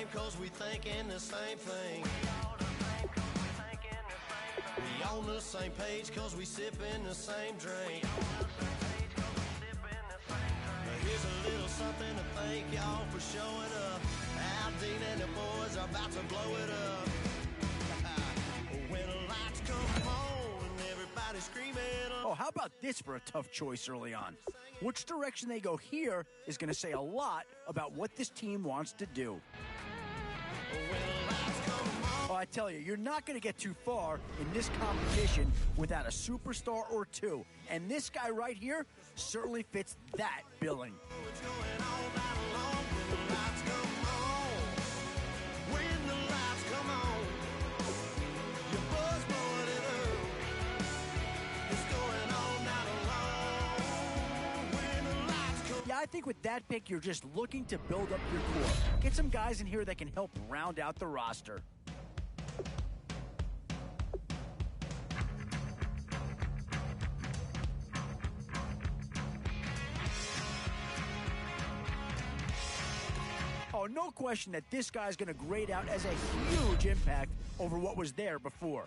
same cause we thinking the same thing. We on the same page cause we sipping the same drink. Now here's a little something to thank y'all for showing up. Al Dean and the boys are about to blow it up. When the lights come on and everybody's screaming. Oh, how about this for a tough choice early on? Which direction they go here is going to say a lot about what this team wants to do. Oh, I tell you, you're not going to get too far in this competition without a superstar or two. And this guy right here certainly fits that billing. Yeah, I think with that pick, you're just looking to build up your core. Get some guys in here that can help round out the roster. Oh, no question that this guy's going to grade out as a huge impact over what was there before.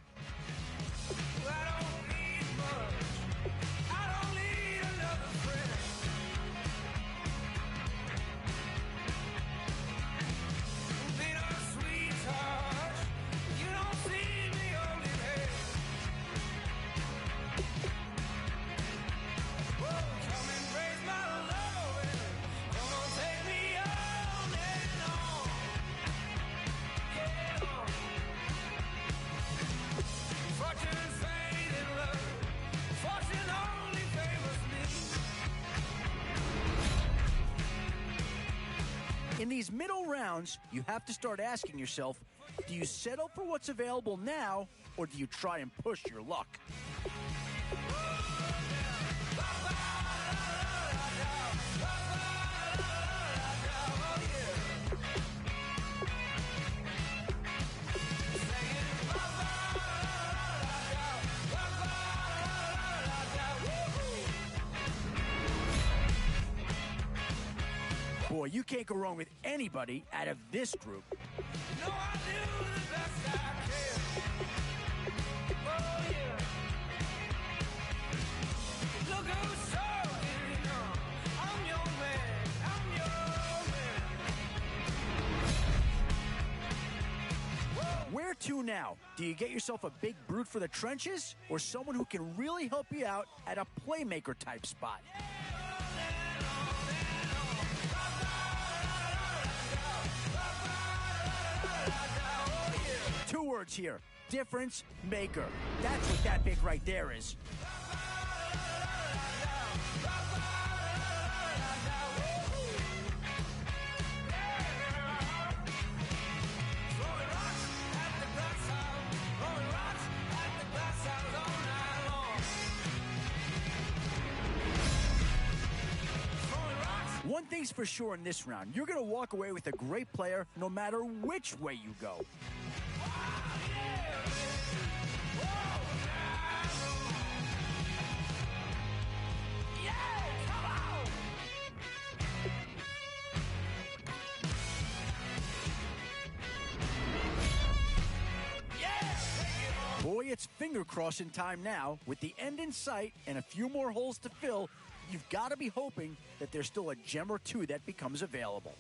In these middle rounds, you have to start asking yourself, do you settle for what's available now, or do you try and push your luck? Boy, you can't go wrong with anybody out of this group. No, I do the best I can. Oh, yeah. Look who's talking, I'm your man, I'm your man. Whoa. Where to now? Do you get yourself a big brute for the trenches, or someone who can really help you out at a playmaker type spot? Two words here: difference maker. That's what that pick right there is. One thing's for sure in this round, you're going to walk away with a great player no matter which way you go. Boy, it's finger crossing time now. With the end in sight and a few more holes to fill, you've got to be hoping that there's still a gem or two that becomes available.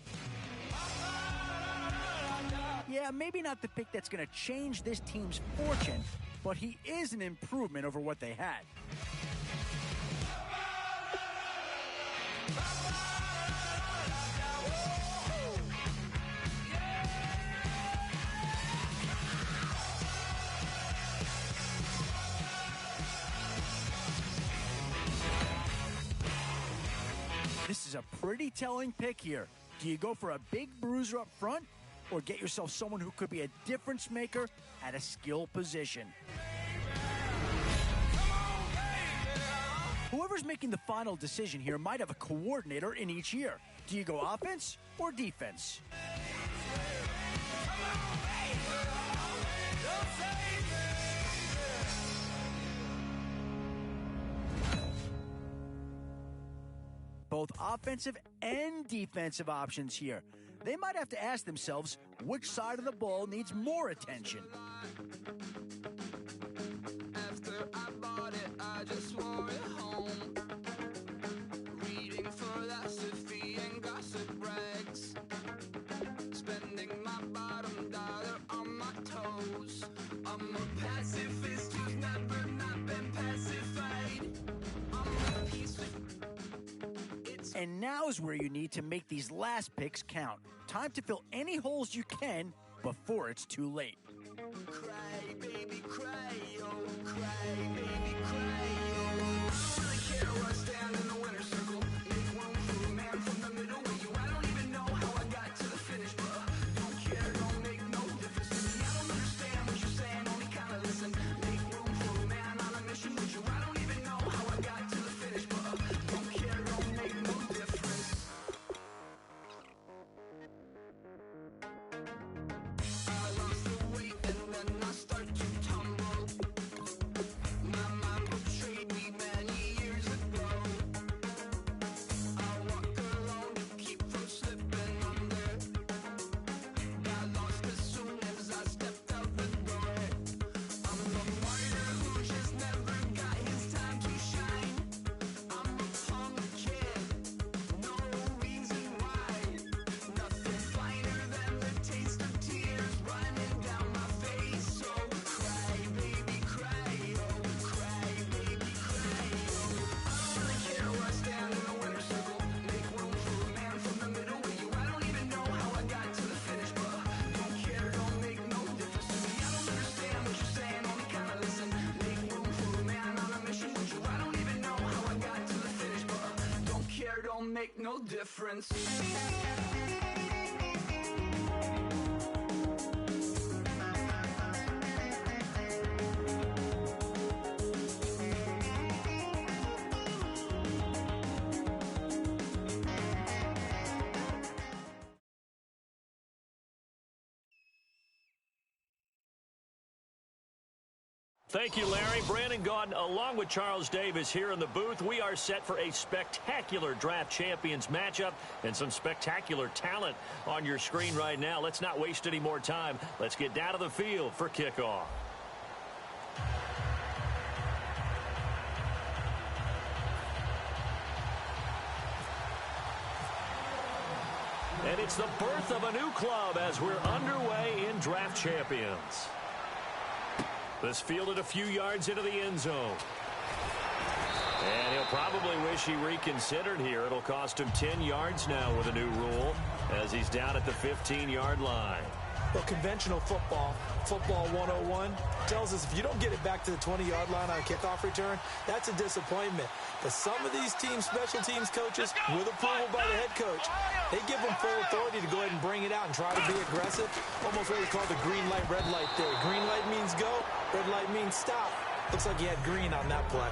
Yeah, maybe not the pick that's going to change this team's fortune, but he is an improvement over what they had. This is a pretty telling pick here. Do you go for a big bruiser up front, or get yourself someone who could be a difference maker at a skill position? Whoever's making the final decision here might have a coordinator in each year. Do you go offense or defense? Both offensive and defensive options here. they might have to ask themselves which side of the ball needs more attention. After I bought it, I just wore it home. Reading philosophy and gossip rags. Spending my bottom dollar on my toes. I'm a pacifist who's never not been pacified. I'm a piece of... And now is where you need to make these last picks count. Time to fill any holes you can before it's too late. Cry, baby, cry, oh, cry, baby, cry, oh. I really care where I stand in the winner's circle. Make room for a man from the middle with you. I don't even know how I got to the finish, but don't care, don't make no difference to me. I don't understand what you're saying, only kind of listen. Make room for a man on a mission with you. I don't even know how I got to the finish, but don't care, don't make no difference. I lost the weight and then I start to tumble. My mind betrayed me many years ago. I walk alone to keep from slipping under. Got lost as soon as I stepped out the door. I'm the martyr who just never got his time to shine. I'm a punk kid, no reason why. Nothing finer than the taste of tears running down my face. So cry, baby, cry, oh, cry, baby, cry, oh. I don't really care where I stand in the winner's circle. Make room for a man from the middle with you. I don't even know how I got to the finish, but don't care, don't make no difference to me. I don't understand what you're saying, only kind of listen. Make room for a man on a mission with you. I don't even know how I got to the finish, but don't care, don't make no difference. Thank you, Larry. Brandon Gaudin, along with Charles Davis here in the booth. We are set for a spectacular draft champions matchup and some spectacular talent on your screen right now. Let's not waste any more time. Let's get down to the field for kickoff. And it's the birth of a new club as we're underway in draft champions. This fielded a few yards into the end zone. And he'll probably wish he reconsidered here. It'll cost him 10 yards now with a new rule as he's down at the 15-yard line. Well, conventional football 101, tells us if you don't get it back to the 20-yard line on a kickoff return, that's a disappointment. But some of these teams, special teams coaches, with approval by the head coach, they give them full authority to go ahead and bring it out and try to be aggressive. Almost what we call the green light, red light theory. Green light means go, red light means stop. Looks like he had green on that play.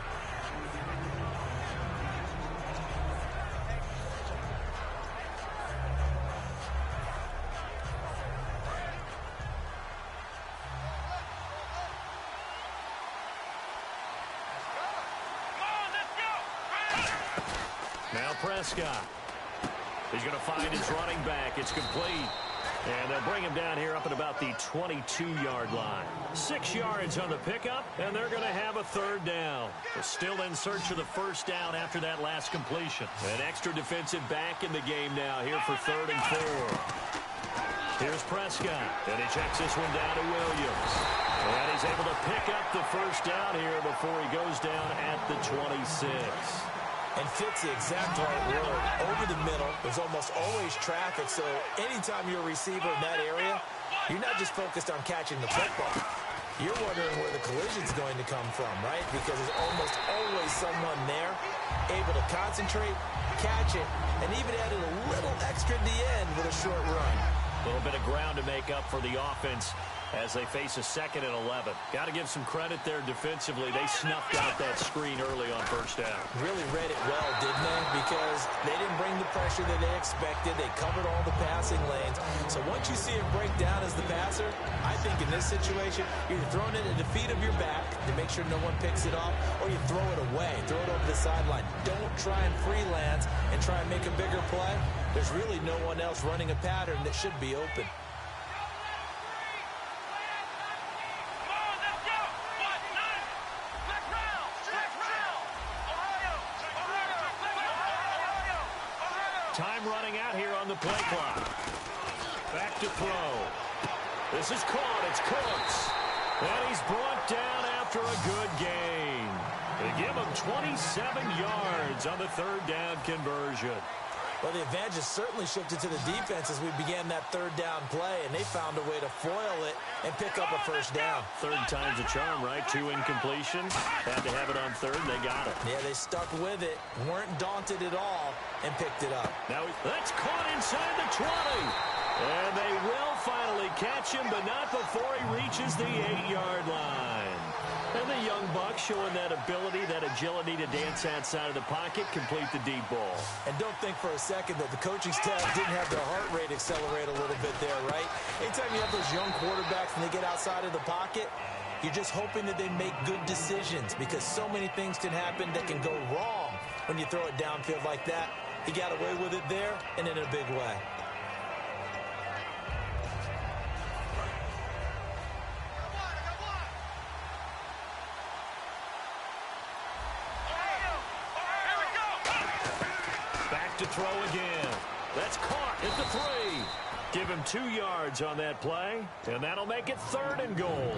Now Prescott. He's going to find his running back. It's complete. And they'll bring him down here up at about the 22-yard line. 6 yards on the pickup, and they're going to have a third down. They're still in search of the first down after that last completion. An extra defensive back in the game now here for 3rd and 4. Here's Prescott, and he checks this one down to Williams. And he's able to pick up the first down here before he goes down at the 26. And fits the exact right road. Over the middle, there's almost always traffic, so anytime you're a receiver in that area, you're not just focused on catching the football. You're wondering where the collision's going to come from, right? Because there's almost always someone there able to concentrate, catch it, and even added a little extra at the end with a short run. A little bit of ground to make up for the offense as they face a 2nd and 11. Got to give some credit there defensively. They snuffed out that screen early on first down. Really read it well, didn't they? Because they didn't bring the pressure that they expected. They covered all the passing lanes. So once you see it break down as the passer, I think in this situation, you're throwing it at the feet of your back to make sure no one picks it off, or you throw it away. Throw it over the sideline. Don't try and freelance and try and make a bigger play. There's really no one else running a pattern that should be open. Time running out here on the play clock. Back to throw. This is caught. It's Cooks. And he's brought down after a good gain. They give him 27 yards on the third down conversion. Well, the advantage has certainly shifted to the defense as we began that third down play, and they found a way to foil it and pick up a first down. Third time's a charm, right? 2 incompletions. Had to have it on third, and they got it. Yeah, they stuck with it, weren't daunted at all, and picked it up. Now that's caught inside the 20. And they will finally catch him, but not before he reaches the 8-yard line. And the young buck showing that ability, that agility to dance outside of the pocket, complete the deep ball. And don't think for a second that the coaching staff didn't have their heart rate accelerate a little bit there, right? Anytime you have those young quarterbacks and they get outside of the pocket, you're just hoping that they make good decisions because so many things can happen that can go wrong when you throw it downfield like that. He got away with it there and in a big way. To throw again. That's caught at the 3. Give him 2 yards on that play, and that'll make it 3rd and goal.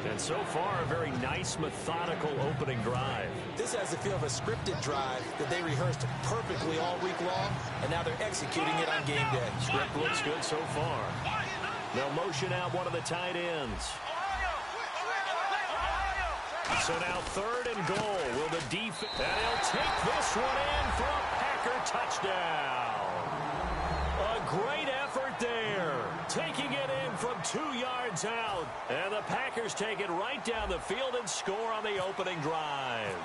And so far, a very nice, methodical opening drive. This has the feel of a scripted drive that they rehearsed perfectly all week long, and now they're executing it on game day. Script looks good so far. They'll motion out one of the tight ends. So now 3rd and goal. Will the defense... And he'll take this one in for a Packer touchdown. A great effort there. Taking it in from 2 yards out. And the Packers take it right down the field and score on the opening drive.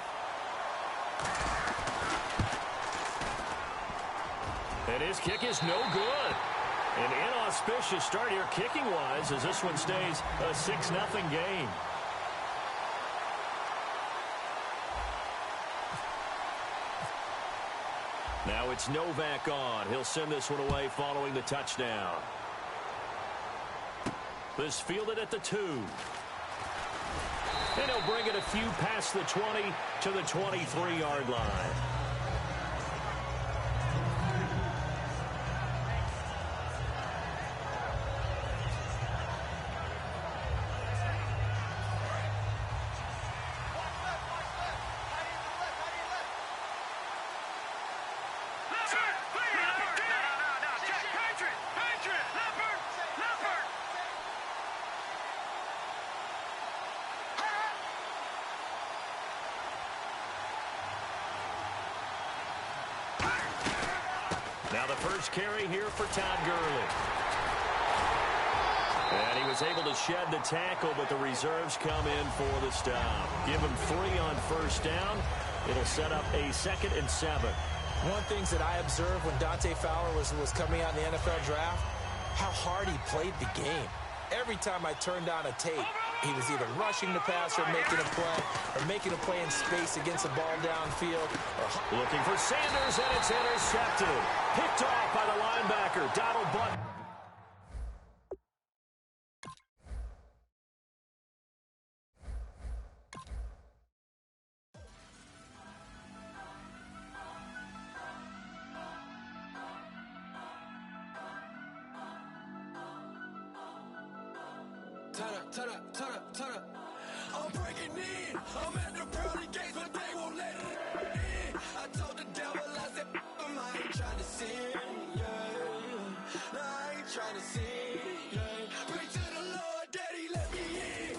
And his kick is no good. An inauspicious start here kicking-wise as this one stays a 6-0 game. Now it's Novak on. He'll send this one away following the touchdown. This fielded at the 2. And he'll bring it a few past the 20 to the 23-yard line. Now the first carry here for Todd Gurley. And he was able to shed the tackle, but the reserves come in for the stop. Give him 3 on first down. It'll set up a 2nd and 7. One of the things that I observed when Dante Fowler was coming out in the NFL draft, how hard he played the game. Every time I turned on a tape, he was either rushing the passer, making a play, or making a play in space against the ball downfield. Looking for Sanders, and it's intercepted. Picked off by the linebacker, Donald Button. Turn up. I'm breaking in. I'm at the pearly gates, but they won't let me in. I told the devil, I said, I ain't trying to sin, yeah. I ain't trying to sin, yeah. Pray to the Lord, Daddy, let me in.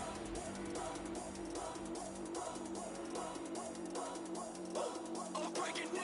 I'm breaking in.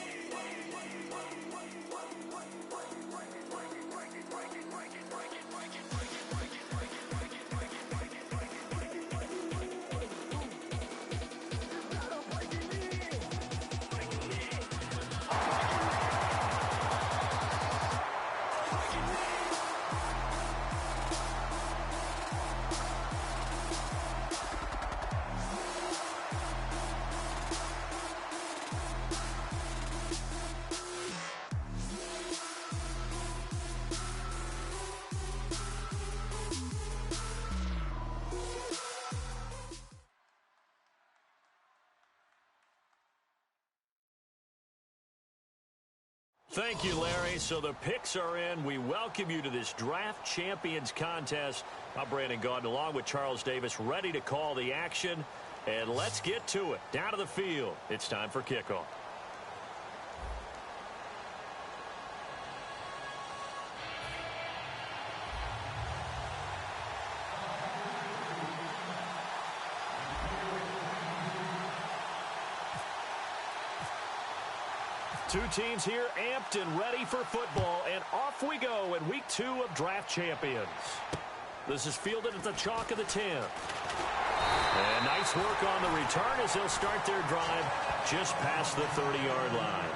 Thank you, Larry. So the picks are in. We welcome you to this Draft Champions contest. I'm Brandon Gaudin along with Charles Davis, ready to call the action. And let's get to it. Down to the field. It's time for kickoff. Two teams here amped and ready for football, and off we go in week 2 of Draft Champions. This is fielded at the chalk of the 10. And nice work on the return as they'll start their drive just past the 30-yard line.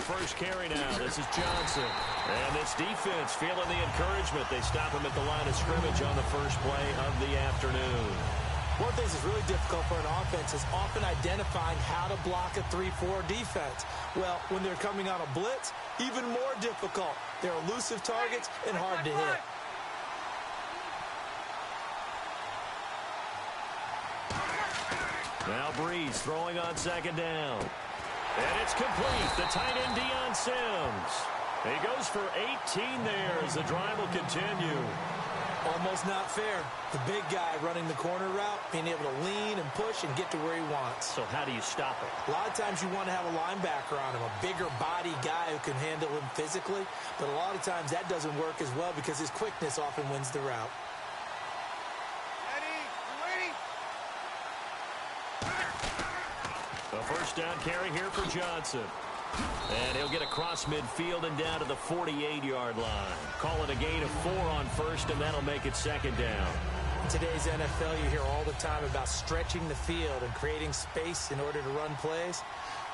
First carry now. This is Johnson. And this defense feeling the encouragement. They stop him at the line of scrimmage on the first play of the afternoon. One of the things that's really difficult for an offense is often identifying how to block a 3-4 defense. Well, when they're coming on a blitz, even more difficult. They're elusive targets and hard to hit. Now Breeze throwing on second down. And it's complete. The tight end, Deion Sims. He goes for 18 there as the drive will continue. Almost not fair. The big guy running the corner route, being able to lean and push and get to where he wants. So how do you stop it? A lot of times you want to have a linebacker on him, a bigger body guy who can handle him physically. But a lot of times that doesn't work as well because his quickness often wins the route. A first down carry here for Johnson. And he'll get across midfield and down to the 48-yard line. Call it a gain of 4 on first, and that'll make it second down. In today's NFL, you hear all the time about stretching the field and creating space in order to run plays.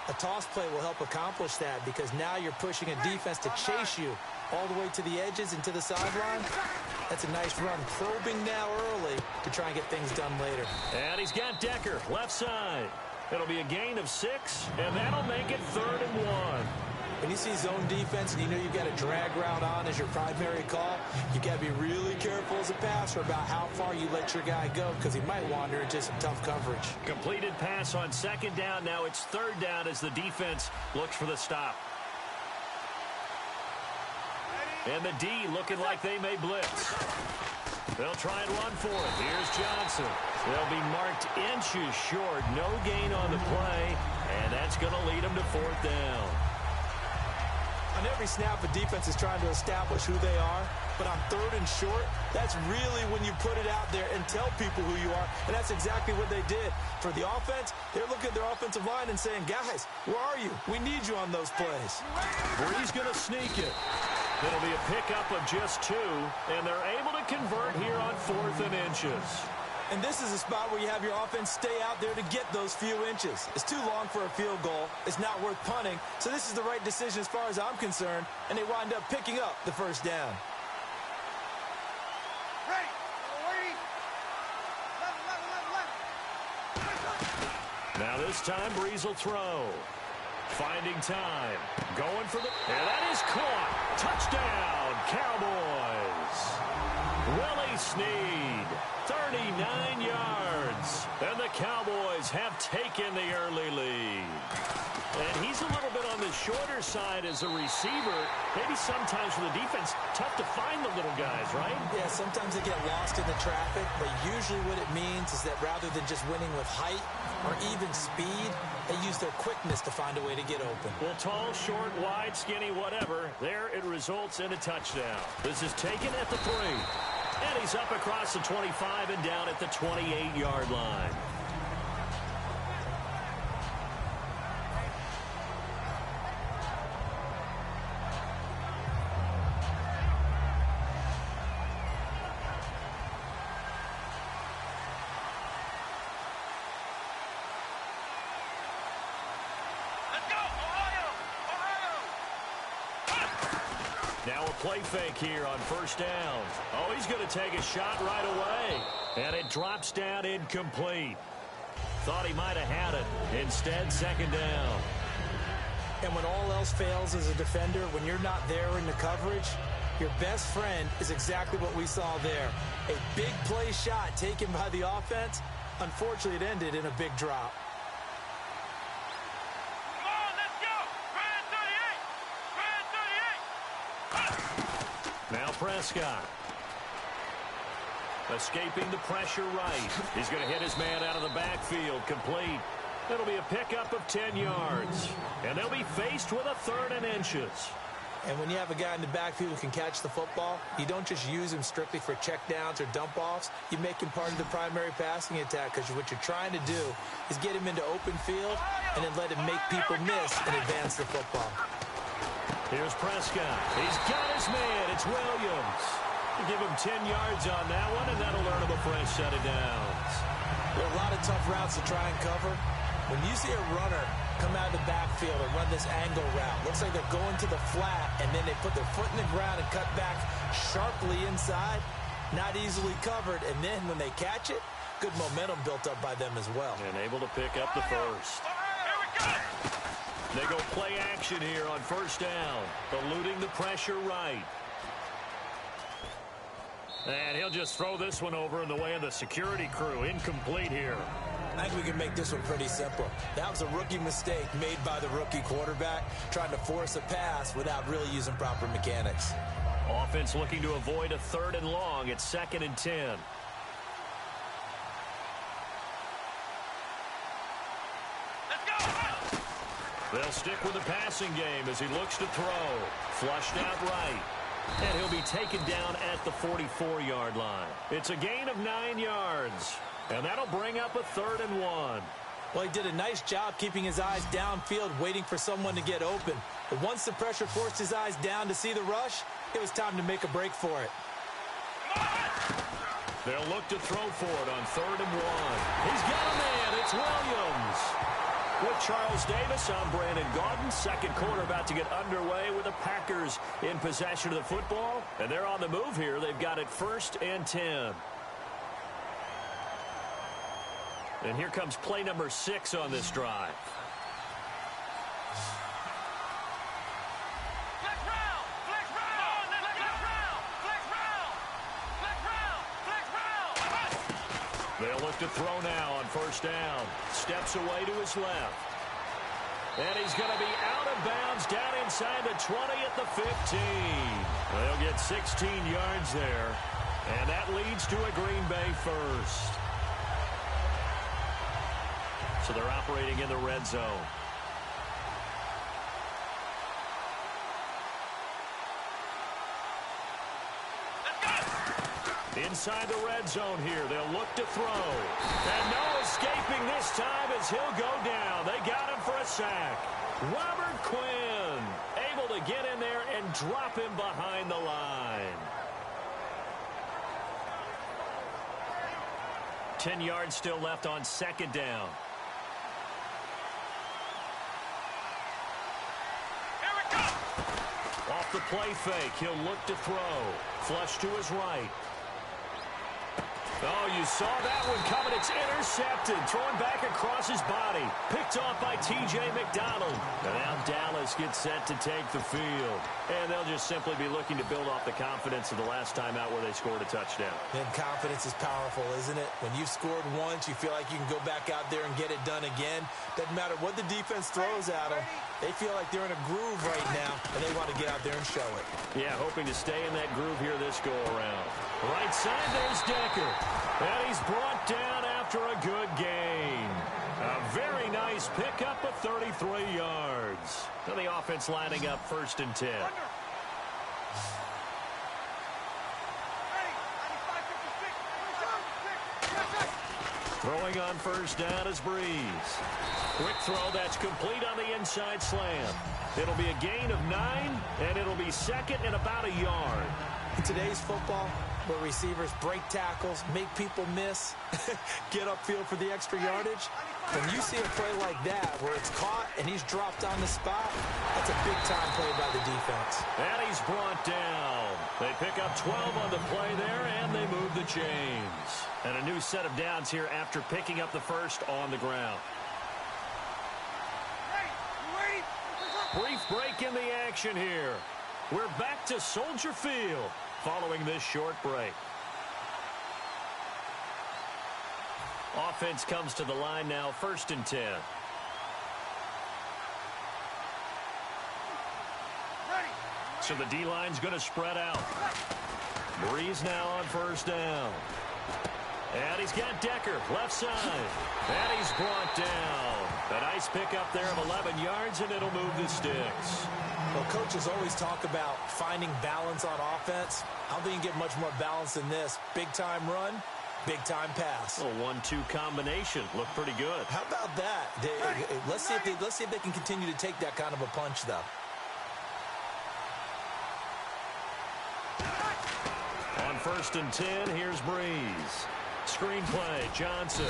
A toss play will help accomplish that because now you're pushing a defense to chase you all the way to the edges and to the sideline. That's a nice run, probing now early to try and get things done later. And he's got Decker, left side. It'll be a gain of 6, and that'll make it 3rd and 1. When you see zone defense and you know you've got a drag route on as your primary call, you got to be really careful as a passer about how far you let your guy go because he might wander into some tough coverage. Completed pass on second down. Now it's 3rd down as the defense looks for the stop. And the D looking like they may blitz. They'll try and run for it. Here's Johnson. They'll be marked inches short. No gain on the play, and that's going to lead them to 4th down. On every snap, a defense is trying to establish who they are, but on 3rd and short, that's really when you put it out there and tell people who you are, and that's exactly what they did. For the offense, they're looking at their offensive line and saying, guys, where are you? We need you on those plays. Breeze going to sneak it. It'll be a pickup of just 2, and they're able to convert here on 4th and inches. And this is a spot where you have your offense stay out there to get those few inches. It's too long for a field goal. It's not worth punting. So this is the right decision as far as I'm concerned, and they wind up picking up the first down. Now this time, Breeze will throw. Finding time. Going for the... And that is caught. Touchdown, Cowboys. Willie Snead, 39 yards. And the Cowboys have taken the early lead. And he's a little bit on the shorter side as a receiver. Maybe sometimes for the defense, tough to find the little guys, right? Yeah, sometimes they get lost in the traffic, but usually what it means is that rather than just winning with height or even speed, they use their quickness to find a way to get open. Well, tall, short, wide, skinny, whatever, there it results in a touchdown. This is taken at the 3. And he's up across the 25 and down at the 28-yard line. Now a play fake here on first down. Oh, he's going to take a shot right away. And it drops down incomplete. Thought he might have had it. Instead, second down. And when all else fails as a defender, when you're not there in the coverage, your best friend is exactly what we saw there. A big play shot taken by the offense. Unfortunately, it ended in a big drop. Come on, let's go! Brand 38! Now Prescott. Escaping the pressure right. He's going to hit his man out of the backfield. Complete. It'll be a pickup of 10 yards. And they'll be faced with a 3rd and inches. And when you have a guy in the backfield who can catch the football, you don't just use him strictly for checkdowns or dump-offs. You make him part of the primary passing attack because what you're trying to do is get him into open field and then let him make people miss and advance the football. Here's Prescott. He's got his man. It's Williams. Give him 10 yards on that one, and that'll earn him a fresh set of downs. There are a lot of tough routes to try and cover. When you see a runner come out of the backfield and run this angle route, looks like they're going to the flat, and then they put their foot in the ground and cut back sharply inside, not easily covered, and then when they catch it, good momentum built up by them as well. And able to pick up the first. They go play action here on first down, eluding the pressure right. And he'll just throw this one over in the way of the security crew. Incomplete here. I think we can make this one pretty simple. That was a rookie mistake made by the rookie quarterback, trying to force a pass without really using proper mechanics. Offense looking to avoid a 3rd and long. It's 2nd and 10. Let's go! They'll stick with the passing game as he looks to throw. Flushed out right. And he'll be taken down at the 44-yard line. It's a gain of 9 yards. And that'll bring up a 3rd and 1. Well, he did a nice job keeping his eyes downfield, waiting for someone to get open. But once the pressure forced his eyes down to see the rush, it was time to make a break for it. They'll look to throw for it on 3rd and 1. He's got a man. It's Williams. With Charles Davis, I'm Brandon Gaudin. Second quarter about to get underway with the Packers in possession of the football. And they're on the move here. They've got it 1st and 10. And here comes play number 6 on this drive. Flex round! Flex round! Flex round! Flex round! Flex round! They'll look to throw now on first down. Steps away to his left. And he's going to be out of bounds down inside the 20 at the 15. They'll get 16 yards there. And that leads to a Green Bay first. So they're operating in the red zone. Inside the red zone here. They'll look to throw. And no escaping this time as he'll go down. They got him for a sack. Robert Quinn able to get in there and drop him behind the line. 10 yards still left on second down. Off the play fake, he'll look to throw. Flush to his right. Oh, you saw that one coming. It's intercepted. Thrown back across his body. Picked off by T.J. McDonald. And now Dallas gets set to take the field. And they'll just simply be looking to build off the confidence of the last time out where they scored a touchdown. And confidence is powerful, isn't it? When you've scored once, you feel like you can go back out there and get it done again. Doesn't matter what the defense throws at them. They feel like they're in a groove right now, and they want to get out there and show it. Yeah, hoping to stay in that groove here this go-around. Right side, there's Decker. And he's brought down after a good gain. A very nice pickup of 33 yards. And the offense lining up 1st and 10. Throwing on first down is Breeze. Quick throw that's complete on the inside slant. It'll be a gain of 9, and it'll be 2nd and about a yard. In today's football, where receivers break tackles, make people miss, get upfield for the extra yardage, when you see a play like that where it's caught and he's dropped on the spot, that's a big-time play by the defense. And he's brought down. They pick up 12 on the play there, and they move the chains. And a new set of downs here after picking up the first on the ground. Brief break in the action here. We're back to Soldier Field following this short break. Offense comes to the line now, 1st and 10. So the D-line's going to spread out. Breeze now on 1st down. And he's got Decker, left side. And he's brought down. A nice pickup there of 11 yards, and it'll move the sticks. Well, coaches always talk about finding balance on offense. I don't think you can get much more balance than this. Big-time run, big-time pass. A 1-2 combination. Looked pretty good. How about that? Let's see if they can continue to take that kind of a punch, though. On 1st and 10, here's Breeze. Screenplay, Johnson.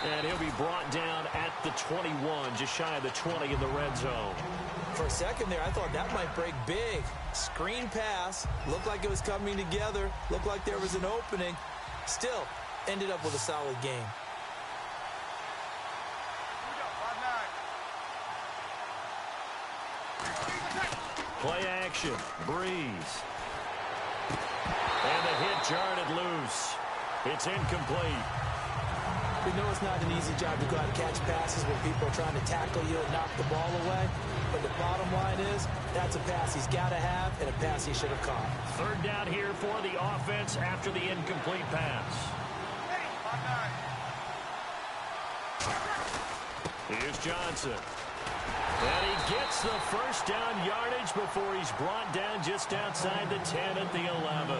And he'll be brought down at the 21, just shy of the 20 in the red zone. For a second there, I thought that might break big. Screen pass. Looked like it was coming together. Looked like there was an opening. Still, ended up with a solid game. Play action. Breeze. And the hit jarred it loose. It's incomplete. We know it's not an easy job to go out and catch passes when people are trying to tackle you and knock the ball away. But the bottom line is, that's a pass he's got to have and a pass he should have caught. 3rd down here for the offense after the incomplete pass. Here's Johnson. And he gets the 1st down yardage before he's brought down just outside the 10 at the 11.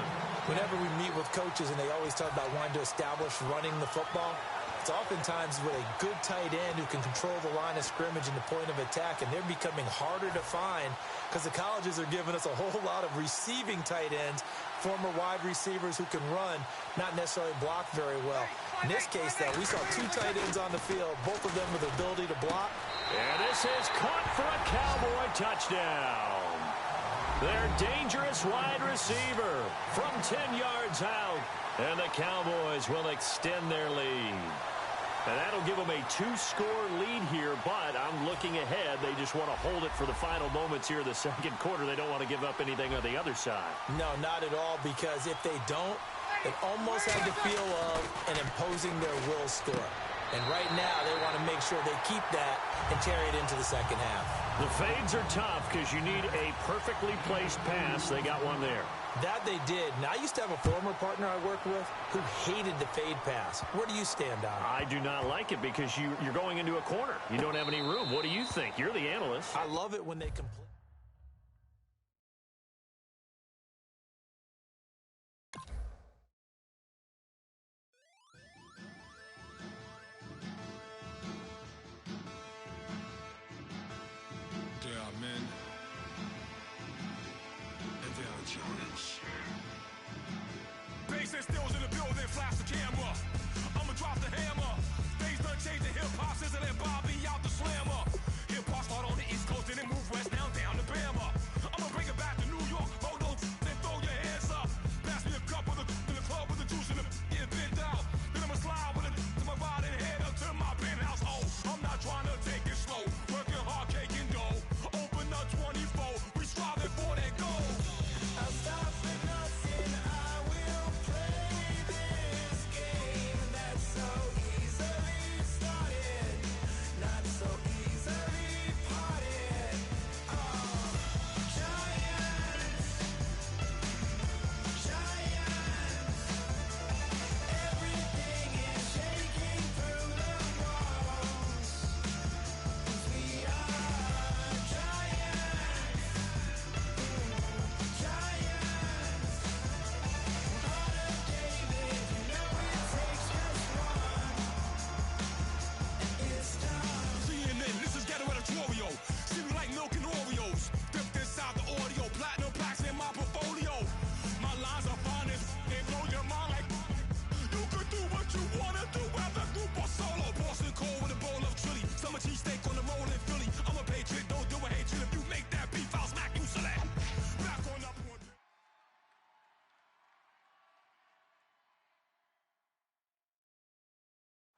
Whenever we meet with coaches and they always talk about wanting to establish running the football, it's oftentimes with a good tight end who can control the line of scrimmage and the point of attack, and they're becoming harder to find because the colleges are giving us a whole lot of receiving tight ends, former wide receivers who can run, not necessarily block very well. In this case, though, we saw 2 tight ends on the field, both of them with the ability to block. And this is caught for a Cowboy touchdown. Their dangerous wide receiver from 10 yards out. And the Cowboys will extend their lead. And that'll give them a 2-score lead here, but I'm looking ahead. They just want to hold it for the final moments here of the 2nd quarter. They don't want to give up anything on the other side. No, not at all, because if they don't, it almost had the feel of an imposing their will score. And right now, they want to make sure they keep that and carry it into the 2nd half. The fades are tough because you need a perfectly placed pass. They got one there. That they did. Now, I used to have a former partner I worked with who hated the fade pass. Where do you stand on it? I do not like it because you're going into a corner. You don't have any room. What do you think? You're the analyst. I love it when they complete. Basin stills in the building, flash the camera. I'ma drop the hammer. Things done changed the hip-hop, sizzling Bobby out the slammer. Hip-hop start on the East Coast and then move west, now down to Bama. I'ma bring it back to New York, hold on, then throw your hands up. Pass me a cup of the in the club with the juice in the bent out. Then I'ma slide with it to my ride and head up to my penthouse. Oh, I'm not trying to take it slow, working hard, cake and dough. Open up 24, we striving for that goal. I stop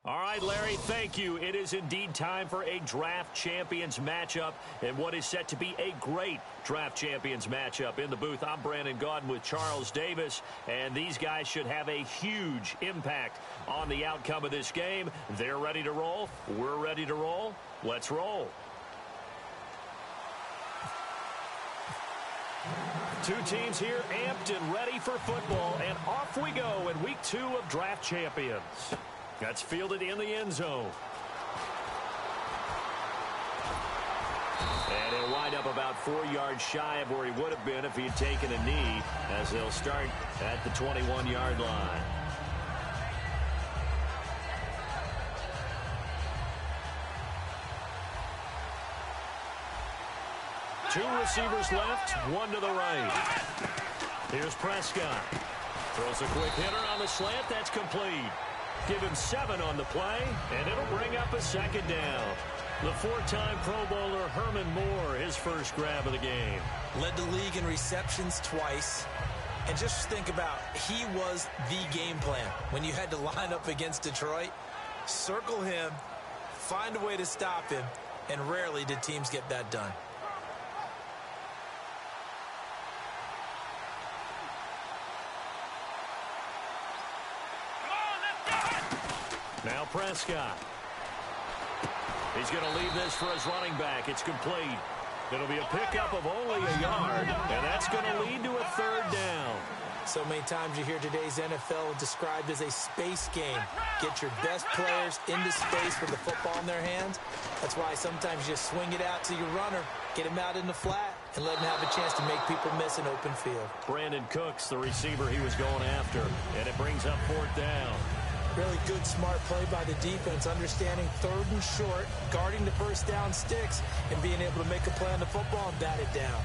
All right, Larry, thank you. It is indeed time for a draft champions matchup and what is set to be a great draft champions matchup. In the booth, I'm Brandon Gaudin with Charles Davis, and these guys should have a huge impact on the outcome of this game. They're ready to roll. We're ready to roll. Let's roll. Two teams here amped and ready for football, and off we go in week 2 of draft champions. That's fielded in the end zone. And he'll wind up about 4 yards shy of where he would have been if he had taken a knee, as they'll start at the 21-yard line. Two receivers left, one to the right. Here's Prescott. Throws a quick hitter on the slant. That's complete. Give him 7 on the play, and it'll bring up a second down. The 4-time Pro Bowler Herman Moore, his first grab of the game. Led the league in receptions twice. And just think about, he was the game plan. When you had to line up against Detroit, circle him, find a way to stop him, and rarely did teams get that done. Now Prescott. He's going to leave this for his running back. It's complete. It'll be a pickup of only a yard, and that's going to lead to a 3rd down. So many times you hear today's NFL described as a space game. Get your best players into space with the football in their hands. That's why sometimes you swing it out to your runner, get him out in the flat, and let him have a chance to make people miss an open field. Brandon Cooks, the receiver he was going after, and it brings up 4th down. Really good, smart play by the defense, understanding 3rd and short, guarding the first down sticks, and being able to make a play on the football and bat it down.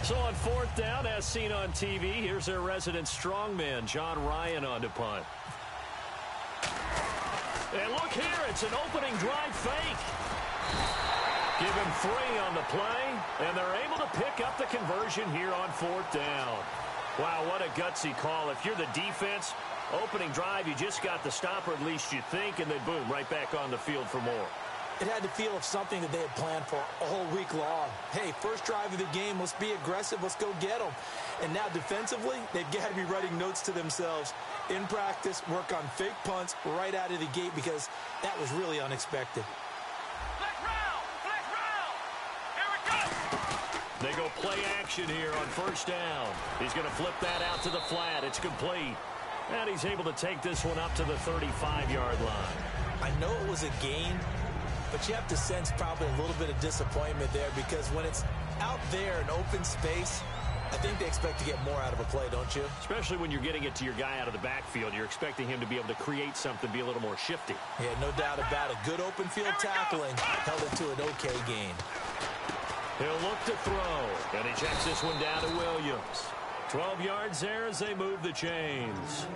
So on 4th down, as seen on TV, here's their resident strongman, John Ryan, on to punt. And look here, it's an opening drive fake. Give him 3 on the play, and they're able to pick up the conversion here on 4th down. Wow, what a gutsy call. If you're the defense, opening drive, you just got the stop, or at least you think, and then boom, right back on the field for more. It had the feel of something that they had planned for all week long. Hey, first drive of the game, let's be aggressive, let's go get them. And now defensively, they've got to be writing notes to themselves. In practice, work on fake punts right out of the gate, because that was really unexpected. They go play action here on 1st down. He's going to flip that out to the flat. It's complete. And he's able to take this one up to the 35-yard line. I know it was a gain, but you have to sense probably a little bit of disappointment there, because when it's out there in open space, I think they expect to get more out of a play, don't you? Especially when you're getting it to your guy out of the backfield. You're expecting him to be able to create something, be a little more shifty. Yeah, no doubt about it. Good open field tackling held it to an okay gain. He'll look to throw, and he checks this one down to Williams. 12 yards there as they move the chains.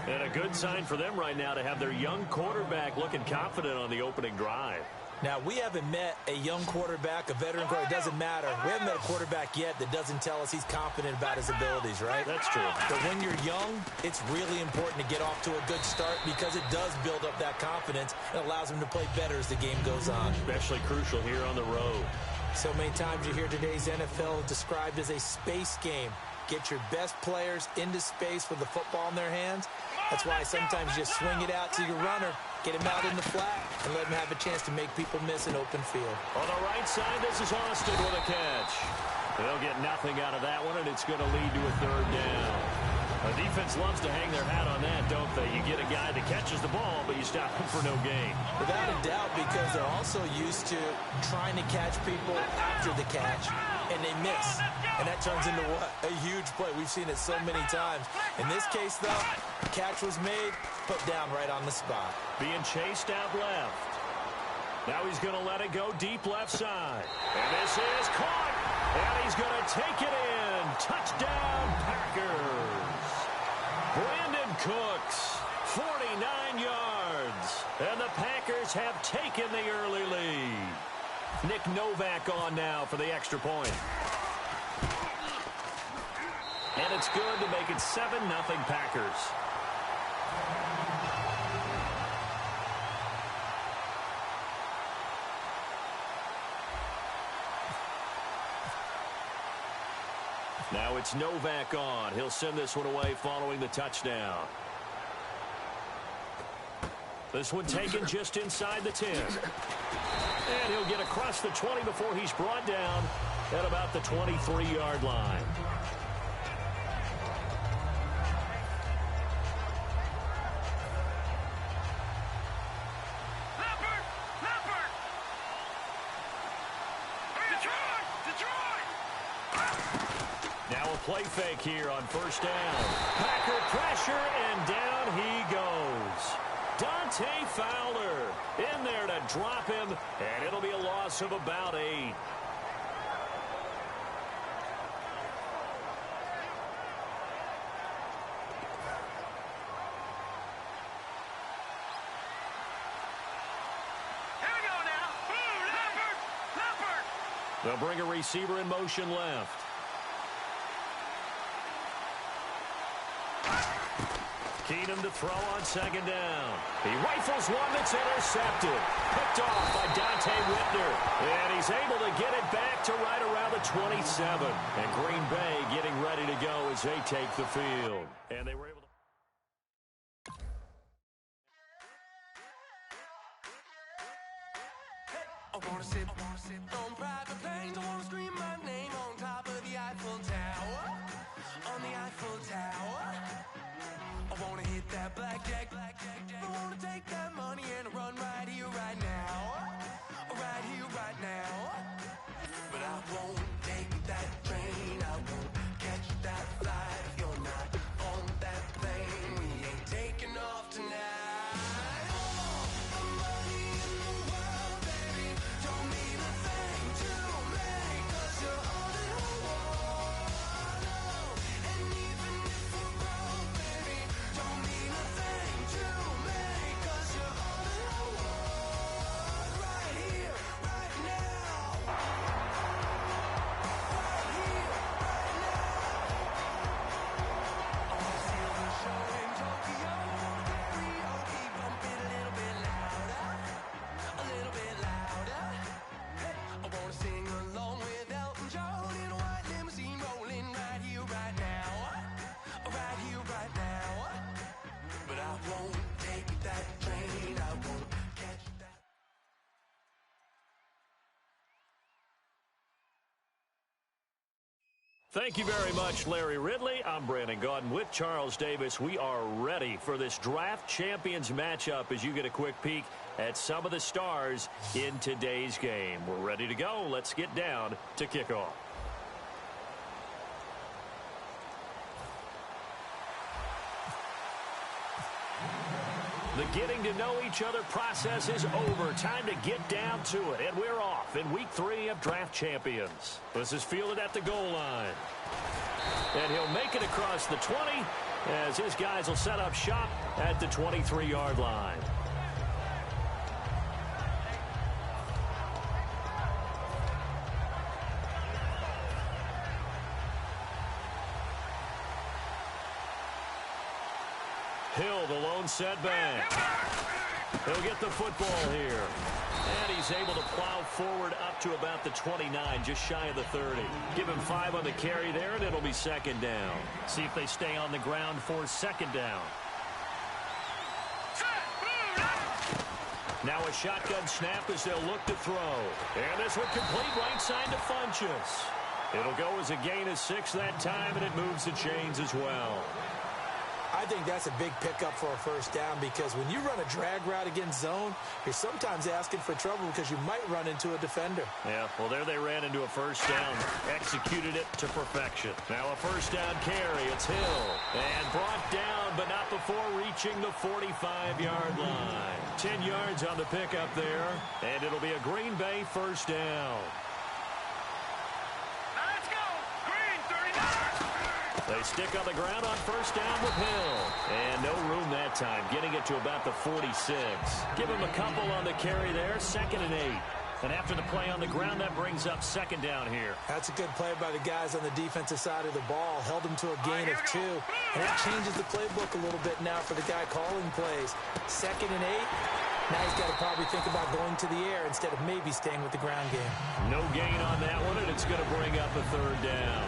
And a good sign for them right now to have their young quarterback looking confident on the opening drive. Now, we haven't met a young quarterback, a veteran quarterback. It doesn't matter. We haven't met a quarterback yet that doesn't tell us he's confident about his abilities, right? That's true. But when you're young, it's really important to get off to a good start, because it does build up that confidence and allows him to play better as the game goes on. Especially crucial here on the road. So many times you hear today's NFL described as a space game. Get your best players into space with the football in their hands. That's why sometimes you swing it out to your runner, get him out in the flat, and let him have a chance to make people miss an open field. On the right side, this is Austin with a catch. They'll get nothing out of that one, and it's going to lead to a 3rd down. The defense loves to hang their hat on that, don't they? You get a guy that catches the ball, but you stop him for no gain. Without a doubt, because they're also used to trying to catch people after the catch, and they miss. And that turns into what? A huge play. We've seen it so many times. In this case, though, the catch was made, put down right on the spot. Being chased out left. Now he's going to let it go deep left side. And this is caught. And he's going to take it in. Touchdown, Packers. Brandon Cooks, 49 yards. And the Packers have taken the early lead. Nick Novak on now for the extra point. And it's good to make it 7-0 Packers. Now it's Novak on. He'll send this one away following the touchdown. This one taken just inside the 10. And he'll get across the 20 before he's brought down at about the 23-yard line. Now a play fake here on first down. Packer pressure, and down he goes. Dante Fowler in there to drop him, and it'll be a loss of about 8. They'll bring a receiver in motion left. Keenum to throw on second down. He rifles one that's intercepted. Picked off by Dante Whitner. And he's able to get it back to right around the 27. And Green Bay getting ready to go as they take the field. And they were able to... I wanna sit on private planes. I wanna scream my name on top of the Eiffel Tower. On the Eiffel Tower. I wanna hit that blackjack. I wanna take that money and run right here, right now. Right here, right now. But I won't take that train. I won't catch that flight if you're not on that plane. We ain't taking off tonight. Thank you very much, Larry Ridley. I'm Brandon Gaudin with Charles Davis. We are ready for this draft champions matchup as you get a quick peek at some of the stars in today's game. We're ready to go. Let's get down to kickoff. The getting to know each other process is over. Time to get down to it. And we're off in week 3 of Draft Champions. This is fielded at the goal line. And he'll make it across the 20 as his guys will set up shop at the 23-yard line. Hill, the lone setback. He'll get the football here. And he's able to plow forward up to about the 29, just shy of the 30. Give him 5 on the carry there, and it'll be second down. See if they stay on the ground for second down. Now a shotgun snap as they'll look to throw. And this one complete right side to Funchess. It'll go as a gain of 6 that time, and it moves the chains as well. I think that's a big pickup for a first down because when you run a drag route against zone, you're sometimes asking for trouble because you might run into a defender. Yeah, well, there they ran into a first down. Executed it to perfection. Now a first down carry. It's Hill. And brought down, but not before reaching the 45-yard line. 10 yards on the pickup there. And it'll be a Green Bay first down. They stick on the ground on first down with Hill. And no room that time, getting it to about the 46. Give him a couple on the carry there, 2nd and 8. And after the play on the ground, that brings up second down here. That's a good play by the guys on the defensive side of the ball. Held them to a gain of 2. And that changes the playbook a little bit now for the guy calling plays. 2nd and 8. Now he's got to probably think about going to the air instead of maybe staying with the ground game. No gain on that one, and it's going to bring up a third down.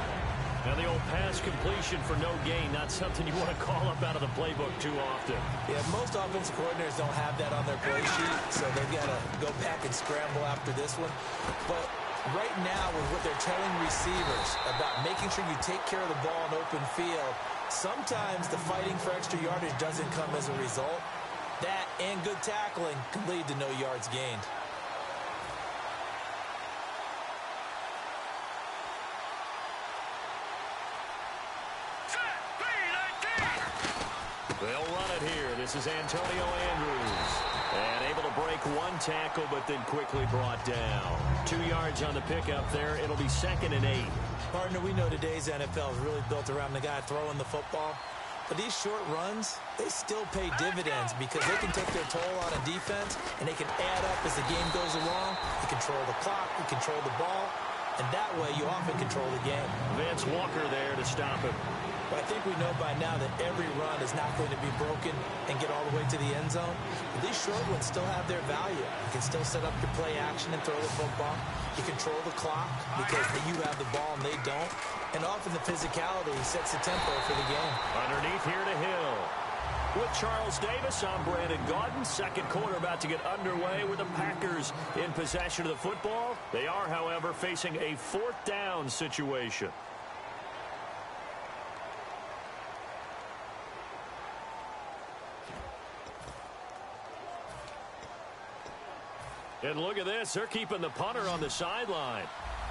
And the old pass completion for no gain, not something you want to call up out of the playbook too often. Yeah, most offensive coordinators don't have that on their play sheet, so they've got to go back and scramble after this one. But right now, with what they're telling receivers about making sure you take care of the ball in open field, sometimes the fighting for extra yardage doesn't come as a result. That and good tackling can lead to no yards gained. They'll run it here. This is Antonio Andrews. And able to break one tackle, but then quickly brought down. 2 yards on the pickup there. It'll be 2nd and 8. Partner, we know today's NFL is really built around the guy throwing the football. But these short runs, they still pay dividends because they can take their toll on a defense, and they can add up as the game goes along. You control the clock, you control the ball, and that way you often control the game. Vance Walker there to stop him. But I think we know by now that every run is not going to be broken and get all the way to the end zone. But these short ones still have their value. You can still set up your play action and throw the football. You control the clock because you have the ball and they don't. And often the physicality sets the tempo for the game. Underneath here to Hill. With Charles Davis, I'm Brandon Gaudin. Second quarter about to get underway with the Packers in possession of the football. They are, however, facing a 4th down situation. And look at this. They're keeping the punter on the sideline.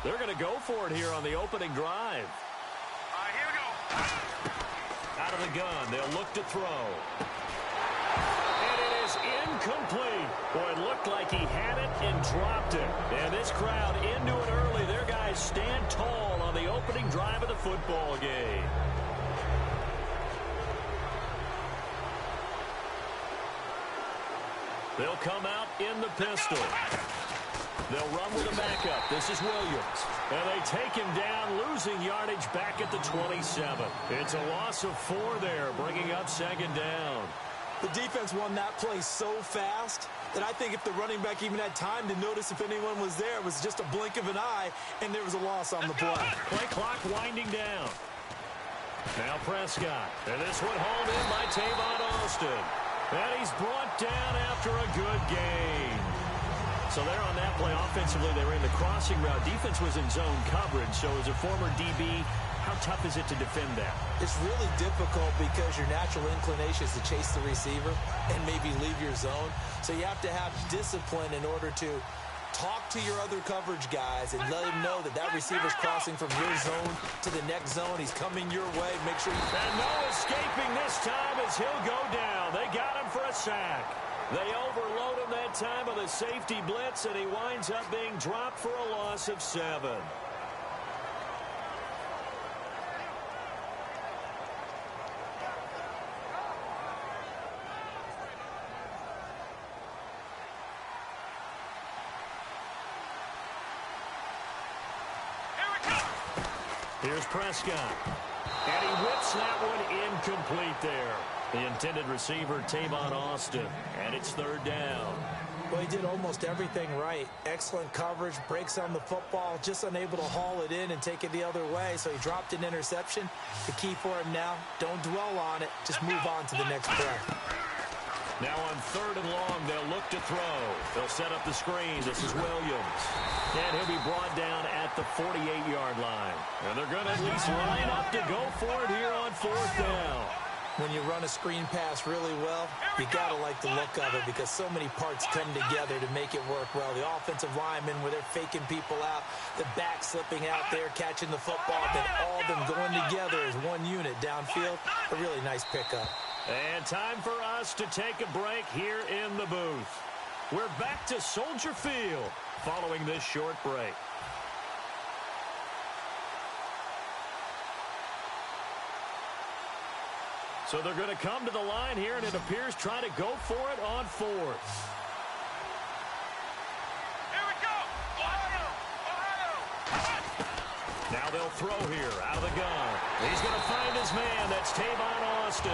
They're going to go for it here on the opening drive. All right, here we go. Out of the gun. They'll look to throw. And it is incomplete. Boy, it looked like he had it and dropped it. And this crowd into it early. Their guys stand tall on the opening drive of the football game. They'll come out in the pistol. They'll run with a backup. This is Williams. And they take him down, losing yardage back at the 27. It's a loss of 4 there, bringing up 2nd down. The defense won that play so fast that I think if the running back even had time to notice if anyone was there, it was just a blink of an eye, and there was a loss on the play. Play clock winding down. Now Prescott. And this one hauled in by Tavon Austin. And he's brought down after a good gain. So there on that play, offensively, they ran the crossing route. Defense was in zone coverage. So as a former DB, how tough is it to defend that? It's really difficult because your natural inclination is to chase the receiver and maybe leave your zone. So you have to have discipline in order to talk to your other coverage guys and let them know that that receiver's crossing from your zone to the next zone. He's coming your way. Make sure you... And no escaping this time as he'll go down. They got him for a sack. They overload him that time with a safety blitz, and he winds up being dropped for a loss of 7. Here's Prescott. And he whips that one incomplete there. The intended receiver, Tavon Austin. And it's 3rd down. Well, he did almost everything right. Excellent coverage, breaks on the football, just unable to haul it in and take it the other way. So he dropped an interception. The key for him now, don't dwell on it. Just move on to the next play. Now on 3rd and long, they'll look to throw. They'll set up the screen. This is Williams. And he'll be brought down at the 48-yard line. And they're going to at least line up to go for it here on 4th down. When you run a screen pass really well, you got to like the look of it because so many parts come together to make it work well. The offensive linemen, where they're faking people out, the back slipping out there, catching the football, then all of them going together as one unit downfield. A really nice pickup. And time for us to take a break here in the booth. We're back to Soldier Field following this short break. So they're going to come to the line here, and it appears try to go for it on 4th. Here we go. Ohio. Now they'll throw here out of the gun. He's going to find his man. That's Tavon Austin.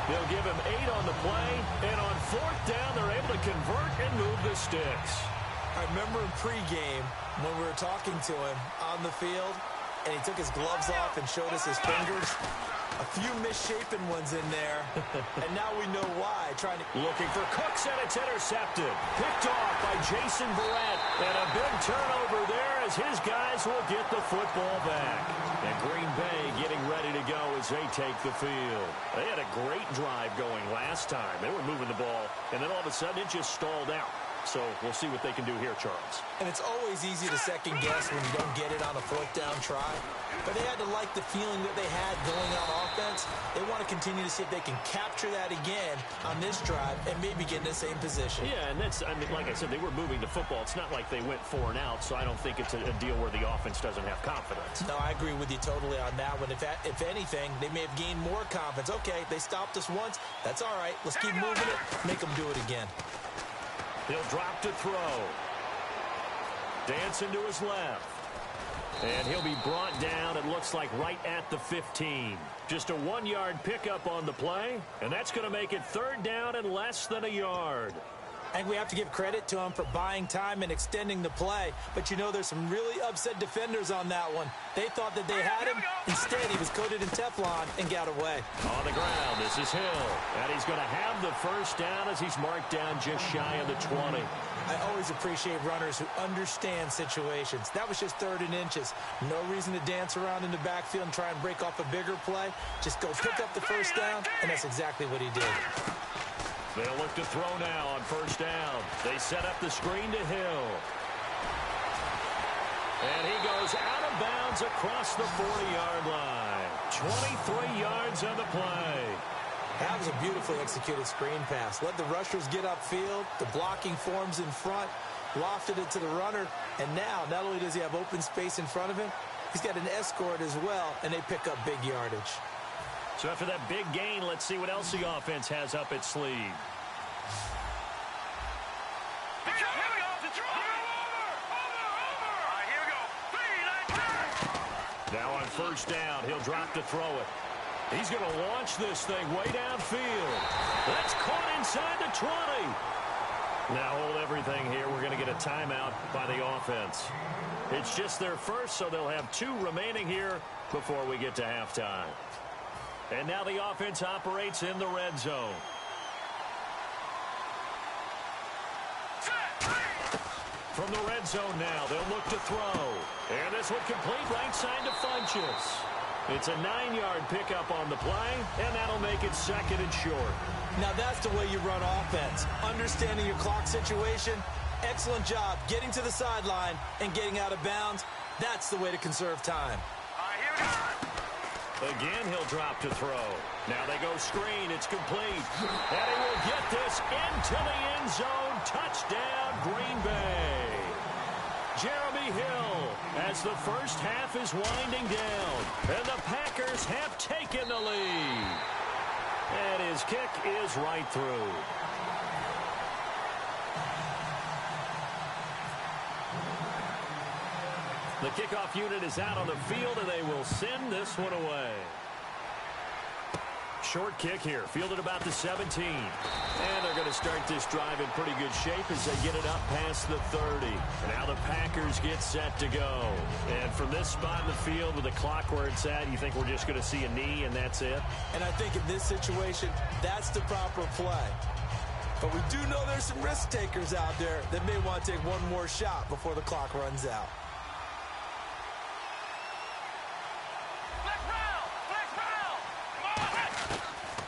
They'll give him 8 on the play, and on 4th down, they're able to convert and move the sticks. I remember in pregame when we were talking to him on the field, and he took his gloves off and showed us his fingers. A few misshapen ones in there, and now we know why. Looking for Cooks, and it's intercepted. Picked off by Jason Verrett, and a big turnover there as his guys will get the football back. And Green Bay getting ready to go as they take the field. They had a great drive going last time. They were moving the ball, and then all of a sudden it just stalled out. So we'll see what they can do here, Charles. And it's always easy to second guess when you don't get it on a fourth down try. But they had to like the feeling that they had going on offense. They want to continue to see if they can capture that again on this drive and maybe get in the same position. Yeah, and that's, I mean, like I said, they were moving the football. It's not like they went 4 and out, so I don't think it's a deal where the offense doesn't have confidence. No, I agree with you totally on that one. If anything, they may have gained more confidence. Okay, they stopped us once. That's all right. Let's keep moving it. Make them do it again. He'll drop to throw. Dancing to his left. And he'll be brought down, it looks like, right at the 15. Just a 1-yard pickup on the play, and that's going to make it 3rd down and less than a yard. I think we have to give credit to him for buying time and extending the play. But, you know, there's some really upset defenders on that one. They thought that they had him. Instead, he was coated in Teflon and got away. On the ground, this is Hill. And he's going to have the first down as he's marked down just shy of the 20. I always appreciate runners who understand situations. That was just 3rd and inches. No reason to dance around in the backfield and try and break off a bigger play. Just go pick up the first down, and that's exactly what he did. They'll look to throw now on 1st down. They set up the screen to Hill. And he goes out of bounds across the 40-yard line. 23 yards on the play. That was a beautifully executed screen pass. Let the rushers get upfield. The blocking forms in front. Lofted it to the runner. And now, not only does he have open space in front of him, he's got an escort as well, and they pick up big yardage. So after that big gain, let's see what else the offense has up its sleeve. Now on 1st down, he'll drop to throw it. He's going to launch this thing way downfield. That's caught inside the 20. Now hold everything here. We're going to get a timeout by the offense. It's just their first, so they'll have 2 remaining here before we get to halftime. And now the offense operates in the red zone. From the red zone now, they'll look to throw. And this one complete right side to Funchess. It's a 9-yard pickup on the play, and that'll make it 2nd and short. Now that's the way you run offense. Understanding your clock situation. Excellent job getting to the sideline and getting out of bounds. That's the way to conserve time. Again, he'll drop to throw. Now they go screen. It's complete. And he will get this into the end zone. Touchdown, Green Bay. Jeremy Hill as the first half is winding down. And the Packers have taken the lead. And his kick is right through. The kickoff unit is out on the field, and they will send this one away. Short kick here, fielded about the 17. And they're going to start this drive in pretty good shape as they get it up past the 30. Now the Packers get set to go. And from this spot in the field with the clock where it's at, you think we're just going to see a knee and that's it? And I think in this situation, that's the proper play. But we do know there's some risk takers out there that may want to take one more shot before the clock runs out.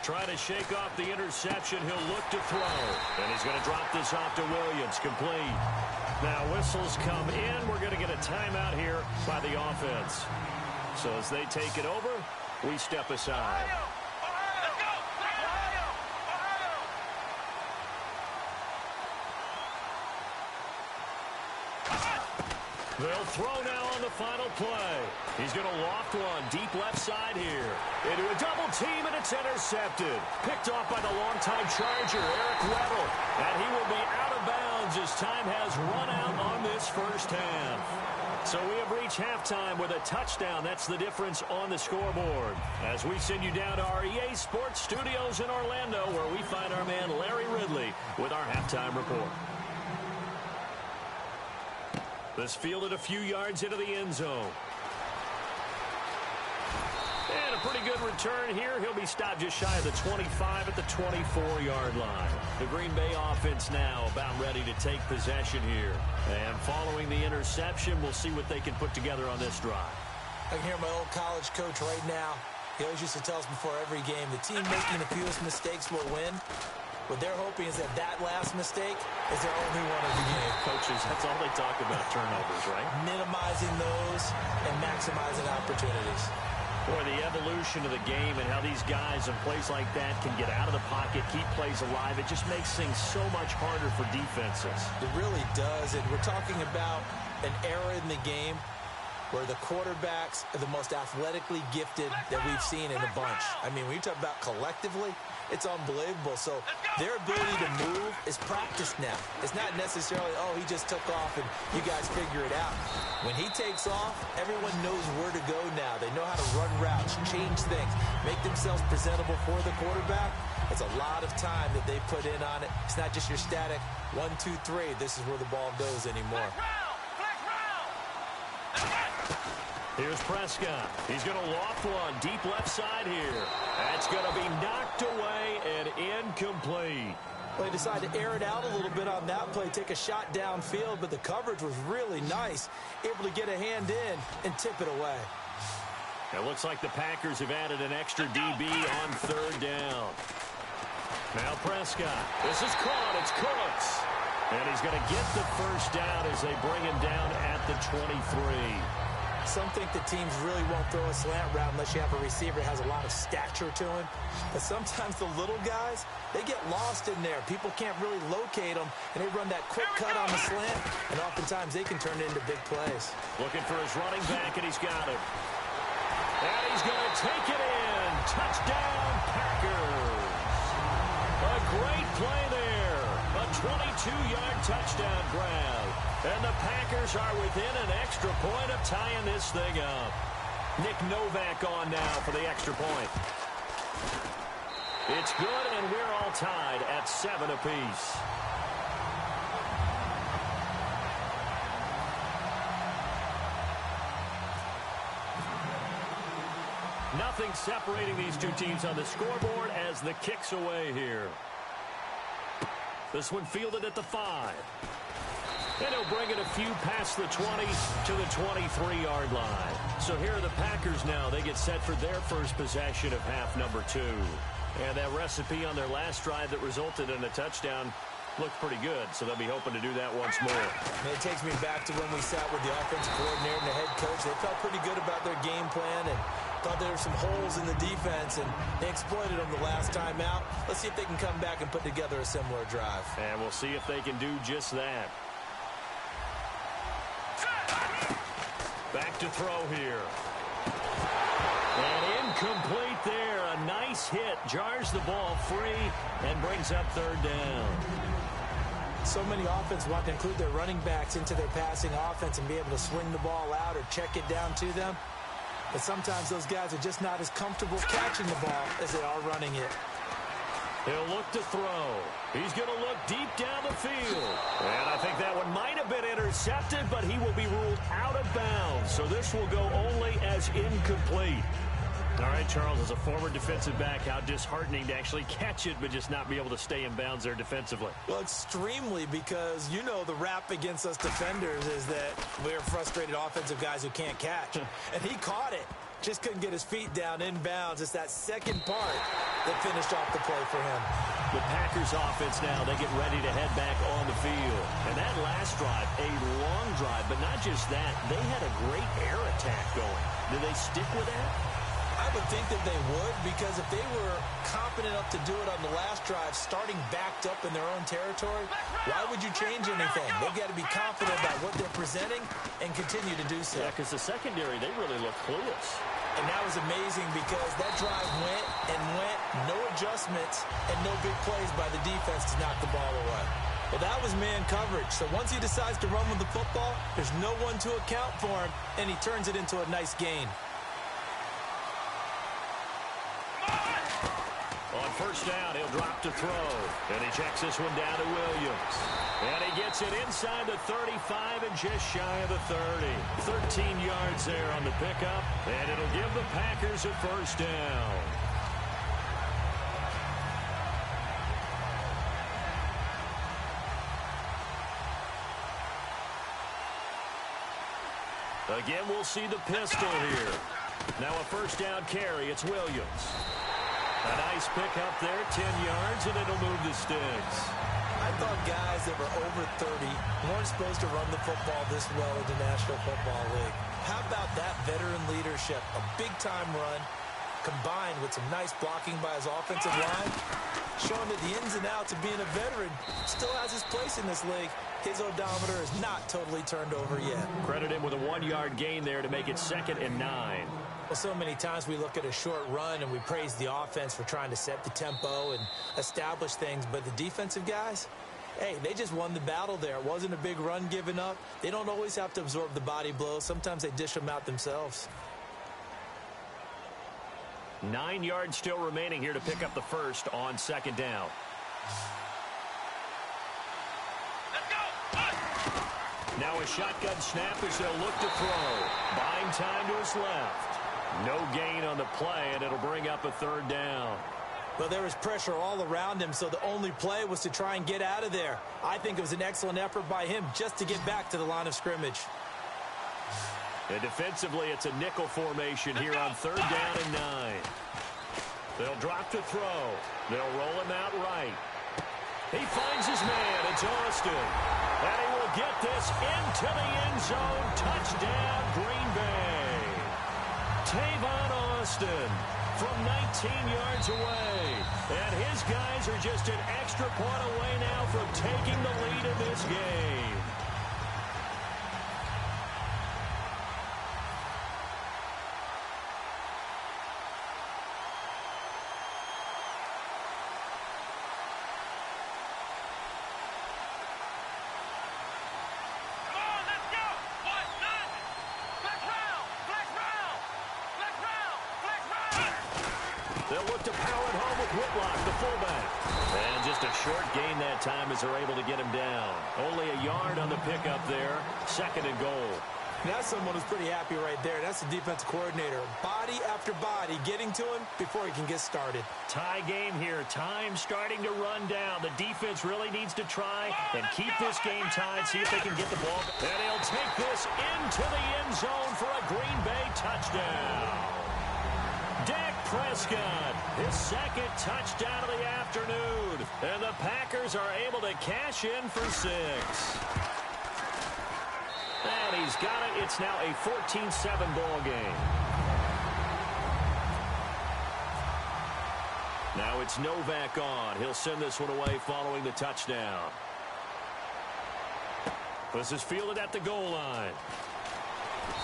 Trying to shake off the interception. He'll look to throw. And he's going to drop this off to Williams. Complete. Now whistles come in. We're going to get a timeout here by the offense. So as they take it over, we step aside. They'll throw now on the final play. He's going to loft one deep left side here. Into a double team, and it's intercepted. Picked off by the longtime Charger, Eric Weddle. And he will be out of bounds as time has run out on this first half. So we have reached halftime with a touchdown. That's the difference on the scoreboard. As we send you down to our EA Sports Studios in Orlando, where we find our man Larry Ridley with our halftime report. This fielded a few yards into the end zone. And a pretty good return here. He'll be stopped just shy of the 25 at the 24-yard line. The Green Bay offense now about ready to take possession here. And following the interception, we'll see what they can put together on this drive. I can hear my old college coach right now. He always used to tell us before every game, the team making the fewest mistakes will win. What they're hoping is that last mistake is their only one of the game. Coaches, that's all they talk about, turnovers, right? Minimizing those and maximizing opportunities. Boy, the evolution of the game and how these guys in plays like that can get out of the pocket, keep plays alive, it just makes things so much harder for defenses. It really does, and we're talking about an era in the game where the quarterbacks are the most athletically gifted that we've seen in a bunch. I mean, when you talk about collectively, it's unbelievable. So their ability to move is practiced now. It's not necessarily, oh, he just took off and you guys figure it out. When he takes off, everyone knows where to go now. They know how to run routes, change things, make themselves presentable for the quarterback. It's a lot of time that they put in on it. It's not just your static 1, 2, 3. This is where the ball goes anymore. Here's Prescott. He's going to loft one deep left side here. That's going to be knocked away and incomplete. Well, they decided to air it out a little bit on that play, take a shot downfield, but the coverage was really nice. Able to get a hand in and tip it away. It looks like the Packers have added an extra DB on third down. Now Prescott. This is caught. It's Cooks. And he's going to get the first down as they bring him down at the 23. Some think the teams really won't throw a slant route unless you have a receiver that has a lot of stature to him. But sometimes the little guys, they get lost in there. People can't really locate them, and they run that quick cut on the slant, and oftentimes they can turn it into big plays. Looking for his running back, and he's got it. And he's going to take it in. Touchdown, Packers. A great play there. A 22-yard touchdown grab. And the Packers are within an extra point of tying this thing up. Nick Novak on now for the extra point. It's good, and we're all tied at 7 apiece. Nothing separating these two teams on the scoreboard as the kick's away here. This one fielded at the 5. And he'll bring it a few past the 20 to the 23-yard line. So here are the Packers now. They get set for their first possession of half number 2. And that recipe on their last drive that resulted in a touchdown looked pretty good. So they'll be hoping to do that once more. And it takes me back to when we sat with the offensive coordinator and the head coach. They felt pretty good about their game plan and thought there were some holes in the defense, and they exploited them the last time out. Let's see if they can come back and put together a similar drive. And we'll see if they can do just that. Back to throw here. And incomplete there. A nice hit. Jars the ball free and brings up third down. So many offenses want to include their running backs into their passing offense and be able to swing the ball out or check it down to them. But sometimes those guys are just not as comfortable catching the ball as they are running it. He'll look to throw. He's going to look deep down the field. And I think that one might have been intercepted, but he will be ruled out of bounds. So this will go only as incomplete. All right, Charles, as a former defensive back, how disheartening to actually catch it, but just not be able to stay in bounds there defensively. Well, extremely, because you know the rap against us defenders is that we're frustrated offensive guys who can't catch. And he caught it. Just couldn't get his feet down in bounds. It's that second part that finished off the play for him. The Packers offense now, they get ready to head back on the field. And that last drive, a long drive, but not just that. They had a great air attack going. Did they stick with that? I would think that they would, because if they were confident enough to do it on the last drive, starting backed up in their own territory, why would you change anything? They've got to be confident about what they're presenting and continue to do so. Yeah, because the secondary, they really look clueless. And that was amazing because that drive went and went, no adjustments, and no big plays by the defense to knock the ball away. Well, that was man coverage. So once he decides to run with the football, there's no one to account for him, and he turns it into a nice gain. On first down. He'll drop to throw. And he checks this one down to Williams. And he gets it inside the 35 and just shy of the 30. 13 yards there on the pickup. And it'll give the Packers a first down. Again, we'll see the pistol here. Now a first down carry. It's Williams. A nice pickup there, 10 yards, and it'll move the sticks. I thought guys that were over 30 weren't supposed to run the football this well in the National Football League. How about that veteran leadership? A big-time run combined with some nice blocking by his offensive line, showing that the ins and outs of being a veteran still has his place in this league. His odometer is not totally turned over yet. Credit him with a 1-yard gain there to make it 2nd and 9. Well, so many times we look at a short run and we praise the offense for trying to set the tempo and establish things, but the defensive guys, hey, they just won the battle there. It wasn't a big run given up. They don't always have to absorb the body blows. Sometimes they dish them out themselves. 9 yards still remaining here to pick up the first on 2nd down. Now a shotgun snap as they'll look to throw. Buying time to his left. No gain on the play, and it'll bring up a 3rd down. Well, there was pressure all around him, so the only play was to try and get out of there. I think it was an excellent effort by him just to get back to the line of scrimmage. And defensively, it's a nickel formation here on 3rd down and 9. They'll drop to throw. They'll roll him out right. He finds his man. It's Austin. And he will get this into the end zone. Touchdown, Green Bay. Tavon Austin from 19 yards away. And his guys are just an extra point away now from taking the lead in this game. They'll look to power it home with Whitlock, the fullback. And just a short gain that time as they're able to get him down. Only a yard on the pickup there. 2nd and goal. That's someone who's pretty happy right there. That's the defensive coordinator. Body after body getting to him before he can get started. Tie game here. Time starting to run down. The defense really needs to try and keep this game tied, see if they can get the ball. And he'll take this into the end zone for a Green Bay touchdown. Dak Prescott, his 2nd touchdown of the afternoon. And the Packers are able to cash in for 6. And he's got it. It's now a 14-7 ball game. Now it's Novak on. He'll send this one away following the touchdown. This is fielded at the goal line.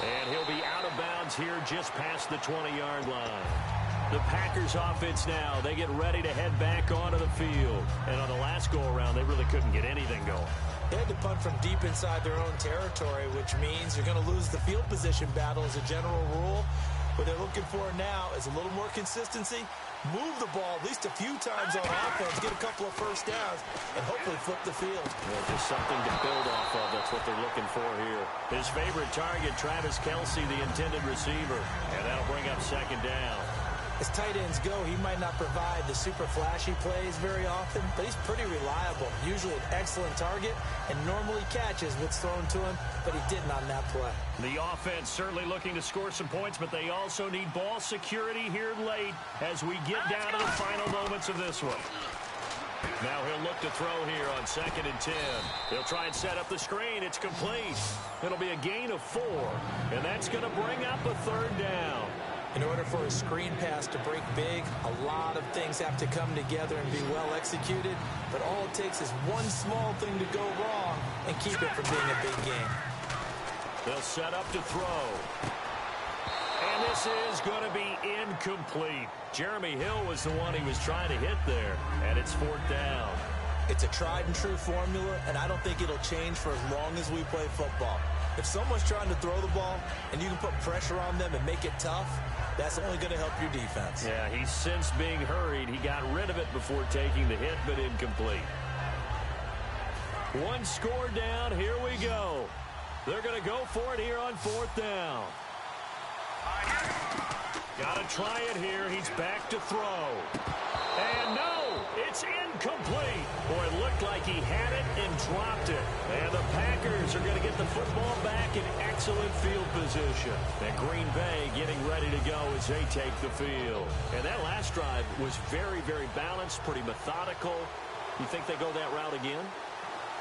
And he'll be out of bounds here just past the 20-yard line. The Packers offense now, they get ready to head back onto the field. And on the last go-around, they really couldn't get anything going. They had to punt from deep inside their own territory, which means you're going to lose the field position battle as a general rule. What they're looking for now is a little more consistency, move the ball at least a few times on offense, get a couple of first downs, and hopefully flip the field. Well, just something to build off of. That's what they're looking for here. His favorite target, Travis Kelce, the intended receiver. And that'll bring up 2nd down. As tight ends go, he might not provide the super flashy plays very often, but he's pretty reliable. Usually an excellent target and normally catches what's thrown to him, but he didn't on that play. The offense certainly looking to score some points, but they also need ball security here late as we get down to the final moments of this one. Now he'll look to throw here on 2nd and 10. He'll try and set up the screen. It's complete. It'll be a gain of 4, and that's going to bring up a 3rd down. In order for a screen pass to break big, a lot of things have to come together and be well executed, but all it takes is one small thing to go wrong and keep it from being a big game. They'll set up to throw. And this is going to be incomplete. Jeremy Hill was the one he was trying to hit there, and it's 4th down. It's a tried and true formula, and I don't think it'll change for as long as we play football. If someone's trying to throw the ball and you can put pressure on them and make it tough, that's only going to help your defense. Yeah, he's since being hurried. He got rid of it before taking the hit, but incomplete. One score down. Here we go. They're going to go for it here on 4th down. Got to try it here. He's back to throw. And no, it's incomplete. Boy, it looked like he had it and dropped it. And the Packers are going to get the football back in excellent field position. And Green Bay getting ready to go as they take the field. And that last drive was very, very balanced, pretty methodical. You think they go that route again?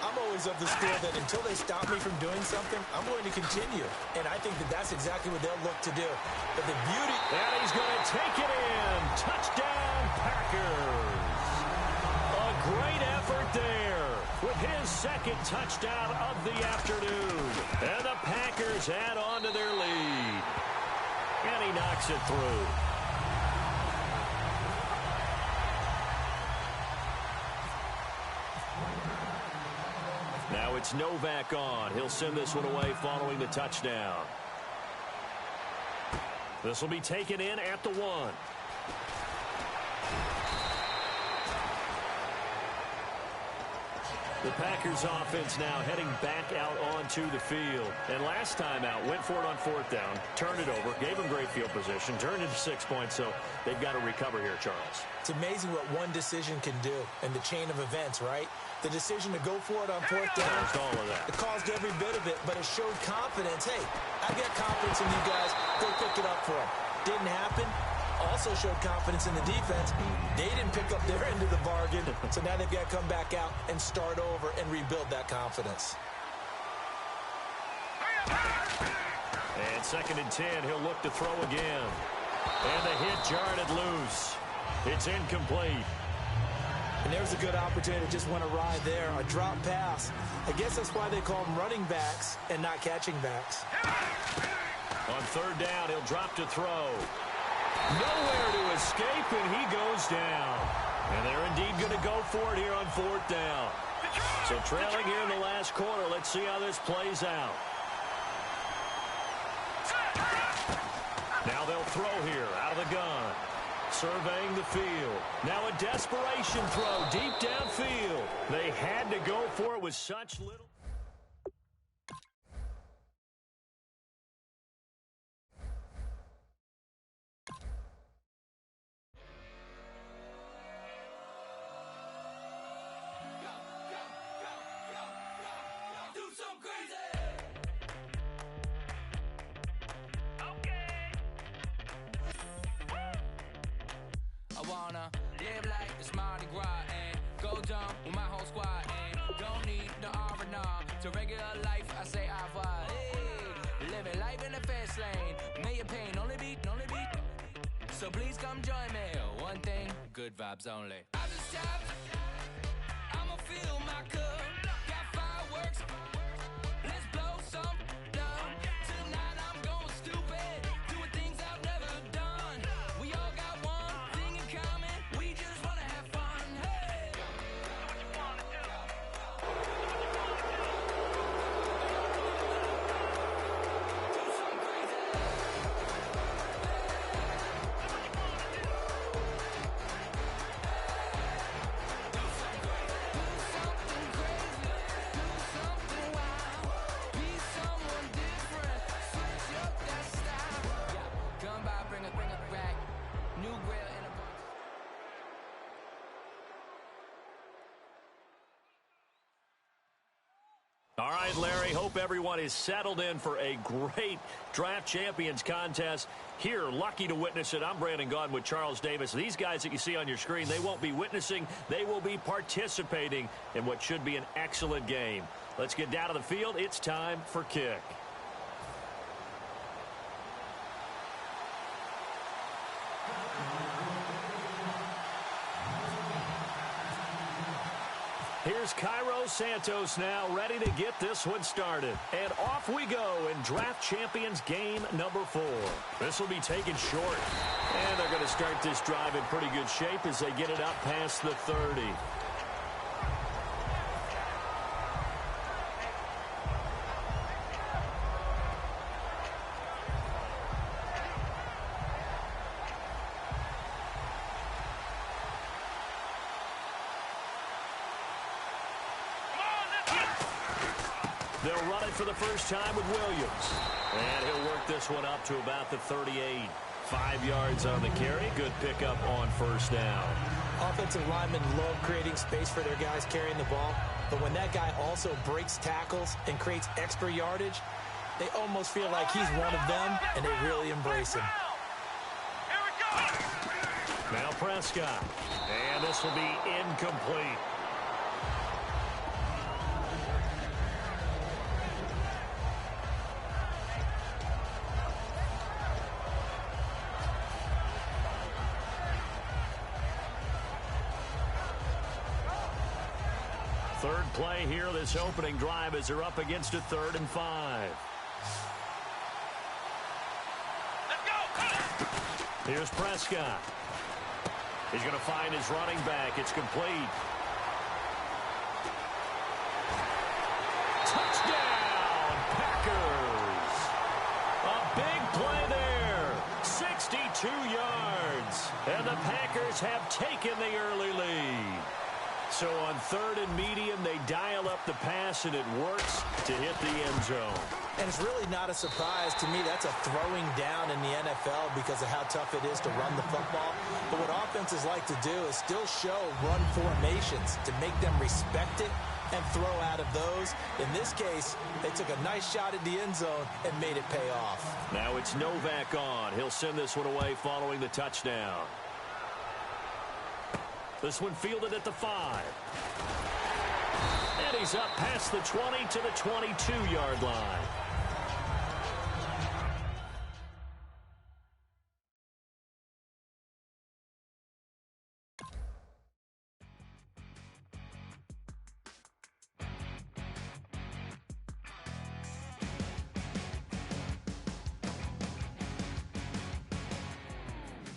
I'm always of the school that until they stop me from doing something, I'm going to continue. And I think that that's exactly what they'll look to do. But the beauty... And he's going to take it in. Touchdown, Packers. A great effort there with his second touchdown of the afternoon. And the Packers add on to their lead. And he knocks it through. Now it's Novak on. He'll send this one away following the touchdown. This will be taken in at the 1. The Packers offense now heading back out onto the field. And last time out, went for it on 4th down, turned it over, gave them great field position, turned into 6 points, so they've got to recover here, Charles. It's amazing what one decision can do in the chain of events, right? The decision to go for it on 4th down, all of that. It caused every bit of it, but it showed confidence. Hey, I got confidence in you guys. Go pick it up for them. Didn't happen. Also showed confidence in the defense. They didn't pick up their end of the bargain, so now they've got to come back out and start over and rebuild that confidence. And 2nd and 10, he'll look to throw again. And the hit jarred it loose. It's incomplete. And there's a good opportunity that just went awry there. A drop pass. I guess that's why they call them running backs and not catching backs. On 3rd down, he'll drop to throw. Nowhere to escape, and he goes down. And they're indeed going to go for it here on 4th down. So trailing here in the last quarter, let's see how this plays out. Now they'll throw here out of the gun. Surveying the field. Now a desperation throw deep downfield. They had to go for it with such little... So please come join me. One thing, good vibes only. I just tapped. I'ma fill my cup. Got fireworks. Let's blow some down. Tonight I'm going stupid. Doing things I've never done. We all got one thing in common. We just wanna have fun. Hey. Do what you wanna do. Do something crazy. All right, Larry, hope everyone is settled in for a great Draft Champions contest. Here, lucky to witness it. I'm Brandon Gaudin with Charles Davis. These guys that you see on your screen, they won't be witnessing. They will be participating in what should be an excellent game. Let's get down to the field. It's time for kick. Here's Cairo Santos now ready to get this one started. And off we go in Draft Champions game number 4. This will be taken short. And they're going to start this drive in pretty good shape as they get it up past the 30. They'll run it for the first time with Williams. And he'll work this one up to about the 38. 5 yards on the carry. Good pickup on first down. Offensive linemen love creating space for their guys carrying the ball. But when that guy also breaks tackles and creates extra yardage, they almost feel like he's one of them, and they really embrace him. Here we go. Now Prescott. And this will be incomplete. Third play here, this opening drive, as they're up against a 3rd and 5. Let's go. Here's Prescott. He's going to find his running back. It's complete. Touchdown, Packers. A big play there. 62 yards. And the Packers have taken the early lead. So on 3rd and medium, they dial up the pass, and it works to hit the end zone. And it's really not a surprise to me. That's a throwing down in the NFL because of how tough it is to run the football. But what offenses like to do is still show run formations to make them respect it and throw out of those. In this case, they took a nice shot at the end zone and made it pay off. Now it's Novak on. He'll send this one away following the touchdown. This one fielded at the 5. And he's up past the 20 to the 22-yard line.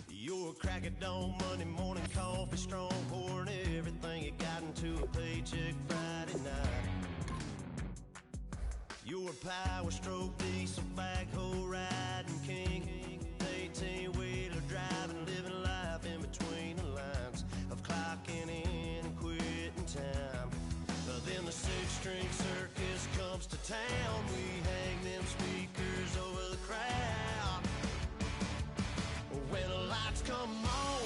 You're cracking dawn, Monday morning coffee strong, pouring everything you got into a paycheck Friday night. You're a power stroke, diesel backhoe riding king, 18-wheeler driving, living life in between the lines of clocking in and quitting time. Then the 6-string circus comes to town. We hang them speakers over the crowd. When the lights come on,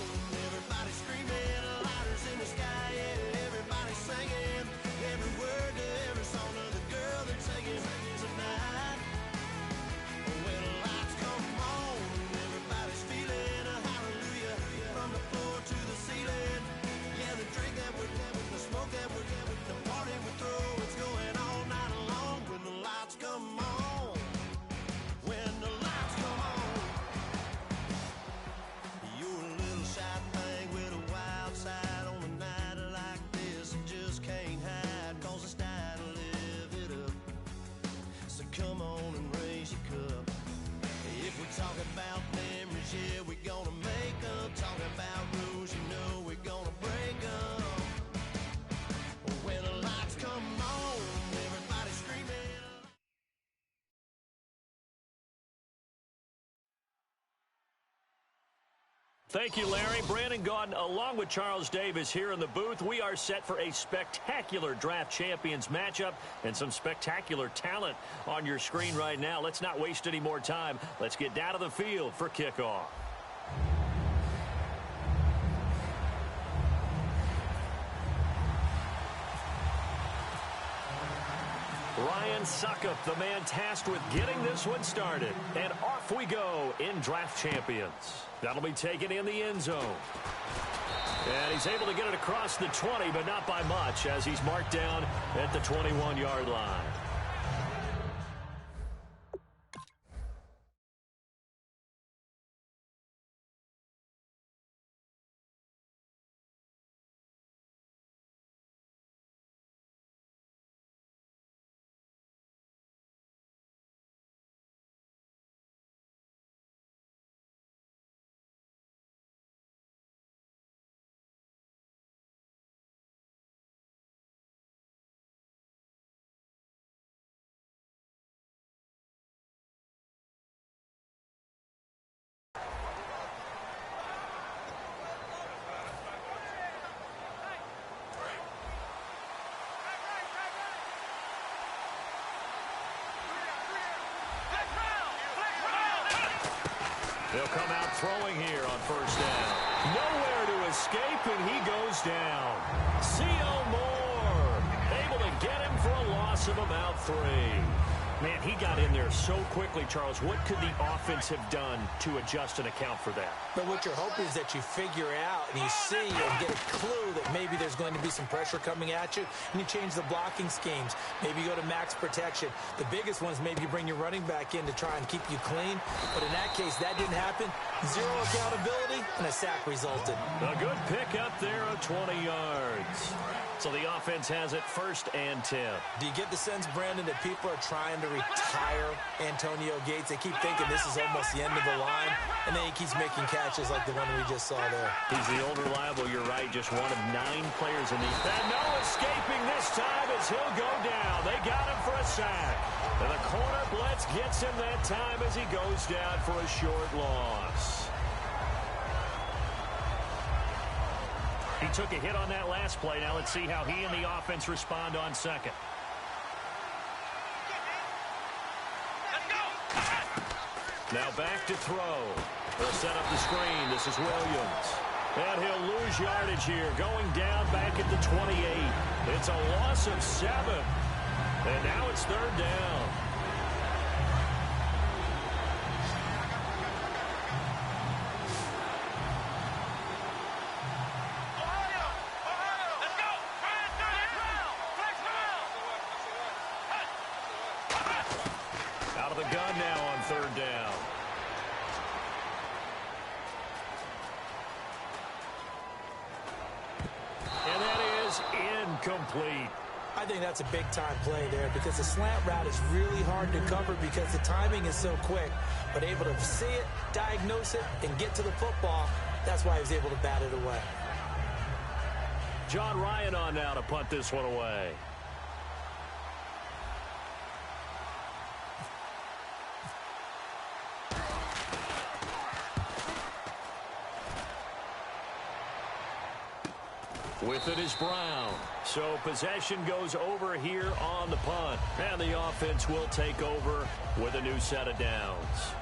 everybody screaming, lighters in the sky, yeah, everybody singing every word to every song of the girl they're taking tonight. When the lights come on, everybody's feeling a hallelujah from the floor to the ceiling. Yeah, the drink that we're having, the smoke that we're having, the party we throw, it's going all night long. When the lights come on, when the lights come on. You're a little shy thing with a wild side on a night like this. You just can't hide, cause it's time to live it up. So come on and raise your cup. If we talk about memories, yeah, we're gonna make them. Talk about rules, you know we're gonna break them. When the lights come on, everybody screaming. Thank you, Larry. Brandon Gaudin, along with Charles Davis here in the booth. We are set for a spectacular draft champions matchup and some spectacular talent on your screen right now. Let's not waste any more time. Let's get down to the field for kickoff. Ryan Suckup, the man tasked with getting this one started. And off we go in draft champions. That'll be taken in the end zone. And he's able to get it across the 20, but not by much, as he's marked down at the 21-yard line. They'll come out throwing here on first down. Nowhere to escape, and he goes down. C.O. Moore able to get him for a loss of about 3. Man, he got in there so quickly, Charles. What could the offense have done to adjust and account for that? But what you're hoping is that you figure out and you see and get a clue that maybe there's going to be some pressure coming at you, and you change the blocking schemes. Maybe you go to max protection. The biggest one is maybe you bring your running back in to try and keep you clean. But in that case, that didn't happen. 0 accountability, and a sack resulted. A good pickup there of 20 yards. So the offense has it 1st and 10. Do you get the sense, Brandon, that people are trying to retire Antonio Gates? They keep thinking this is almost the end of the line, and then he keeps making catches like the one we just saw there. He's the old reliable, you're right, just one of 9 players in the... And no escaping this time as he'll go down. They got him for a sack. And the corner blitz gets him that time as he goes down for a short loss. He took a hit on that last play. Now let's see how he and the offense respond on second. Now back to throw. They'll set up the screen. This is Williams. And he'll lose yardage here. Going down back at the 28. It's a loss of 7. And now it's 3rd down. Out of the gun now on 3rd down. And that is incomplete. I think that's a big-time play there because the slant route is really hard to cover because the timing is so quick. But able to see it, diagnose it, and get to the football, that's why he was able to bat it away. John Ryan on now to punt this one away. With it is Brown. So possession goes over here on the punt. And the offense will take over with a new set of downs.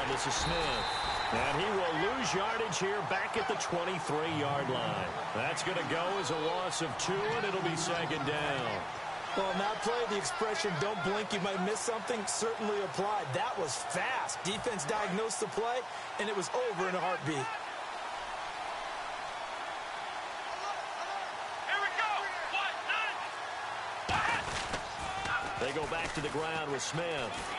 This is Smith. And he will lose yardage here back at the 23-yard line. That's going to go as a loss of 2, and it'll be 2nd down. Well, in that play, the expression, don't blink, you might miss something, certainly applied. That was fast. Defense diagnosed the play, and it was over in a heartbeat. They go back to the ground with Smith.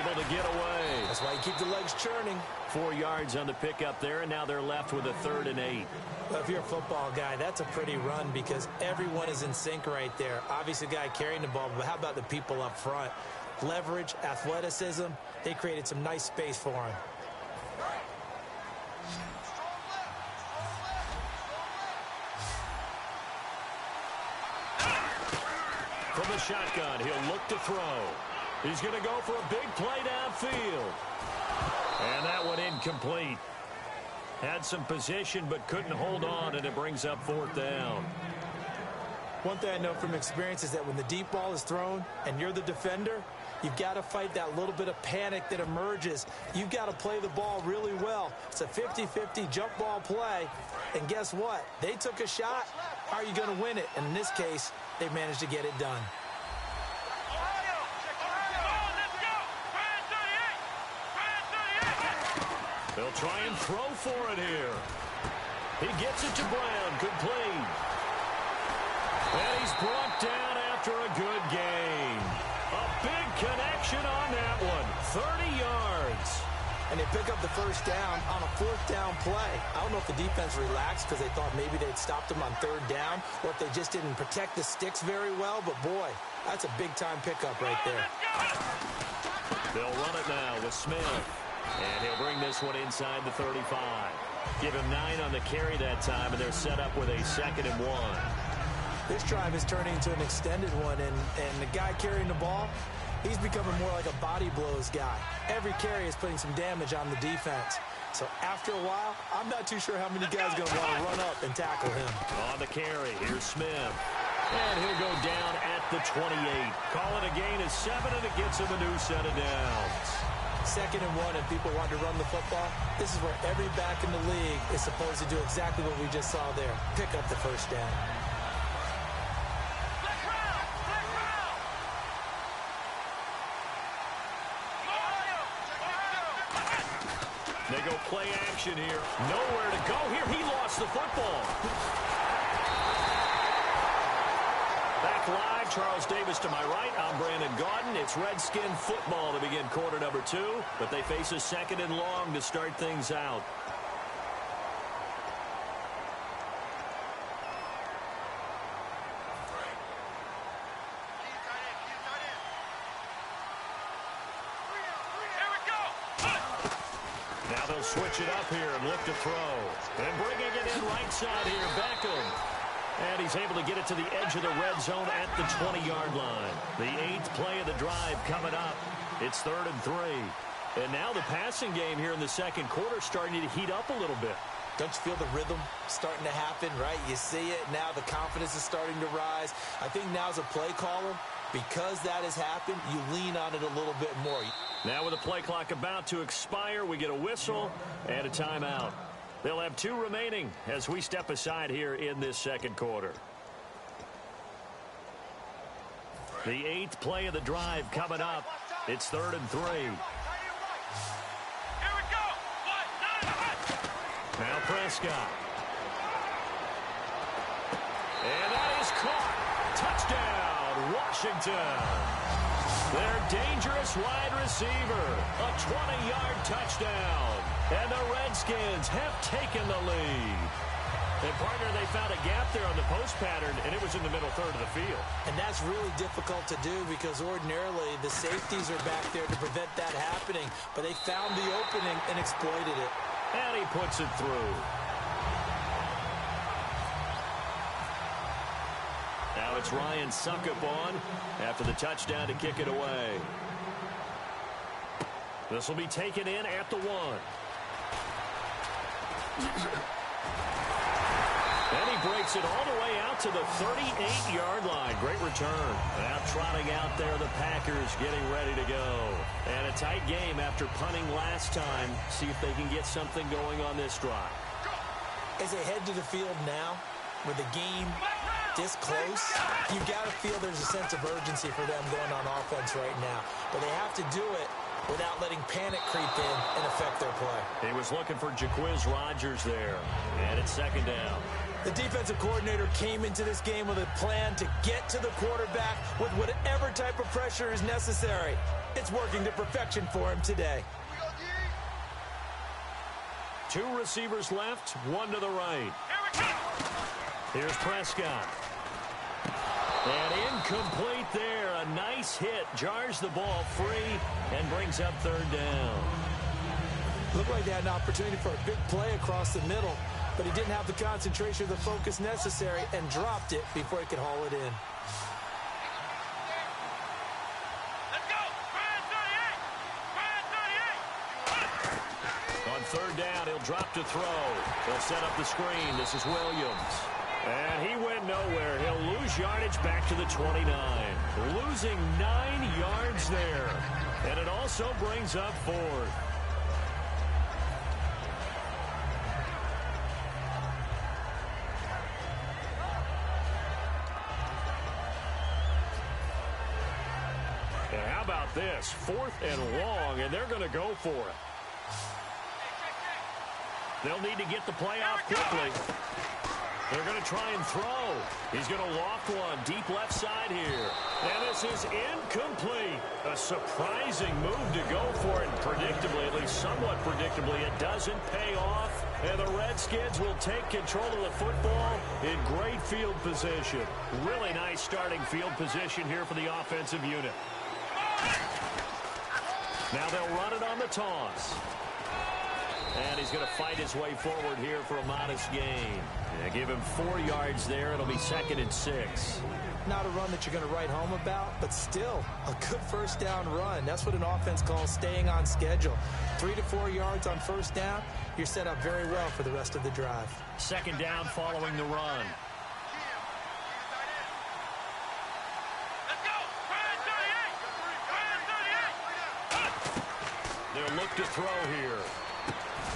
Able to get away. That's why you keep the legs churning. 4 yards on the pickup there, and now they're left with a 3rd and 8. Well, if you're a football guy, that's a pretty run because everyone is in sync right there. Obviously, the guy carrying the ball, but how about the people up front? Leverage, athleticism, they created some nice space for him. From the shotgun, he'll look to throw. He's going to go for a big play downfield. And that one incomplete. Had some position but couldn't hold on, and it brings up 4th down. One thing I know from experience is that when the deep ball is thrown and you're the defender, you've got to fight that little bit of panic that emerges. You've got to play the ball really well. It's a 50-50 jump ball play. And guess what? They took a shot. How are you going to win it? And in this case, they managed to get it done. They'll try and throw for it here. He gets it to Brown, complete. And he's brought down after a good gain. A big connection on that one. 30 yards. And they pick up the 1st down on a 4th down play. I don't know if the defense relaxed because they thought maybe they'd stopped them on 3rd down or if they just didn't protect the sticks very well. But, boy, that's a big-time pickup right there. They'll run it now with Smith. And he'll bring this one inside the 35. Give him 9 on the carry that time, and they're set up with a 2nd and 1. This drive is turning into an extended one, and the guy carrying the ball, he's becoming more like a body blows guy. Every carry is putting some damage on the defense. So after a while, I'm not too sure how many guys are going to want to run up and tackle him. On the carry, here's Smith. And he'll go down at the 28. Call it a gain of 7, and it gets him a new set of downs. 2nd and 1, and people want to run the football. This is where every back in the league is supposed to do exactly what we just saw there. Pick up the first down. They go play action here. Nowhere to go here. He lost the football. Back live, Charles Davis to my right. I'm Brandon Gaudin. It's Redskin football to begin quarter number 2, but they face a 2nd and long to start things out. Now they'll switch it up here and look to throw. And bringing it in right side here, Beckham. And he's able to get it to the edge of the red zone at the 20-yard line. The 8th play of the drive coming up. It's 3rd and 3. And now the passing game here in the second quarter starting to heat up a little bit. Don't you feel the rhythm starting to happen, right? You see it. Now the confidence is starting to rise. I think now as a play caller, because that has happened, you lean on it a little bit more. Now with the play clock about to expire, we get a whistle and a timeout. They'll have 2 remaining as we step aside here in this second quarter. The 8th play of the drive coming up. It's 3rd and 3. Now Prescott. And that is caught. Touchdown, Washington. Their dangerous wide receiver. A 20-yard touchdown. And the Redskins have taken the lead. And, partner, they found a gap there on the post pattern, and it was in the middle third of the field. And that's really difficult to do because ordinarily the safeties are back there to prevent that happening. But they found the opening and exploited it. And he puts it through. Now it's Ryan Suckup on after the touchdown to kick it away. This will be taken in at the 1. And he breaks it all the way out to the 38-yard line. Great return. Now trotting out there, the Packers getting ready to go. And a tight game after punting last time. See if they can get something going on this drive. As they head to the field now, with the game this close, you got to feel there's a sense of urgency for them going on offense right now. But they have to do it without letting panic creep in and affect their play. He was looking for Jaquiz Rodgers there. And it's 2nd down. The defensive coordinator came into this game with a plan to get to the quarterback with whatever type of pressure is necessary. It's working to perfection for him today. 2 receivers left, 1 to the right. Here's Prescott. And incomplete there. A nice hit. Jars the ball free and brings up 3rd down. Looked like they had an opportunity for a big play across the middle, but he didn't have the concentration or the focus necessary and dropped it before he could haul it in. Let's go! Brian 38! On 3rd down, he'll drop to throw. He'll set up the screen. This is Williams. And he went nowhere. He'll lose yardage back to the 29. Losing 9 yards there. And it also brings up 4th. And how about this? 4th and long, and they're going to go for it. They'll need to get the play off quickly. They're going to try and throw. He's going to loft one deep left side here. And this is incomplete. A surprising move to go for it. Predictably, at least somewhat predictably, it doesn't pay off. And the Redskins will take control of the football in great field position. Really nice starting field position here for the offensive unit. Now they'll run it on the toss. And he's going to fight his way forward here for a modest gain. Yeah, give him 4 yards there. It'll be 2nd and 6. Not a run that you're going to write home about, but still a good first down run. That's what an offense calls staying on schedule. 3 to 4 yards on first down, you're set up very well for the rest of the drive. 2nd down following the run. Let's go! Ryan 38! They'll look to throw here.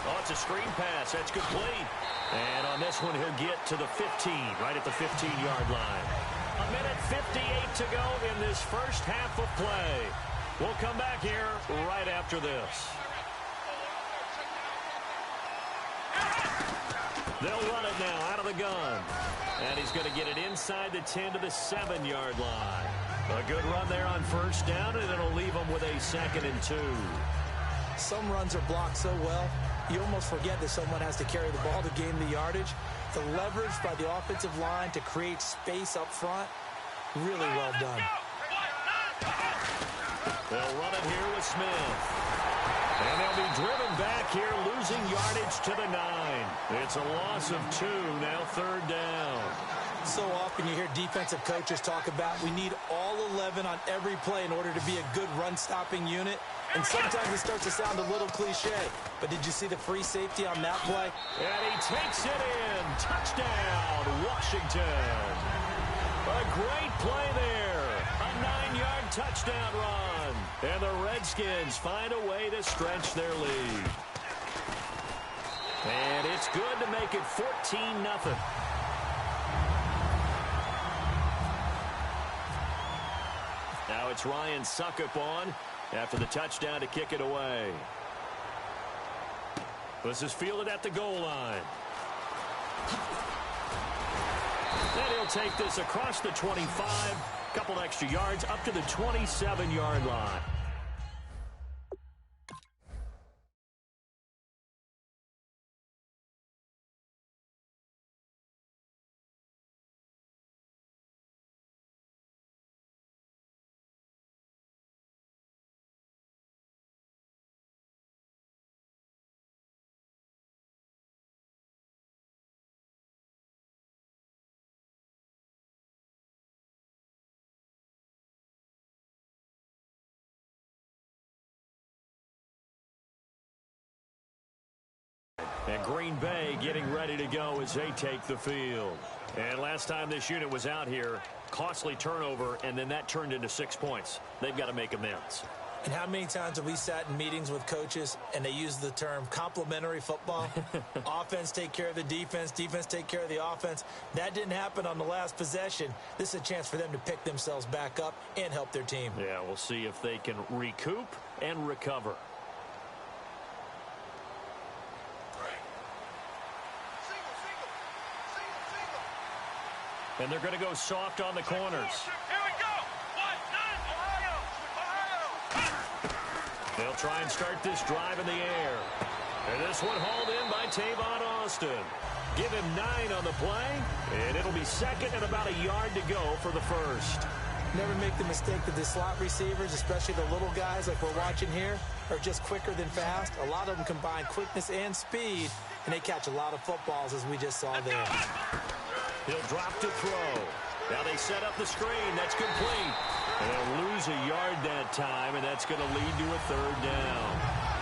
Oh, it's a screen pass. That's complete. And on this one, he'll get to the 15, right at the 15-yard line. 1:58 to go in this first half of play. We'll come back here right after this. They'll run it now out of the gun. And he's going to get it inside the 10 to the 7-yard line. A good run there on first down, and it'll leave them with a 2nd and 2. Some runs are blocked so well, you almost forget that someone has to carry the ball to gain the yardage. The leverage by the offensive line to create space up front, really well done. They'll run it here with Smith. And they'll be driven back here, losing yardage to the 9. It's a loss of 2, now 3rd down. So often you hear defensive coaches talk about we need all 11 on every play in order to be a good run-stopping unit. And sometimes it starts to sound a little cliche. But did you see the free safety on that play? And he takes it in. Touchdown, Washington. A great play there. A 9-yard touchdown run. And the Redskins find a way to stretch their lead. And it's good to make it 14-0. Now it's Ryan Suckup on after the touchdown to kick it away. This is fielded at the goal line. And he'll take this across the 25, couple extra yards up to the 27-yard line. And Green Bay getting ready to go as they take the field. And last time this unit was out here, costly turnover, and then that turned into 6 points. They've got to make amends. And how many times have we sat in meetings with coaches and they use the term complementary football? Offense take care of the defense, defense take care of the offense. That didn't happen on the last possession. This is a chance for them to pick themselves back up and help their team. Yeah, we'll see if they can recoup and recover. And they're going to go soft on the corners. Here we go! 1-9, Ohio! They'll try and start this drive in the air. And this one hauled in by Tavon Austin. Give him 9 on the play, and it'll be 2nd and about a yard to go for the first. Never make the mistake that the slot receivers, especially the little guys like we're watching here, are just quicker than fast. A lot of them combine quickness and speed, and they catch a lot of footballs, as we just saw there. He'll drop to throw. Now they set up the screen. That's complete. And they'll lose a yard that time, and that's going to lead to a 3rd down.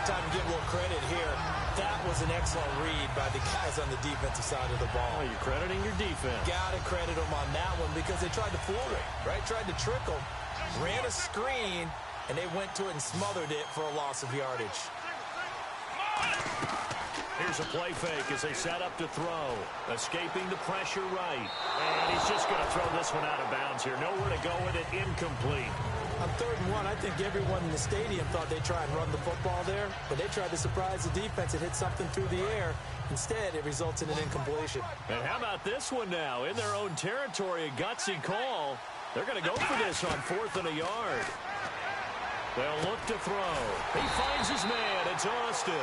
Time to give a little credit here. That was an excellent read by the guys on the defensive side of the ball. Oh, you're crediting your defense. Got to credit them on that one because they tried to fool them, right? Tried to trick them. Ran a screen, and they went to it and smothered it for a loss of yardage. Here's a play fake as they set up to throw. Escaping the pressure right. And he's just going to throw this one out of bounds here. Nowhere to go with it. Incomplete. On 3rd and 1, I think everyone in the stadium thought they'd try and run the football there, but they tried to surprise the defense and hit something through the air. Instead, it results in an incompletion. And how about this one now? In their own territory, a gutsy call. They're going to go for this on 4th and a yard. They'll look to throw. He finds his man. It's Austin.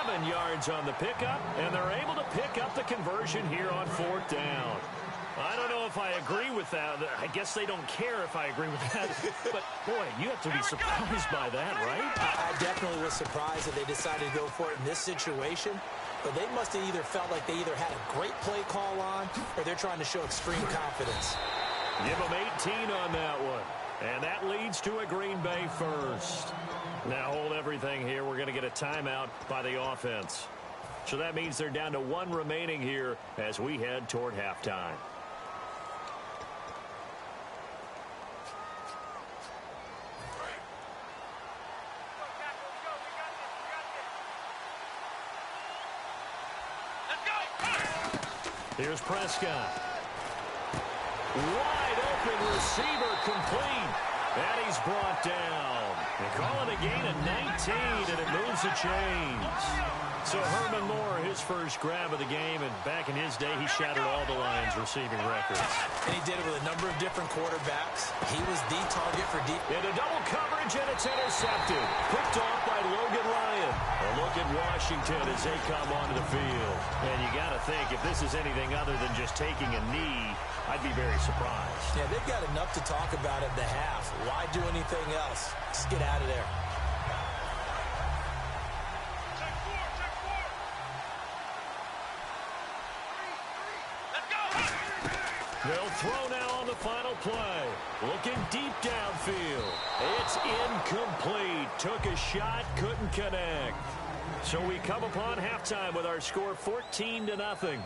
11 yards on the pickup, and they're able to pick up the conversion here on 4th down. I don't know if I agree with that. I guess they don't care if I agree with that. But, boy, you have to be surprised by that, right? I definitely was surprised that they decided to go for it in this situation. But they must have either felt like they either had a great play call on or they're trying to show extreme confidence. Give them 18 on that one. And that leads to a Green Bay first. Now hold everything here. We're going to get a timeout by the offense. So that means they're down to one remaining here as we head toward halftime. Here's Prescott. Wide open receiver complete. And he's brought down. They call it a gain of 19, and it moves the chains. So Herman Moore, his first grab of the game, and back in his day, he shattered all the Lions' receiving records. And he did it with a number of different quarterbacks. He was the target for deep. Into double coverage, and it's intercepted. Picked off by Logan Ryan. A look at Washington as they come onto the field. And you got to think, if this is anything other than just taking a knee, I'd be very surprised. Yeah, they've got enough to talk about at the half. Why do anything else? Just get out of there. They'll throw now on the final play. Looking deep downfield. It's incomplete. Took a shot, couldn't connect. So we come upon halftime with our score 14-0.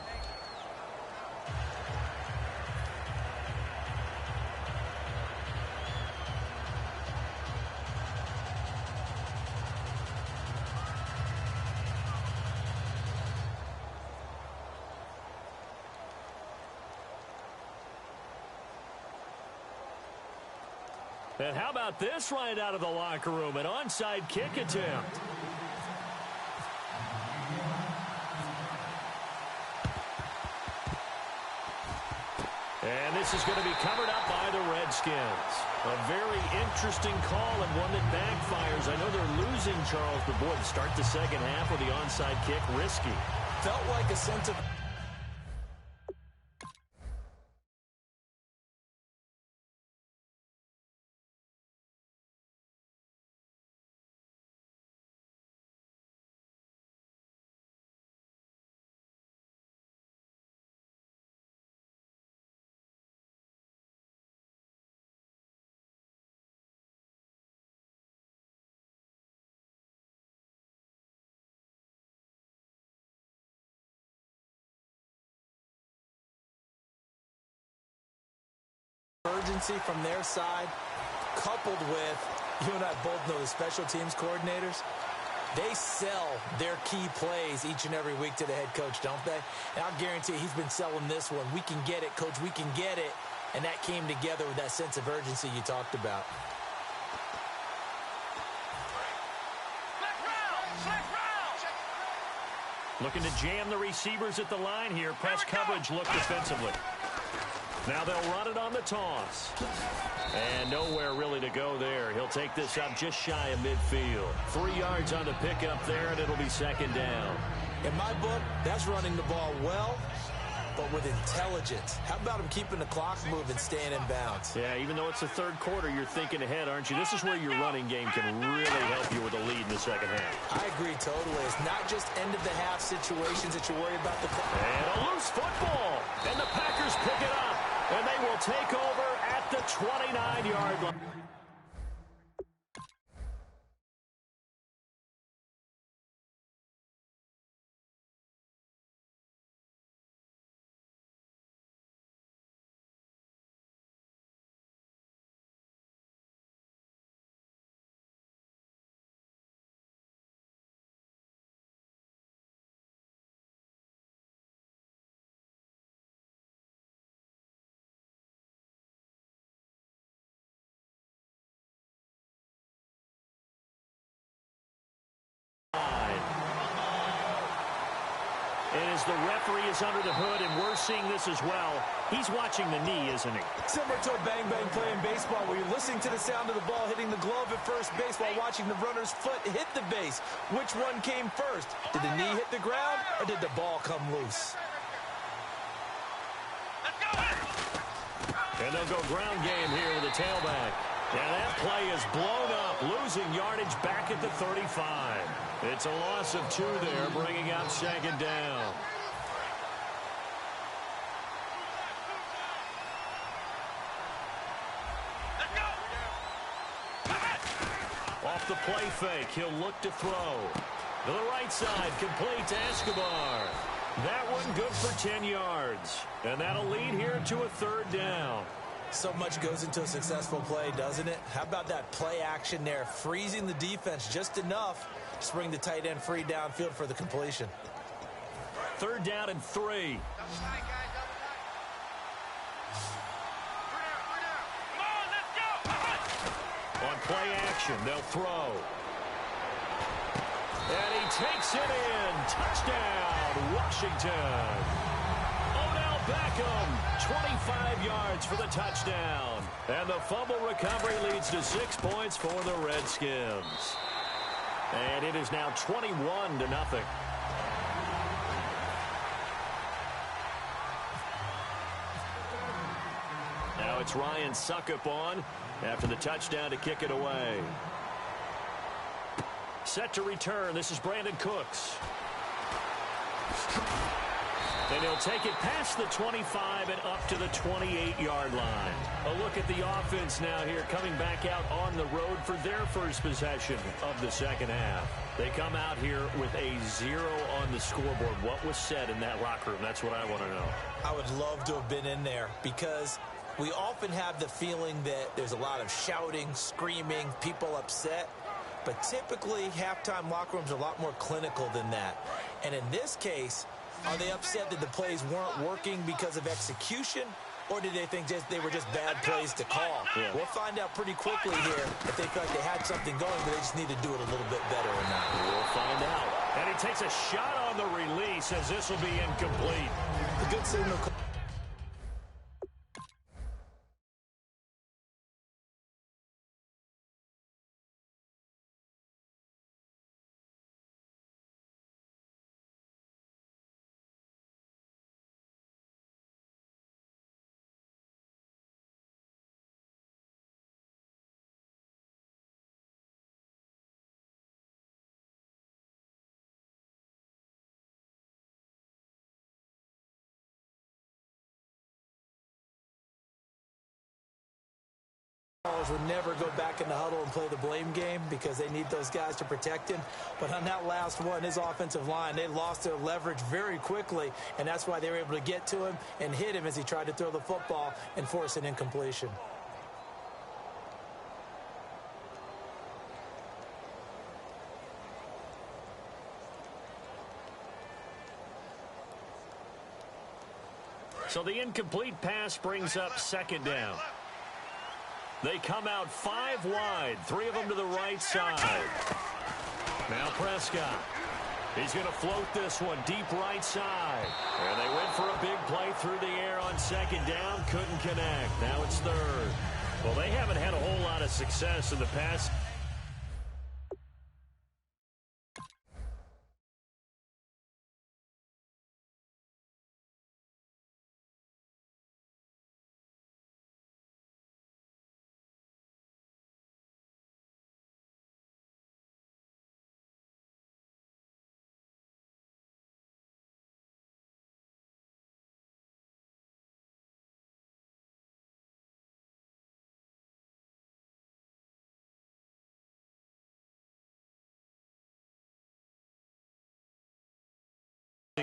And how about this right out of the locker room? An onside kick attempt. And this is going to be covered up by the Redskins. A very interesting call and one that backfires. I know they're losing Charles, but boy, to start the second half with the onside kick, risky. Felt like a sense of... urgency from their side, coupled with, you and I both know the special teams coordinators, they sell their key plays each and every week to the head coach, don't they? And I'll guarantee you he's been selling this one. We can get it, coach, we can get it. And that came together with that sense of urgency you talked about. Looking to jam the receivers at the line here. Press coverage look defensively. Now they'll run it on the toss. And nowhere really to go there. He'll take this up just shy of midfield. 3 yards on the pickup there, and it'll be second down. In my book, that's running the ball well, but with intelligence. How about him keeping the clock moving, staying in bounds? Yeah, even though it's the third quarter, you're thinking ahead, aren't you? This is where your running game can really help you with a lead in the second half. I agree totally. It's not just end-of-the-half situations that you worry about the clock. And a loose football. And the Packers pick it up. And they will take over at the 29-yard line. And as the referee is under the hood, and we're seeing this as well, he's watching the knee, isn't he? Similar to a bang-bang play in baseball where you're listening to the sound of the ball hitting the glove at first base while watching the runner's foot hit the base. Which one came first? Did the knee hit the ground, or did the ball come loose? Let's go! And they'll go ground game here with the tailback. And that play is blown up, losing yardage back at the 35. It's a loss of 2 there, bringing up second down. Off the play fake, he'll look to throw. To the right side, complete to Escobar. That one good for 10 yards. And that'll lead here to a 3rd down. So much goes into a successful play, doesn't it? How about that play action there, freezing the defense just enough to bring the tight end free downfield for the completion. 3rd down and 3. On play action, they'll throw. And he takes it in. Touchdown, Washington. Odell Beckham, 25 yards for the touchdown. And the fumble recovery leads to 6 points for the Redskins. And it is now 21-0. Now it's Ryan Suckup on after the touchdown to kick it away. Set to return. This is Brandon Cooks. And he'll take it past the 25 and up to the 28-yard line. A look at the offense now here, coming back out on the road for their first possession of the second half. They come out here with a 0 on the scoreboard. What was said in that locker room? That's what I want to know. I would love to have been in there because we often have the feeling that there's a lot of shouting, screaming, people upset. But typically, halftime locker rooms are a lot more clinical than that. And in this case, are they upset that the plays weren't working because of execution? Or did they think they were just bad plays to call? Yeah. We'll find out pretty quickly here if they felt like they had something going, but they just need to do it a little bit better or not. We'll find out. And he takes a shot on the release as this will be incomplete. A good signal. Would never go back in the huddle and play the blame game because they need those guys to protect him. But on that last one, his offensive line, they lost their leverage very quickly, and that's why they were able to get to him and hit him as he tried to throw the football and force an incompletion. So the incomplete pass brings up second down. They come out 5 wide, 3 of them to the right side. Now Prescott. He's going to float this one deep right side. And they went for a big play through the air on second down. Couldn't connect. Now it's 3rd. Well, they haven't had a whole lot of success in the past.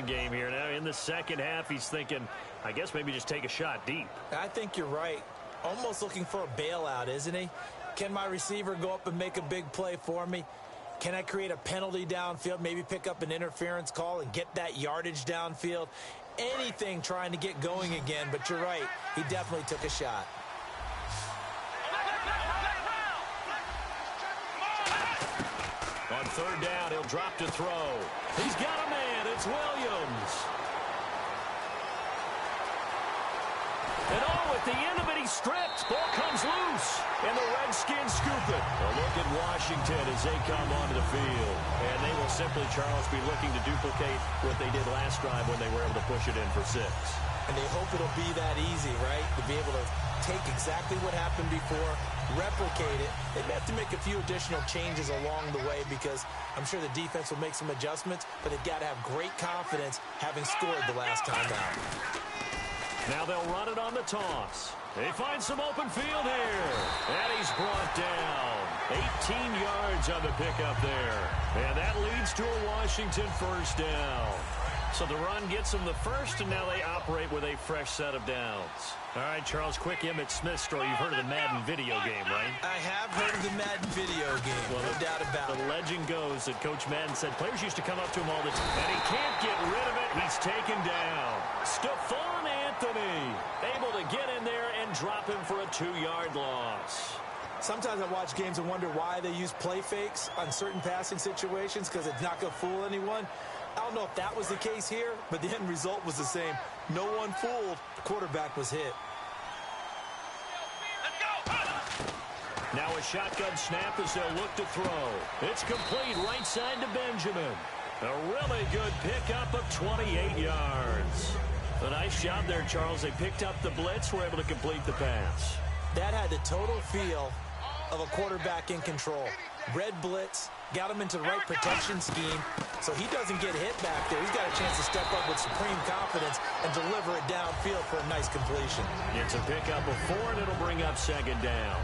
Game here now in the second half. He's thinking, I guess maybe just take a shot deep. I think you're right. Almost looking for a bailout, isn't he? Can my receiver go up and make a big play for me? Can I create a penalty downfield, maybe pick up an interference call and get that yardage downfield? Anything trying to get going again, but you're right. He definitely took a shot. On 3rd down, he'll drop to throw. He's got a man. It's Williams. And at the end of it, he stripped. Ball comes loose. And the Redskins scoop it. A look at Washington as they come onto the field. And they will simply, Charles, be looking to duplicate what they did last drive when they were able to push it in for 6. and they hope it'll be that easy, right? To be able to take exactly what happened before, replicate it. They may have to make a few additional changes along the way because I'm sure the defense will make some adjustments, but they've got to have great confidence having scored the last time out. Now they'll run it on the toss. They find some open field here. And he's brought down. 18 yards on the pickup there. And that leads to a Washington first down. So the run gets them the first, and now they operate with a fresh set of downs. All right, Charles, quick Emmitt Smith story. You've heard of the Madden video game, right? I have heard of the Madden video game, well, no doubt about it. The legend goes that Coach Madden said players used to come up to him all the time, and he can't get rid of it. He's taken down. Stephon Anthony able to get in there and drop him for a 2-yard loss. Sometimes I watch games and wonder why they use play fakes on certain passing situations because it's not going to fool anyone. I don't know if that was the case here, but the end result was the same. No one fooled. The quarterback was hit. Now a shotgun snap as they'll look to throw. It's complete right side to Benjamin. A really good pickup of 28 yards. A nice job there, Charles. They picked up the blitz, were able to complete the pass. That had the total feel of a quarterback in control. Red blitz, got him into the right protection scheme, so he doesn't get hit back there. He's got a chance to step up with supreme confidence and deliver it downfield for a nice completion. It's a pickup of 4, and it'll bring up second down.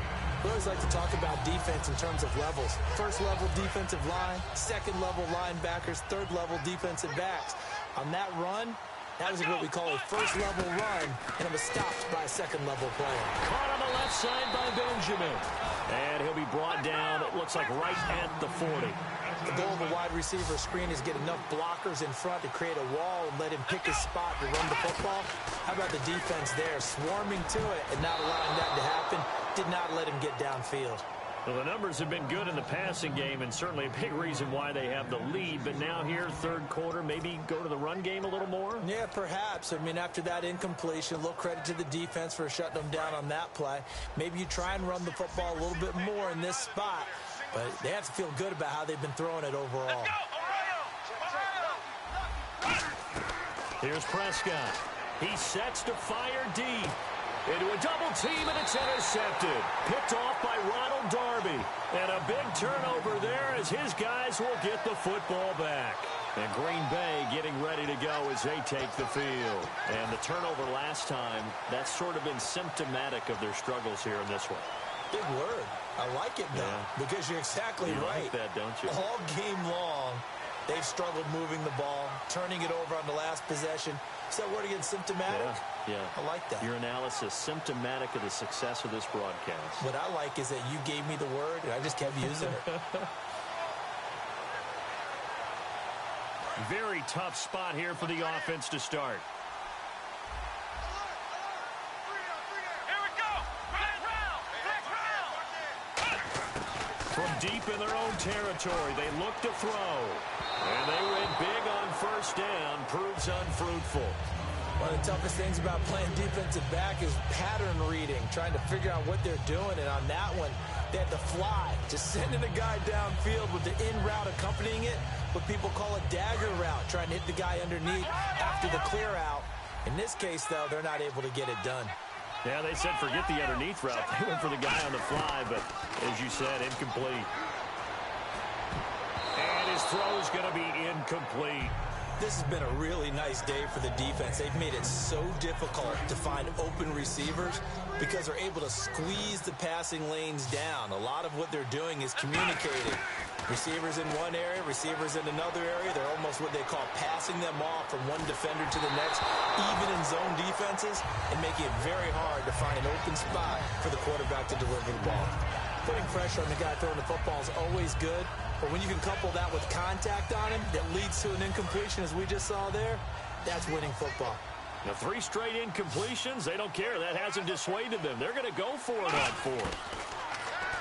We always like to talk about defense in terms of levels. First level defensive line, second level linebackers, third level defensive backs. On that run, that was what we call a first level run, and it was stopped by a second level player. Caught on the left side by Benjamin. And he'll be brought down, it looks like right at the 40. The goal of a wide receiver screen is get enough blockers in front to create a wall and let him pick his spot to run the football. How about the defense there, swarming to it and not allowing that to happen? Did not let him get downfield. Well, the numbers have been good in the passing game, and certainly a big reason why they have the lead. But now here, third quarter, maybe go to the run game a little more? Yeah, perhaps. I mean, after that incompletion, a little credit to the defense for shutting them down on that play. Maybe you try and run the football a little bit more in this spot. But they have to feel good about how they've been throwing it overall. Here's Prescott. He sets to fire deep. Into a double team, and it's intercepted. Picked off by Ronald Darby. And a big turnover there as his guys will get the football back. And Green Bay getting ready to go as they take the field. And the turnover last time, that's sort of been symptomatic of their struggles here in this one. Big word. I like it, though, because you're exactly right. You like that, don't you? All game long, they've struggled moving the ball, turning it over on the last possession. Is that word again, symptomatic? Yeah. I like that. Your analysis, symptomatic of the success of this broadcast. What I like is that you gave me the word, and I just kept using it. Very tough spot here for the offense to start. From deep in their own territory, they look to throw. And they went big on first down, proves unfruitful. One of the toughest things about playing defensive back is pattern reading, trying to figure out what they're doing. And on that one, they had to fly, just sending a guy downfield with the in route accompanying it, what people call a dagger route, trying to hit the guy underneath after the clear out. In this case, though, they're not able to get it done. Yeah, they said forget the underneath route. They went for the guy on the fly, but as you said, incomplete. And his throw is going to be incomplete. This has been a really nice day for the defense. They've made it so difficult to find open receivers because they're able to squeeze the passing lanes down. A lot of what they're doing is communicating. Receivers in one area, receivers in another area. They're almost what they call passing them off from one defender to the next, even in zone defenses, and making it very hard to find an open spot for the quarterback to deliver the ball. Putting pressure on the guy throwing the football is always good, but when you can couple that with contact on him that leads to an incompletion, as we just saw there, that's winning football. Now, 3 straight incompletions, they don't care. That hasn't dissuaded them. They're going to go for it on 4th.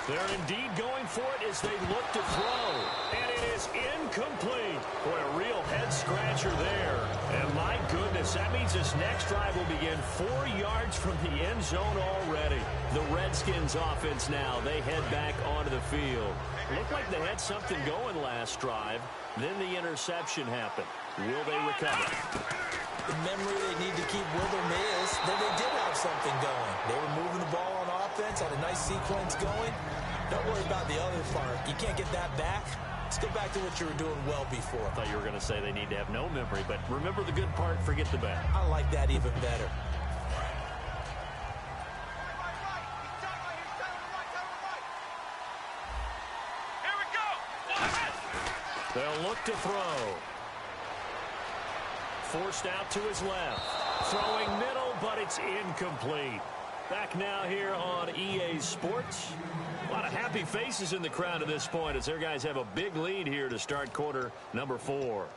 They're indeed going for it as they look to throw. And it is incomplete. Boy, a real head-scratcher there. And my goodness, that means this next drive will begin 4 yards from the end zone already. The Redskins offense now, they head back onto the field. Looked like they had something going last drive. Then the interception happened. Will they recover? The memory they need to keep with them is that they did have something going. They were moving the ball on offense, had a nice sequence going. Don't worry about the other part. You can't get that back. Let's go back to what you were doing well before. I thought you were going to say they need to have no memory, but remember the good part, forget the bad. I like that even better. Here we go. They'll look to throw. Forced out to his left. Throwing middle, but it's incomplete. Back now here on EA Sports. A lot of happy faces in the crowd at this point as their guys have a big lead here to start quarter number 4.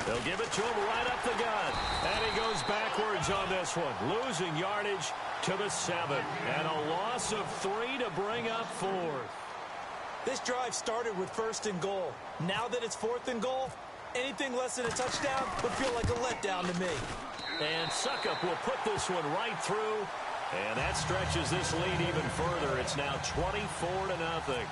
They'll give it to him right up the gut. And he goes backwards on this one. Losing yardage to the 7. And a loss of 3 to bring up 4th. This drive started with 1st and goal. Now that it's 4th and goal, anything less than a touchdown would feel like a letdown to me. And Suckup will put this one right through. And that stretches this lead even further. It's now 24-0.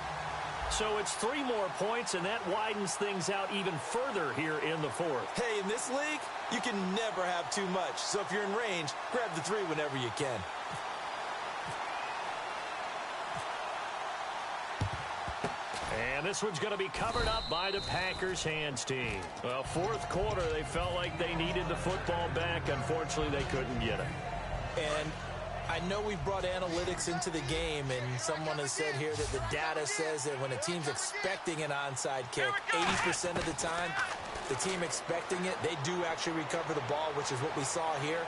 So it's 3 more points, and that widens things out even further here in the 4th. Hey, in this league, you can never have too much. So if you're in range, grab the 3 whenever you can. And this one's going to be covered up by the Packers hands team. Well, 4th quarter, they felt like they needed the football back. Unfortunately, they couldn't get it. And I know we've brought analytics into the game, and someone has said here that the data says that when a team's expecting an onside kick, 80% of the time, the team expecting it, they do actually recover the ball, which is what we saw here.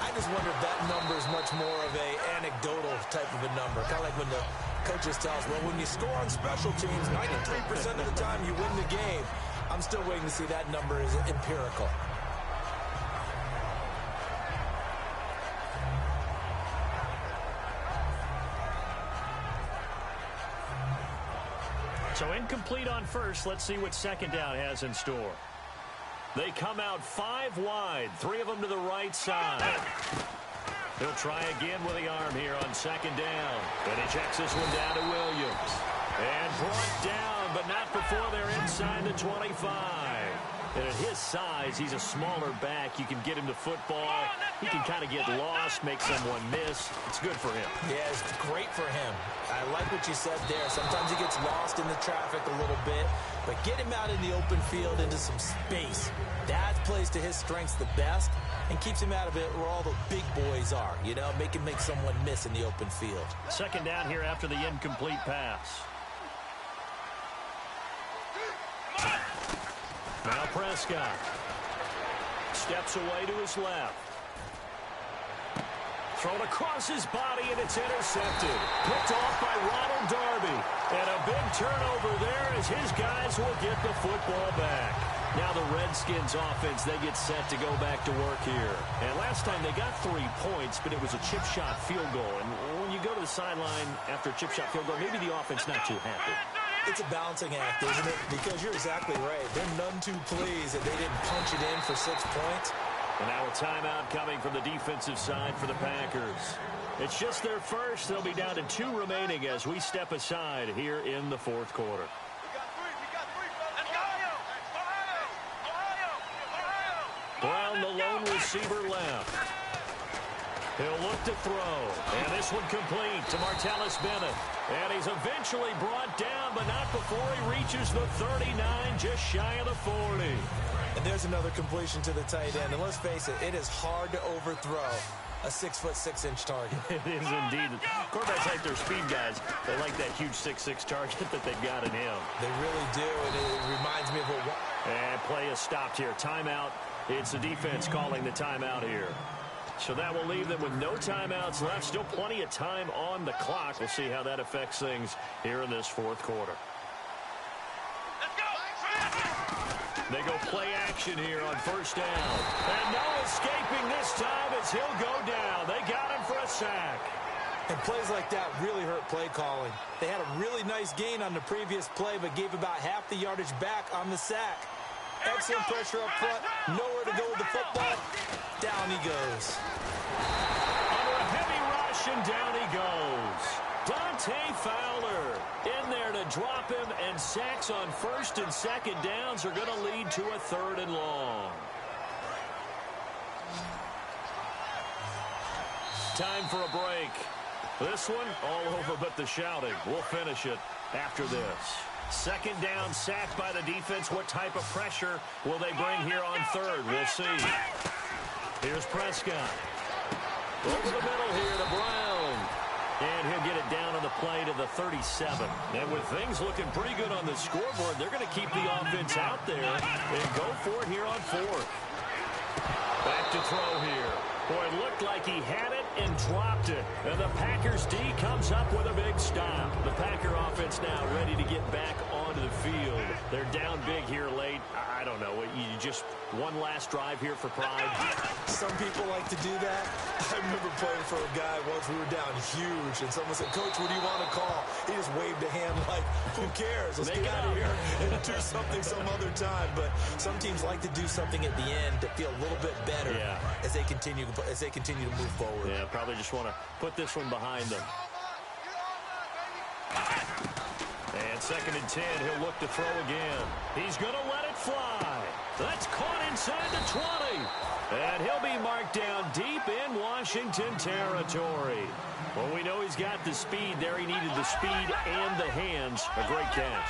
I just wonder if that number is much more of a anecdotal type of a number. Kind of like when the coaches tell us, well, when you score on special teams, 93% of the time you win the game. I'm still waiting to see that number is empirical. So incomplete on first. Let's see what second down has in store. They come out 5 wide, 3 of them to the right side. He'll try again with the arm here on second down. And he checks this one down to Williams. And brought down, but not before they're inside the 25. And at his size, he's a smaller back. You can get him to football. He can kind of get lost, make someone miss. It's good for him. Yeah, it's great for him. I like what you said there. Sometimes he gets lost in the traffic a little bit, but get him out in the open field into some space. That plays to his strengths the best and keeps him out of it where all the big boys are. You know, make someone miss in the open field. Second down here after the incomplete pass. Now Prescott steps away to his left. Thrown across his body, and it's intercepted. Picked off by Ronald Darby. And a big turnover there as his guys will get the football back. Now the Redskins offense, they get set to go back to work here. And last time they got 3 points, but it was a chip shot field goal. And when you go to the sideline after a chip shot field goal, maybe the offense not too happy. It's a balancing act, isn't it? Because you're exactly right. They're none too pleased that they didn't punch it in for 6 points. And now a timeout coming from the defensive side for the Packers. It's just their first. They'll be down to 2 remaining as we step aside here in the 4th quarter. Brown, the lone receiver, left. He'll look to throw. And this one complete to Martellus Bennett. And he's eventually brought down, but not before he reaches the 39, just shy of the 40. And there's another completion to the tight end. And let's face it, it is hard to overthrow a 6'6" target. It is indeed. Quarterbacks like their speed guys. They like that huge 6'6" target that they've got in him. They really do, and it reminds me of what... And play is stopped here. Timeout. It's the defense calling the timeout here. So that will leave them with no timeouts left. Still plenty of time on the clock. We'll see how that affects things here in this 4th quarter. They go play action here on first down. And no escaping this time as he'll go down. They got him for a sack. And plays like that really hurt play calling. They had a really nice gain on the previous play, but gave about half the yardage back on the sack. Excellent pressure up front. Nowhere to go with the football. Down he goes. Under a heavy rush, and down he goes. Dante Fowler in there to drop him, and sacks on first and second downs are going to lead to a 3rd and long. Time for a break. This one, all over but the shouting. We'll finish it after this. Second down, sacked by the defense. What type of pressure will they bring here on 3rd? We'll see. Here's Prescott. Over the middle here to Brown. And he'll get it down on the play to the 37. And with things looking pretty good on the scoreboard, they're going to keep the offense out there and go for it here on 4th. Back to throw here. Boy, it looked like he had it and dropped it. And the Packers D comes up with a big stop. The Packer offense now ready to get back onto the field. They're down big here late. I don't know. You just one last drive here for pride. Some people like to do that. I remember playing for a guy once. We were down huge, and someone said, "Coach, what do you want to call?" He just waved a hand like, "Who cares? Let's get out of here and do something some other time." But some teams like to do something at the end to feel a little bit better as they continue to move forward. Yeah, probably just want to put this one behind them. And 2nd and 10, he'll look to throw again. He's going to let it fly. That's caught inside the 20. And he'll be marked down deep in Washington territory. Well, we know he's got the speed there. He needed the speed and the hands. A great catch.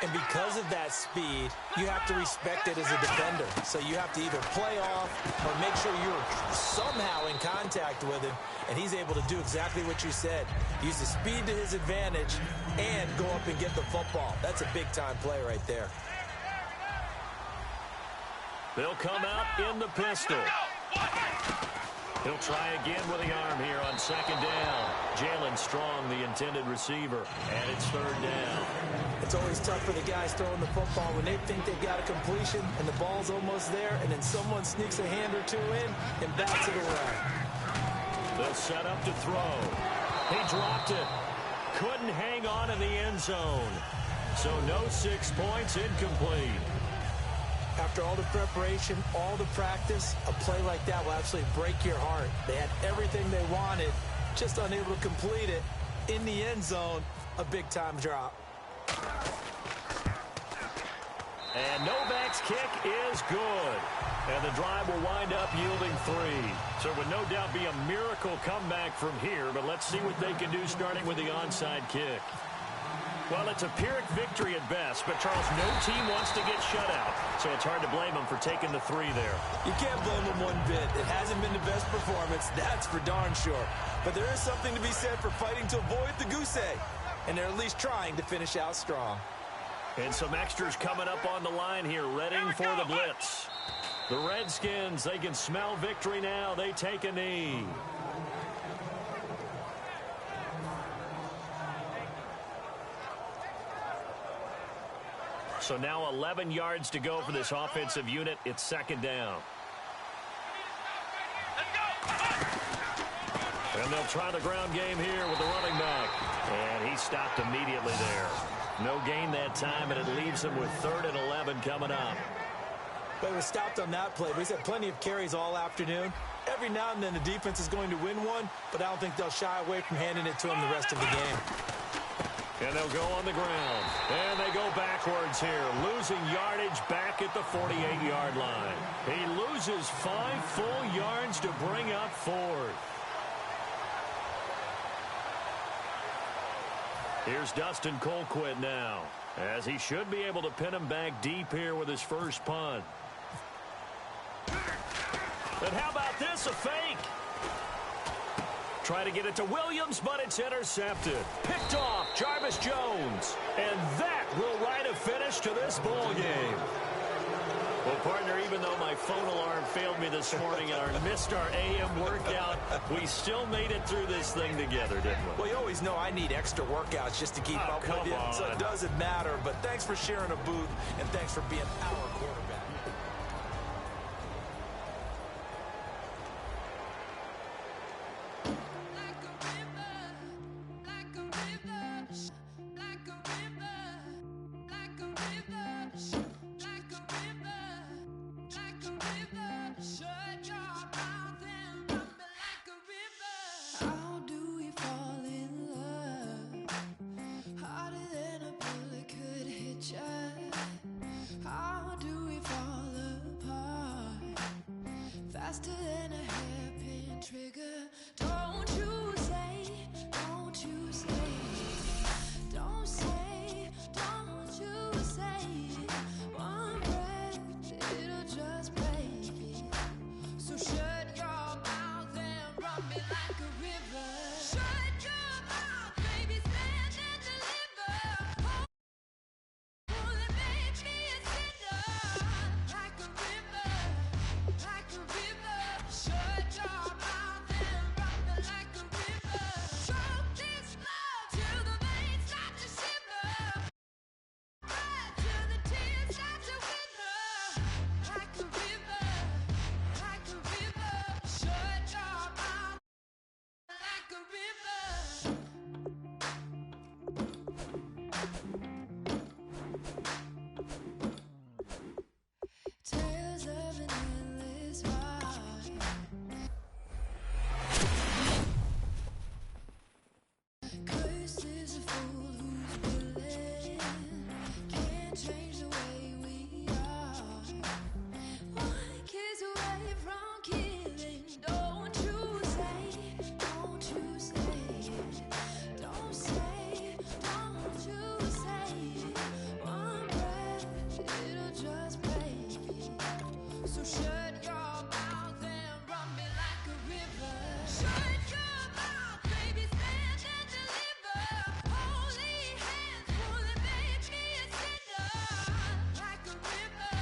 And because of that speed, you have to respect it as a defender. So you have to either play off or make sure you're somehow in contact with him. And he's able to do exactly what you said. Use the speed to his advantage and go up and get the football. That's a big-time play right there. They'll come out in the pistol. He'll try again with the arm here on 2nd down. Jalen Strong, the intended receiver, and it's 3rd down. It's always tough for the guys throwing the football when they think they've got a completion and the ball's almost there, and then someone sneaks a hand or two in and bats it around. They'll set up to throw. He dropped it. Couldn't hang on in the end zone. So no 6 points, incomplete. After all the preparation, all the practice, a play like that will absolutely break your heart. They had everything they wanted, just unable to complete it. In the end zone, a big-time drop. And Novak's kick is good. And the drive will wind up yielding 3. So it would no doubt be a miracle comeback from here, but let's see what they can do starting with the onside kick. Well, it's a Pyrrhic victory at best, but Charles, no team wants to get shut out, so it's hard to blame them for taking the 3 there. You can't blame them one bit. It hasn't been the best performance, that's for darn sure. But there is something to be said for fighting to avoid the goose egg, and they're at least trying to finish out strong. And some extras coming up on the line here, readying for the blitz. The Redskins, they can smell victory now. They take a knee. So now 11 yards to go for this offensive unit. It's 2nd down. And they'll try the ground game here with the running back. And he stopped immediately there. No gain that time, and it leaves him with 3rd and 11 coming up. But he was stopped on that play. But he's had plenty of carries all afternoon. Every now and then the defense is going to win one, but I don't think they'll shy away from handing it to him the rest of the game. And they'll go on the ground. And they go backwards here, losing yardage back at the 48-yard line. He loses 5 full yards to bring up 4th. Here's Dustin Colquitt now, as he should be able to pin him back deep here with his first punt. And how about this, a fake? Try to get it to Williams, but it's intercepted. Picked off, Jarvis Jones. And that will write a finish to this ball game. Well, partner, even though my phone alarm failed me this morning and missed our AM workout, we still made it through this thing together, didn't we? Well, you always know I need extra workouts just to keep up with you, so it doesn't matter. But thanks for sharing a booth, and thanks for being our quarterback. Like a river, like a river, like a river. river. Shut your mouth and run me like a river. How do we fall in love? Harder than a bullet could hit ya. How do we fall apart? Faster than a hairpin trigger. Don't you say, don't you say, don't say, don't you say. One breath, it'll just break it. So shut your mouth and run me like a river. Shut your mouth, baby, stand and deliver. Oh, they made me a sinner. Like a river, like a river. Shut your mouth and run me like a river. Choke this love till the veins start to shiver. Right till the tears start to wither. Like a river, like a river. Shut your mouth like a river. Tales of an endless ride. Cursed is a fool who's willing. Can't change the way we are. One kiss away from killing. Don't you say, don't you say, don't say, don't you say. One breath, it'll just break it. So shut your mouth and run me like a river. Shut your mouth, baby, stand and deliver. Holy hands, will it make me a sinner? Like a river,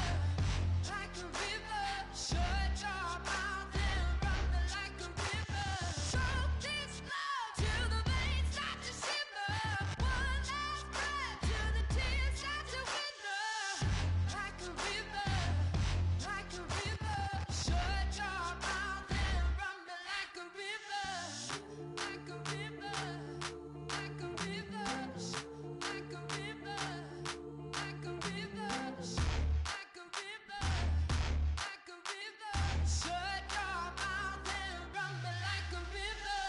like a river. Shut your mouth and run me like a river. Choke this love till the veins start to shiver. One last breath till the tears start to wither. Like a river, like a river. Shut your mouth and run me like a river. Like a river, like a river. Like a river, like a river. Like a river, like a river. Shut your mouth and run me like a river.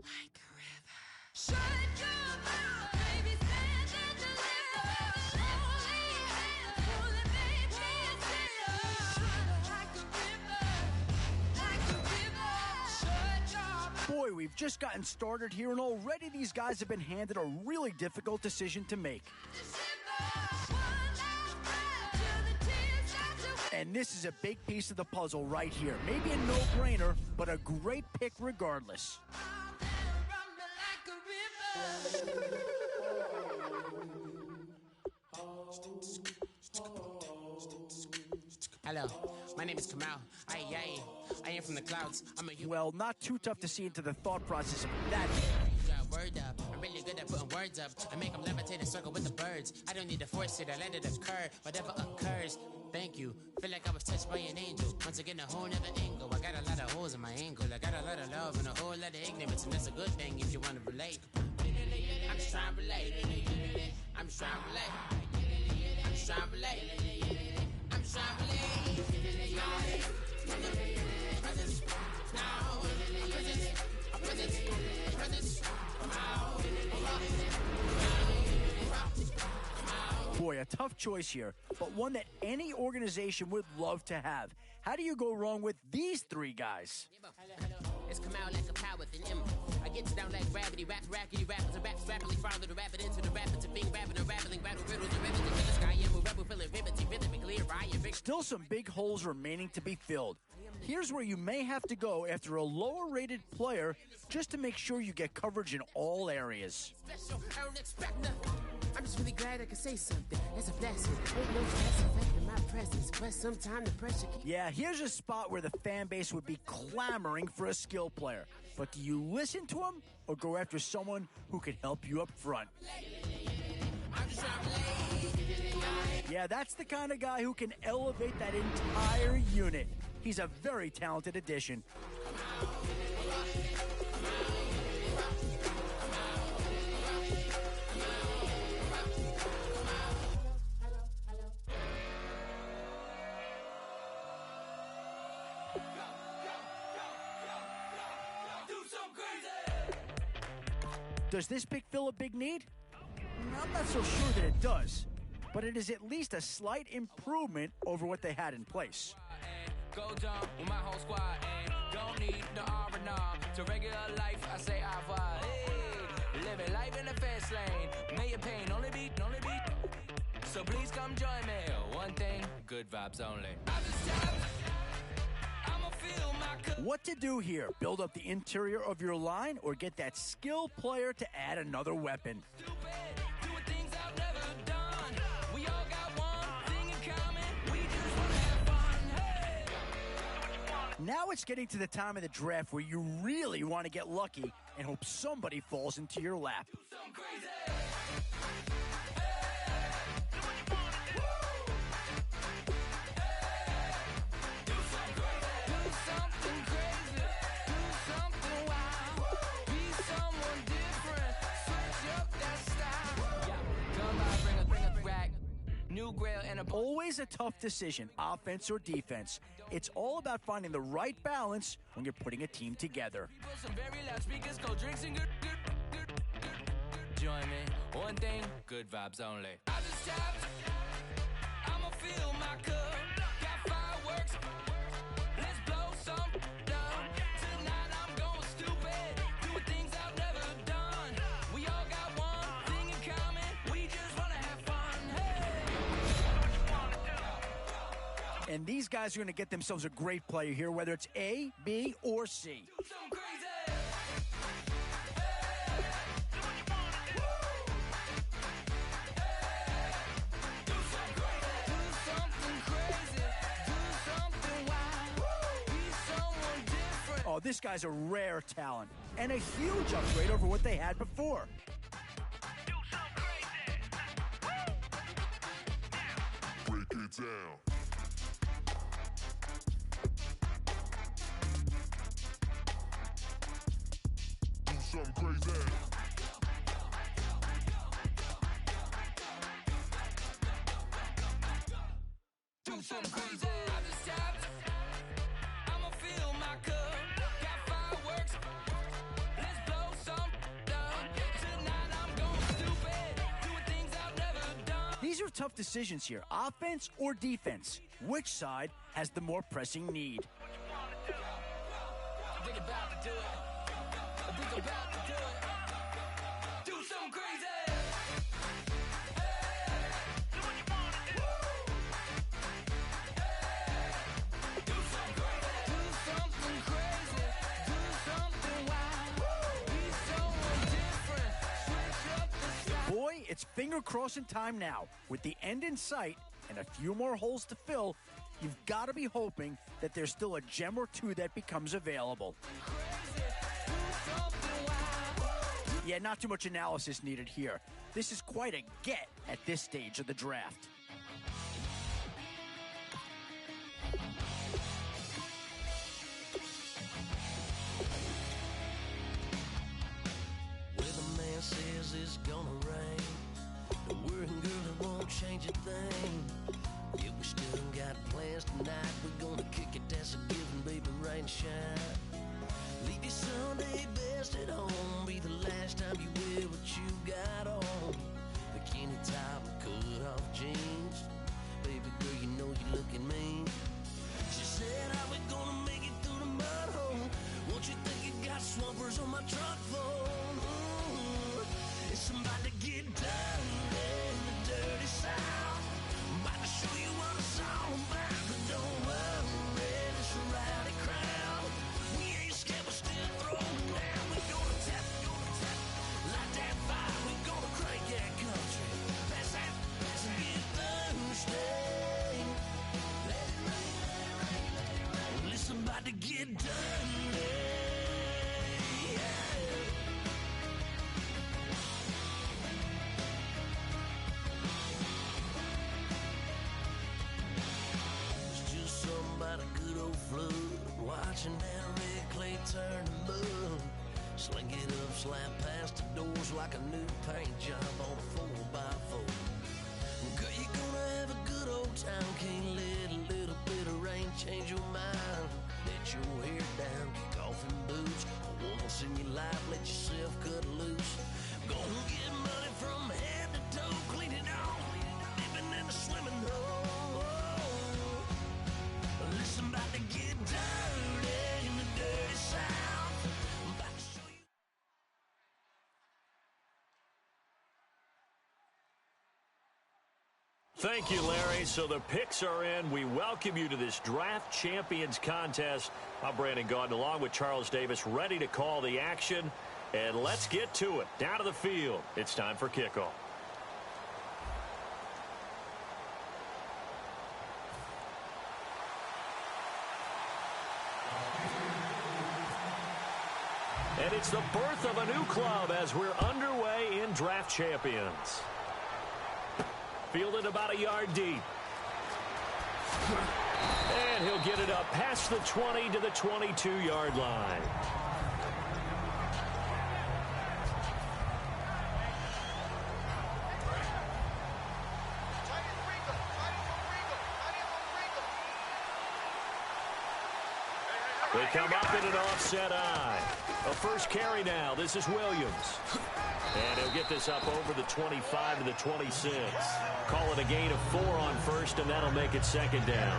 Like a river. Shut your mouth, baby, stand and deliver. Holy hands, will it make me a sinner? Like a river, like a river. Shut your mouth. Boy, we've just gotten started here, and already these guys have been handed a really difficult decision to make. And this is a big piece of the puzzle right here. Maybe a no-brainer, but a great pick regardless. Hello, my name is Kamal. I am from the clouds. I'm a Well, not too tough to see into the thought process of that. word up. I'm really good at putting words up. I make them levitate and circle with the birds. I don't need to force it, I let it occur. Whatever occurs, thank you. Feel like I was touched by an angel. Once again, a whole nother angle. I got a lot of holes in my angle. I got a lot of love and a whole lot of ignorance. And that's a good thing if you want to relate. I'm just trying to relate. I'm just trying to relate. I'm just trying to relate. I'm just trying to relate. Presence now. Presence. Boy, a tough choice here, but one that any organization would love to have. How do you go wrong with these three guys? It's come out like a power with an M. I get down like gravity, rap, rackety, rappers, and raps rapidly, follow the rapid into the rapids, and being rapping and rattling, rattle riddles, and ribbons into the sky. I'm a rebel, feeling riveting, rhythm, and clear, I am Still some big holes remaining to be filled. Here's where you may have to go after a lower-rated player just to make sure you get coverage in all areas. special. I don't expect nothing. I'm just really glad I can say something. It's a blessing. Ain't no stress affecting my presence, but sometimes the pressure keeps. Yeah, here's a spot where the fan base would be clamoring for a skill player. But do you listen to him or go after someone who can help you up front? I'm just trying to relate. Yeah, that's the kind of guy who can elevate that entire unit. He's a very talented addition. Does this pick fill a big need? I'm not so sure that it does, but it is at least a slight improvement over what they had in place. Go down with my whole squad and don't need the R&R. To regular life, I say au revoir. Hey, living life in the fast lane. May your pain only beat. So please come join me. One thing, good vibes only. I just tapped. I'ma feel my cup. What to do here? Build up the interior of your line or get that skill player to add another weapon? Doing things I've never done. We all got one thing in common. We just wanna have fun. Hey. Now it's getting to the time of the draft where you really want to get lucky and hope somebody falls into your lap. Something crazy. Always a tough decision, offense or defense. It's all about finding the right balance when you're putting a team together. Some very loud speakers, cold drinks, and good. Join me. One thing, good vibes only. I just tapped. I'ma fill my cup. Got fireworks. Let's blow some down. Tonight I'm going stupid. Doing things I've never done. We all got one thing in common. We just wanna have fun. Hey. And these guys are going to get themselves a great player here, whether it's A, B, or C. Something crazy. Oh, this guy's a rare talent and a huge upgrade over what they had before. Break it down. Do something crazy. Do something crazy. I just tapped. I'ma fill my cup. Got fireworks. Let's blow some down. Tonight I'm going stupid. Doing things I've never done. These are tough decisions here, offense or defense. Which side has the more pressing need? Think about to do it. Think about to do it. Do something crazy. Boy, it's finger crossing time now. With the end in sight and a few more holes to fill, you've got to be hoping that there's still a gem or two that becomes available. Yeah, not too much analysis needed here. This is quite a get at this stage of the draft. Weatherman says it's gonna rain. Don't worry, girl, it won't change a thing. Yeah, we still got plans tonight. We're gonna kick it, that's a given, baby, rain, shine. Leave your Sunday best at home. Be the last time you wear what you got on. Bikini top and cut off jeans. Baby girl, you know you looking mean. She said, how we gonna make it through the mud hole? Won't you think you got swampers on my truck phone? Ooh, it's about to get done in the dirty south. I'm about to show you what it's all about. But don't worry, it's a rowdy crowd. We ain't scared, we're still throwing down. We gonna tap, light that fire. We gonna crank that country. Pass and get thirsty. Let it rain. Well, it's about to get done. watching Eric Clay turn to mud. Sling it up, slap past the doors like a new paint job on a 4x4. Girl, you're gonna have a good old time. Can't let a little bit of rain change your mind. Let your hair down, kick off in boots. Once in your life, let yourself cut loose. Gonna get money from head to toe, clean it off. Living in a swimming hole. Listen, about to get dirty in the dirty South. I'm about to show you. Thank you, Larry. So the picks are in. We welcome you to this Draft Champions contest. I'm Brandon Gaudin along with Charles Davis, ready to call the action. And let's get to it. Down to the field. It's time for kickoff. And it's the birth of a new club as we're underway in Draft Champions. Fielded about a yard deep. And he'll get it up past the 20 to the 22-yard line. They come up in an offset eye. A first carry now. This is Williams. And he'll get this up over the 25 to the 26. Call it a gain of 4 on first, and that'll make it second down.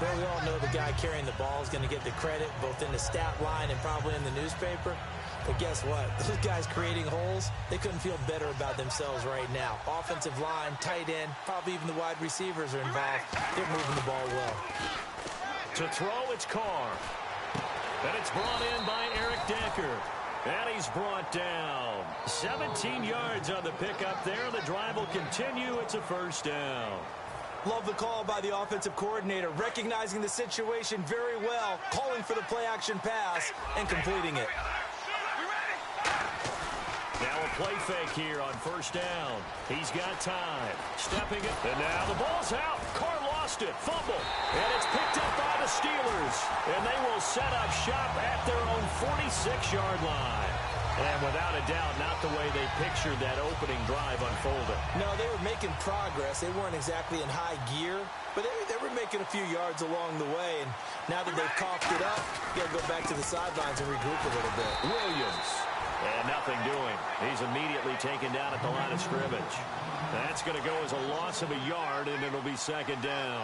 Well, we all know the guy carrying the ball is going to get the credit, both in the stat line and probably in the newspaper. But guess what? Those guys creating holes, they couldn't feel better about themselves right now. Offensive line, tight end, probably even the wide receivers are involved. They're moving the ball well. To throw, it's Carr. And it's brought in by Eric Decker. And he's brought down. 17 yards on the pickup there. The drive will continue. It's a first down. Love the call by the offensive coordinator, recognizing the situation very well, calling for the play-action pass and completing it. Now a play fake here on first down. He's got time. Stepping it. And now the ball's out. Carr lost it. Fumble. And it's picked up by the Steelers. And they will set up shop at their own 46-yard line. And without a doubt, not the way they pictured that opening drive unfolding. No, they were making progress. They weren't exactly in high gear, but they were making a few yards along the way. And now that they've coughed it up, you got to go back to the sidelines and regroup a little bit. Williams. And nothing doing. He's immediately taken down at the line of scrimmage. That's going to go as a loss of a yard, and it'll be second down.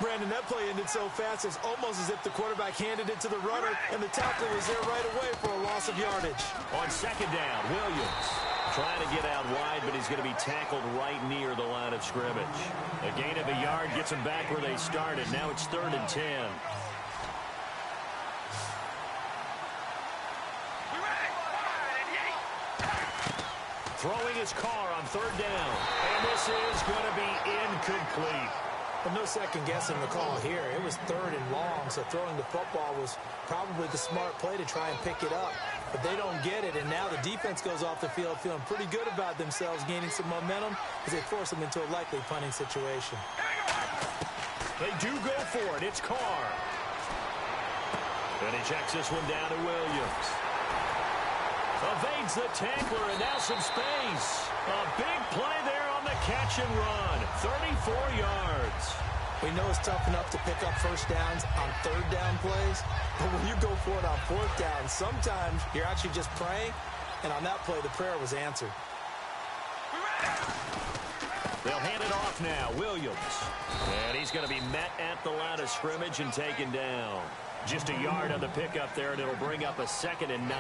Brandon, that play ended so fast, it's almost as if the quarterback handed it to the runner, and the tackle was there right away for a loss of yardage. On second down, Williams trying to get out wide, but he's going to be tackled right near the line of scrimmage. A gain of a yard gets him back where they started. Now it's 3rd and 10. Throwing his Carr on 3rd down. And this is going to be incomplete. Well, no second guessing the call here. It was 3rd and long, so throwing the football was probably the smart play to try and pick it up. But they don't get it, and now the defense goes off the field feeling pretty good about themselves, gaining some momentum as they force them into a likely punting situation. They do go for it. It's Carr. And he checks this one down to Williams. Evades the tackler, and now some space. A big play there on the catch and run. 34 yards. We know it's tough enough to pick up first downs on 3rd down plays, but when you go for it on 4th down, sometimes you're actually just praying, and on that play, the prayer was answered. They'll hand it off now. Williams. And he's going to be met at the line of scrimmage and taken down. Just a yard on the pickup there, and it'll bring up a 2nd and 9.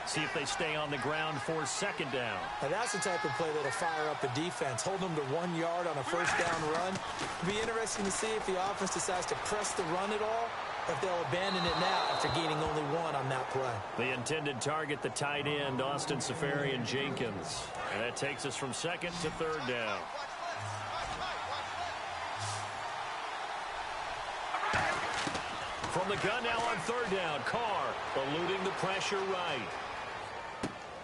See if they stay on the ground for 2nd down. Now that's the type of play that'll fire up a defense. Hold them to 1 yard on a first down run. It'll be interesting to see if the offense decides to press the run at all, or if they'll abandon it now after gaining only 1 on that play. The intended target, the tight end, Austin Safarian-Jenkins. And that takes us from 2nd to 3rd down. From the gun now on 3rd down, Carr eluding the pressure right.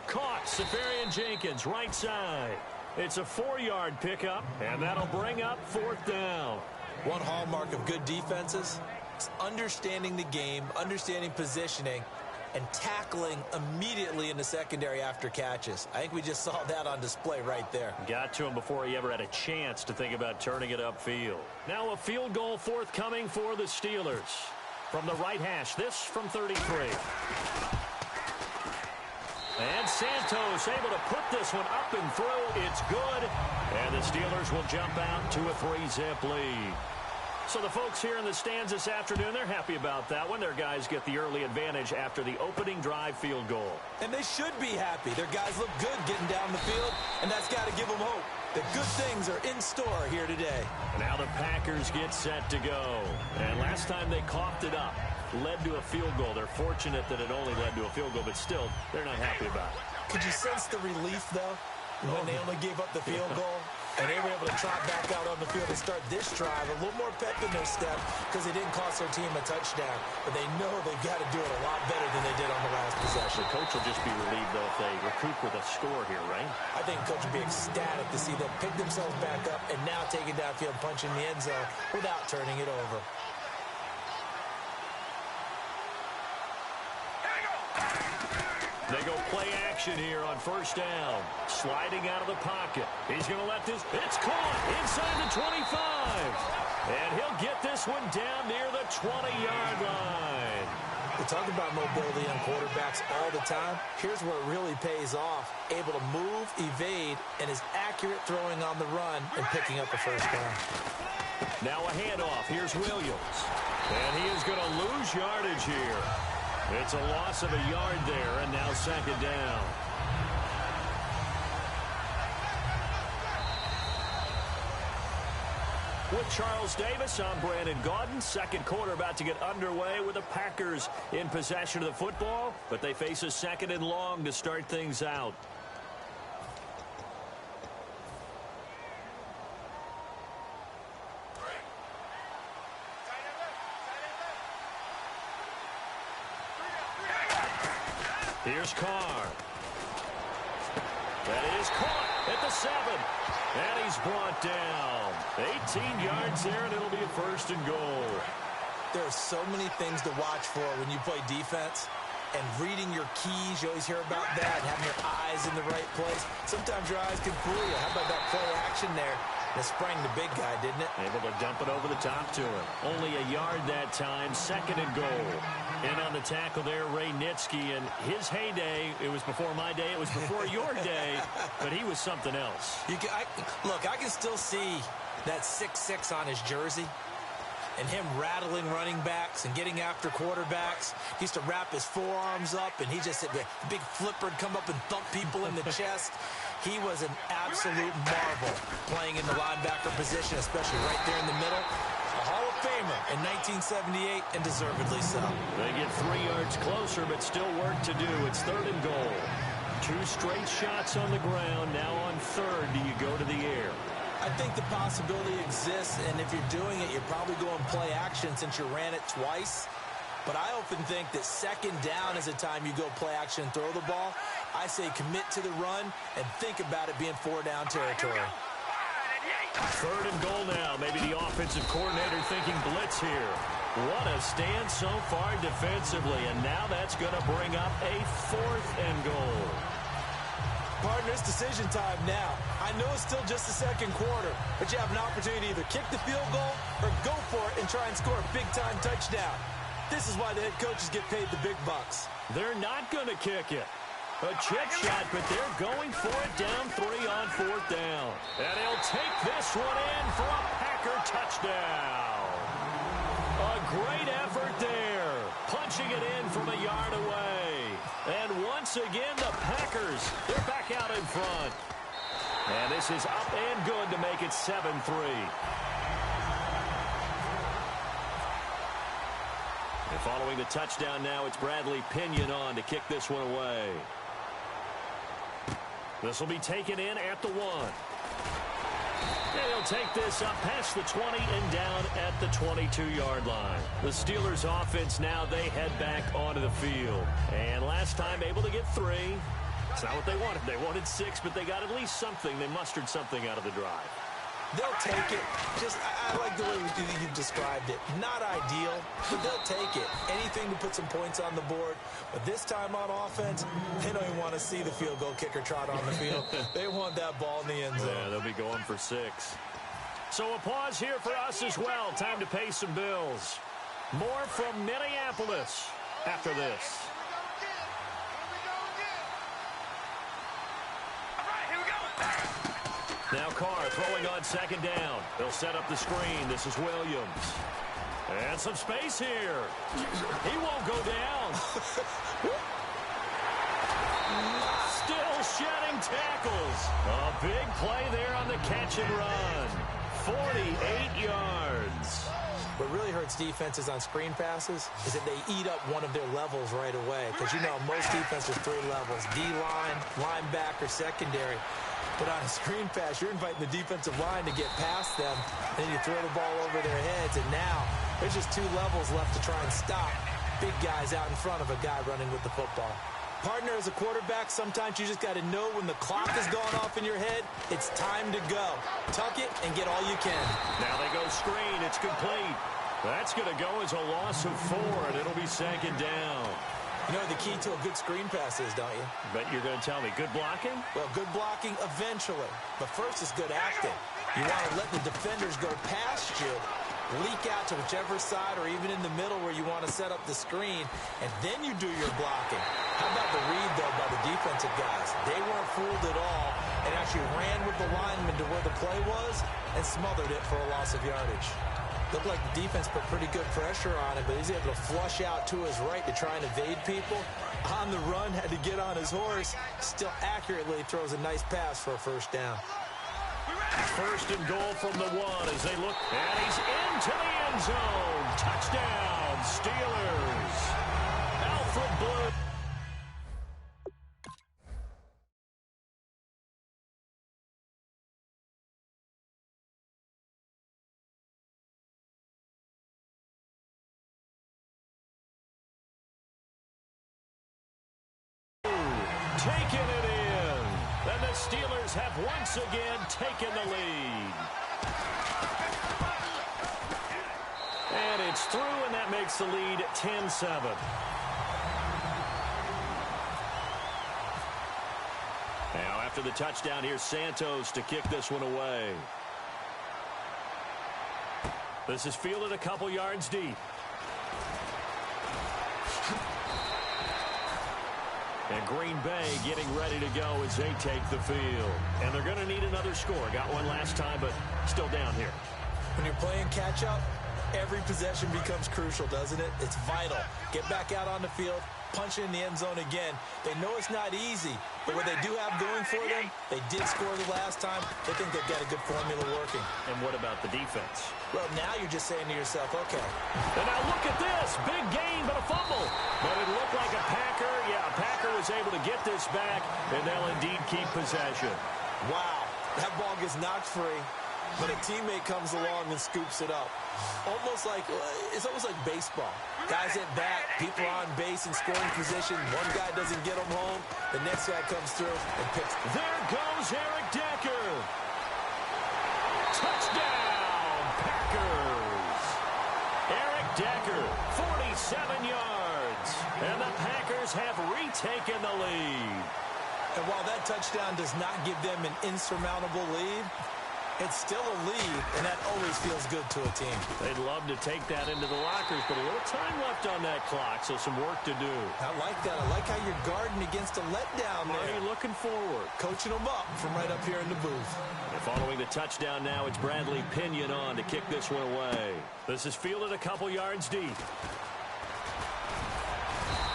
Caught, Safarian-Jenkins, right side. It's a 4-yard pickup, and that'll bring up 4th down. One hallmark of good defenses, It's understanding the game, understanding positioning, and tackling immediately in the secondary after catches. I think we just saw that on display right there. Got to him before he ever had a chance to think about turning it upfield. Now a field goal forthcoming for the Steelers. From the right hash, this from 33. And Santos able to put this one up and through. It's good. And the Steelers will jump out to a 3-zip lead. So the folks here in the stands this afternoon, they're happy about that one. Their guys get the early advantage after the opening drive field goal. And they should be happy. Their guys look good getting down the field, and that's got to give them hope that good things are in store here today. And now the Packers get set to go. And last time they coughed it up, led to a field goal. They're fortunate that it only led to a field goal, but still, they're not happy about it. Could you sense the relief, though, when they only gave up the field goal? And they were able to trot back out on the field and start this drive. A little more pep in their step because they didn't cost their team a touchdown. But they know they've got to do it a lot better than they did on the last possession. The coach will just be relieved, though, if they recoup with a score here, right? I think coach will be ecstatic to see them pick themselves back up and now take it downfield, punch in the end zone without turning it over. They go play action here on first down. Sliding out of the pocket. He's going to let this. It's caught inside the 25. And he'll get this one down near the 20-yard line. We talk about mobility on quarterbacks all the time. Here's where it really pays off. Able to move, evade, and is accurate throwing on the run and picking up a first down. Now a handoff. Here's Williams. And he is going to lose yardage here. It's a loss of a yard there, and now second down. With Charles Davis, I'm Brandon Gaudin. Second quarter about to get underway with the Packers in possession of the football, but they face a second and long to start things out. Here's Carr. That is caught at the 7. And he's brought down. 18 yards there, and it'll be a first and goal. There are so many things to watch for when you play defense. And reading your keys, you always hear about that. Having your eyes in the right place. Sometimes your eyes can fool you. How about that play action there? That sprang the big guy, didn't it? Able to dump it over the top to him. Only a yard that time. Second and goal. In on the tackle there, Ray Nitsky. And his heyday, it was before my day, it was before your day, but he was something else. Look, I can still see that 6'6" on his jersey. And him rattling running backs and getting after quarterbacks. He used to wrap his forearms up, and he just, the big flipper would come up and thump people in the chest. He was an absolute marvel playing in the linebacker position, especially right there in the middle. A Hall of Famer in 1978, and deservedly so. They get 3 yards closer, but still work to do. It's third and goal. 2 straight shots on the ground. Now on third, do you go to the air? I think the possibility exists, and if you're doing it, you're probably going play action since you ran it twice. But I often think that second down is a time you go play action and throw the ball. I say commit to the run and think about it being 4-down territory. Third and goal now. Maybe the offensive coordinator thinking blitz here. What a stand so far defensively, and now that's going to bring up a 4th and goal. Partner, it's decision time now. I know it's still just the second quarter, but you have an opportunity to either kick the field goal or go for it and try and score a big-time touchdown. This is why the head coaches get paid the big bucks. They're not going to kick it. A chip shot, but they're going for it down 3 on 4th down. And he'll take this one in for a Packer touchdown. A great effort there. Punching it in from a yard away. And once again, the Packers, they're back out in front. And this is up and good to make it 7-3. And following the touchdown now, it's Bradley Pinion on to kick this one away. This will be taken in at the 1. And he'll take this up past the 20 and down at the 22-yard line. The Steelers offense now, they head back onto the field. And last time able to get 3. It's not what they wanted. They wanted 6, but they got at least something. They mustered something out of the drive. They'll take it. Just, I like the way you described it. Not ideal, but they'll take it. Anything to put some points on the board. But this time on offense, they don't even want to see the field goal kicker trot on the field. They want that ball in the end zone. Yeah, they'll be going for 6. So a pause here for us as well. Time to pay some bills. More from Minneapolis after this. Now Carr throwing on second down. They'll set up the screen. This is Williams. And some space here. He won't go down. Still shedding tackles. A big play there on the catch and run. 48 yards. What really hurts defenses on screen passes is that they eat up one of their levels right away. Because, you know, most defenses 3 levels. D-line, linebacker, secondary. But on a screen pass, you're inviting the defensive line to get past them. Then you throw the ball over their heads. And now there's just 2 levels left to try and stop big guys out in front of a guy running with the football. Partner, as a quarterback, sometimes you just got to know when the clock is going off in your head, it's time to go. Tuck it and get all you can. Now they go screen. It's complete. That's going to go as a loss of 4, and it'll be second down. You know what the key to a good screen pass is, don't you? But you're going to tell me, good blocking? Well, good blocking eventually. But first is good acting. You want to let the defenders go past you, leak out to whichever side or even in the middle where you want to set up the screen, and then you do your blocking. How about the read, though, by the defensive guys? They weren't fooled at all and actually ran with the lineman to where the play was and smothered it for a loss of yardage. Looked like the defense put pretty good pressure on him, but he's able to flush out to his right to try and evade people. On the run, had to get on his horse. Still accurately throws a nice pass for a first down. First and goal from the 1 as they look. And he's into the end zone. Touchdown, Steelers. Alfred Blue. Taking it in. And the Steelers have once again taken the lead. And it's through, and that makes the lead 10-7. Now after the touchdown, here's Santos to kick this one away. This is fielded a couple yards deep. And Green Bay getting ready to go as they take the field. And they're going to need another score. Got one last time, but still down here. When you're playing catch-up, every possession becomes crucial, doesn't it? It's vital. Get back out on the field, punch it in the end zone again. They know it's not easy, but what they do have going for them, they did score the last time. They think they've got a good formula working. And what about the defense? Well, now you're just saying to yourself, okay. And now look at this. Big gain, but a fumble. But it looked like a Packer. Yeah, a Packer was able to get this back, and they'll indeed keep possession. Wow, that ball gets knocked free, but a teammate comes along and scoops it up. It's almost like baseball. Guys at bat, people on base in scoring position. One guy doesn't get them home. The next guy comes through and picks. There goes Eric Decker. Touchdown, Packers. Eric Decker, 47 yards. And the Packers have retaken the lead. And while that touchdown does not give them an insurmountable lead, it's still a lead, and that always feels good to a team. They'd love to take that into the lockers, but a little time left on that clock, so some work to do. I like that. I like how you're guarding against a letdown there. Marty looking forward. Coaching them up from right up here in the booth. And following the touchdown now, it's Bradley Pinion on to kick this one away. This is fielded a couple yards deep.